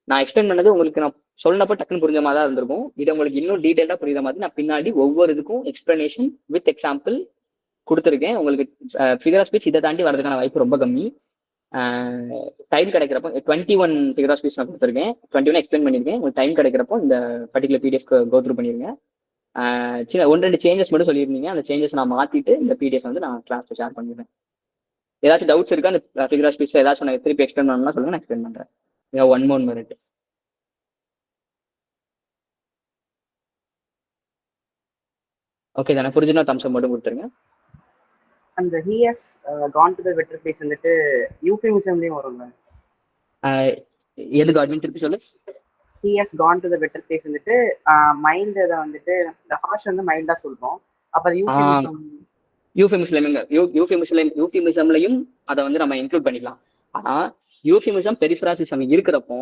நான் எக்ஸ்பிளைன் பண்ணது உங்களுக்கு நான் சொன்னப்போ டக்குன்னு புரிஞ்ச மாதிரி தான் இருந்திருக்கும். இதை உங்களுக்கு இன்னும் டீடைலா புரியுற மாதிரி நான் பின்னாடி ஒவ்வொரு இதுக்கும் எக்ஸ்பிளனேஷன் வித் எக்ஸாம்பிள் கொடுத்துருக்கேன். உங்களுக்கு ஃபிகர் ஆஃப் ஸ்பீச் இதை தாண்டி வரதுக்கான வாய்ப்பு ரொம்ப கம்மி. டைம் கிடைக்கிறப்போ 21 ஃபிகர் ஆஃப் ஸ்பீச் நான் கொடுத்துருக்கேன், 21 எக்ஸ்பிளைன் பண்ணியிருக்கேன். உங்களுக்கு டைம் கிடைக்கிறப்போ இந்த பர்டிகுலர் பிடிஎஃப் கோ த்ரூ பண்ணிருங்க. சின்ன 1-2 சேஞ்சஸ் மட்டும் சொல்லியிருந்தீங்க, அந்த சேஞ்சஸ் நான் மாத்திட்டு இந்த பிடிஎஃப் வந்து நான் கிளாஸ்ல ஷேர் பண்ணிடுறேன். ஏதாச்சும் டவுட்ஸ் இருக்கா அந்த ஃபிகர் ஆஃப் ஸ்பீச் ஏதாச்சும் நான் திருப்பி எக்ஸ்பிளைன் பண்ணணும்னா சொல்லுங்க, நான் எக்ஸ்பிளைன் பண்றேன். 1 more minute. ஓகே தானே, புரிஞ்சுன்னா தம்ஸ் அப் மட்டும் கொடுத்துருங்க. அந்த he has gone to the better place வந்துட்டு யூஃபிமிசம்லயும் வரும்ல. எதுக்கு அட்மின் திருப்பி சொல்லு. he has gone to the better place வந்துட்டு மைண்ட் இதை வந்துட்டு இந்த ஹார்ஷ் வந்து மைல்டா சொல்றோம். அப்ப யூஃபிமிசம்லையும் அதை வந்து நம்ம இன்க்ளூட் பண்ணிக்கலாம். ஆனா யூஃபிமிசம் பெரிஃப்ராசிசம் இருக்கிறப்போ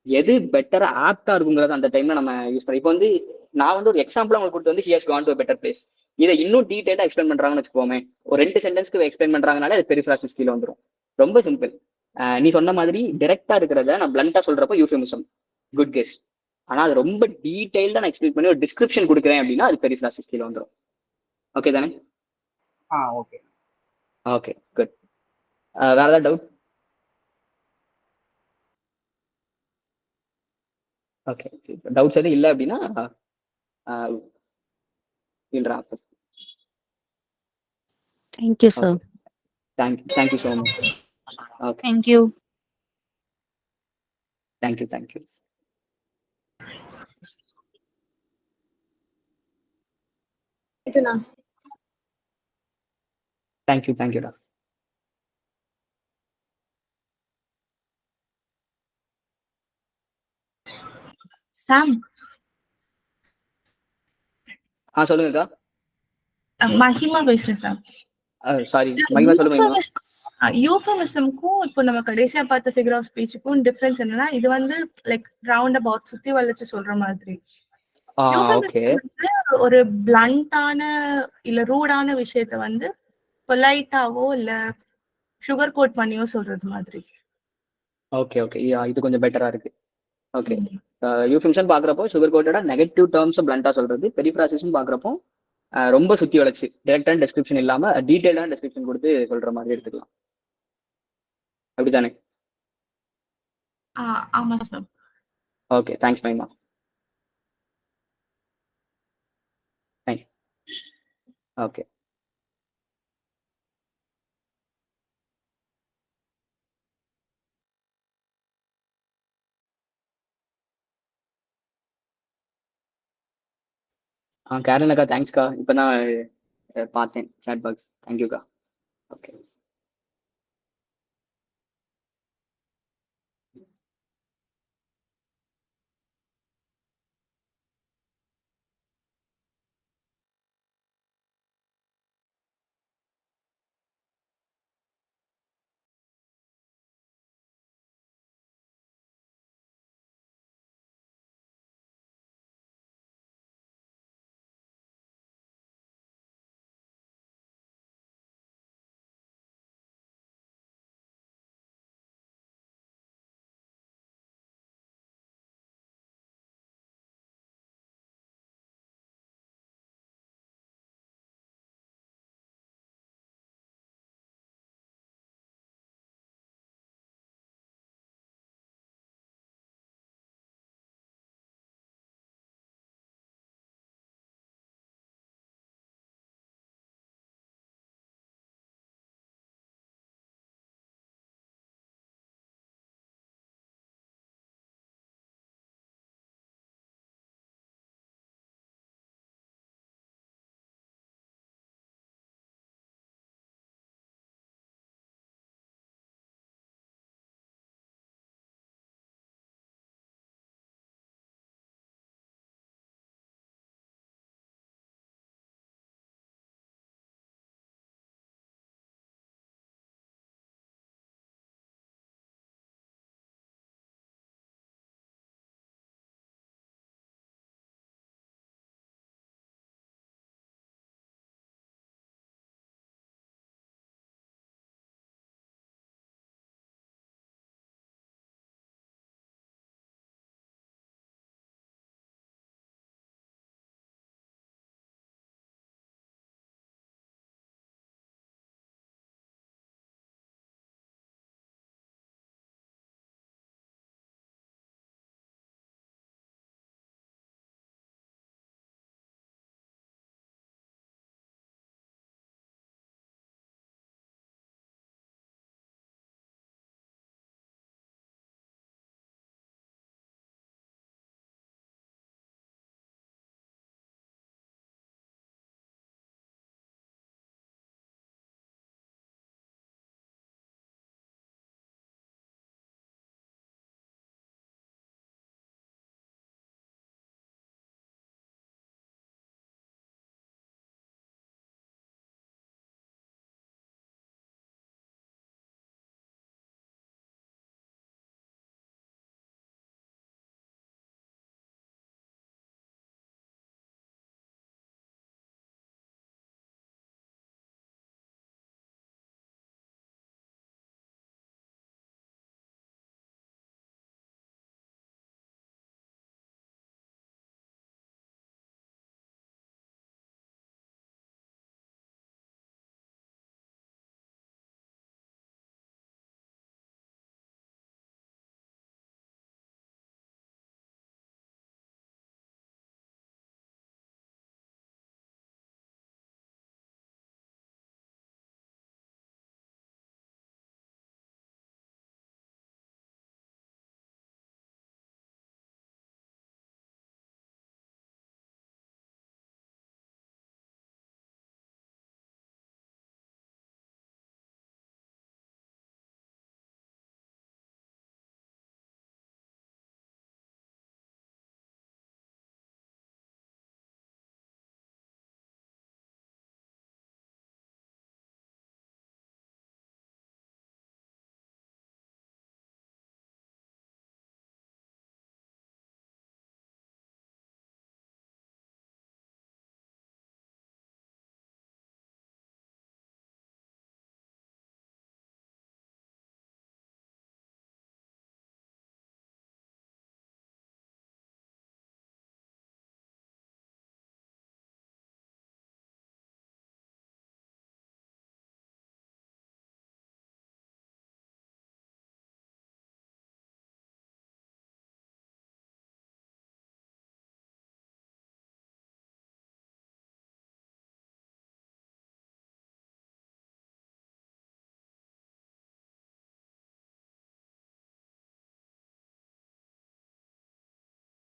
எது பெட்டரா ஆப்டா இருக்குங்கிறது அந்த டைம்ல நம்ம யூஸ் பண்ணி. இப்போ வந்து நான் வந்து ஒரு எக்ஸாம்பிள் உங்களுக்கு கொடுத்து வந்து he has gone to a better place, இதை இன்னும் டீடைலா எக்ஸ்பிளைன் பண்றாங்கன்னு வச்சுக்கோமே, ஒரு 2 சென்டென்ஸ்க்கு எக்ஸ்பிளைன் பண்றாங்கனாலே அது பெரிஃப்ராசிஸ் கீழே வந்துடும். ரொம்ப சிம்பிள். நீ சொன்ன மாதிரி டைரக்டா இருக்கிறத நான் பிளண்டா சொல்றப்போ யூஃபிமிசம், குட் கெஸ். ஆனா அது ரொம்ப டீடைல்டா நான் எக்ஸ்பிளைன் பண்ணி ஒரு டிஸ்கிரிப்ஷன் கொடுக்குறேன் அப்படின்னா அது பெரிஃப்ராசிஸ் கீழே வந்துடும். ஓகே தானே? Okay okay good. வேற ஏதாவது டவுட்? ஓகே, டவுட்ஸ் எதுவும் இல்லை அப்படின்னா Thank you, sir. Thank you so much. Okay, Thank you. Thank you. தேங்க்யூடா. சாம், சொல்லுங்கக்கா. மஹிமா பேசுறேன் சார். சாரி மகிமா, சொல்லுங்க. யூஃபமிசம்க்கும் இப்போ நம்ம கடைசியா பார்த்த ஃபிகர் ஆஃப் ஸ்பீச்சுக்கும் டிஃபரன்ஸ் என்னன்னா, இது வந்து லைக் ரவுண்ட் அபவுட் சுத்தி வளைச்சு சொல்ற மாதிரி. ஓகே, ஒரு பிளண்டான இல்ல ரூடான விஷயத்த வந்து பொலைட்டாவோ இல்ல சுகர் கோட் பண்ணியோ சொல்றது மாதிரி. ஓகே, இது கொஞ்சம் பெட்டரா இருக்கு. ஓகே, யூஃபிமிசம் பாக்குறப்போ சுகர் கோட்டடா நெகட்டிவ் டேர்ம்ஸ் பிளண்டா சொல்றது, பெரிஃப்ராசிஸ் பாக்குறப்போ ரொம்ப சுத்தி வளைச்சு டைரக்டான டெஸ்கிரிப்ஷன் இல்லாம டீடைல்டான டெஸ்கிரிப்ஷன் கொடுத்து சொல்ற மாதிரி எடுத்துக்கலாம். அப்படித்தானே? ஆமா சார். ஓகே, தேங்க்ஸ் மைமா. ஓகே. கேரன் அக்கா தேங்க்ஸ்க்கா, இப்போ தான் பார்த்தேன் சாட் பாக்ஸ். தேங்க்யூக்கா. ஓகே.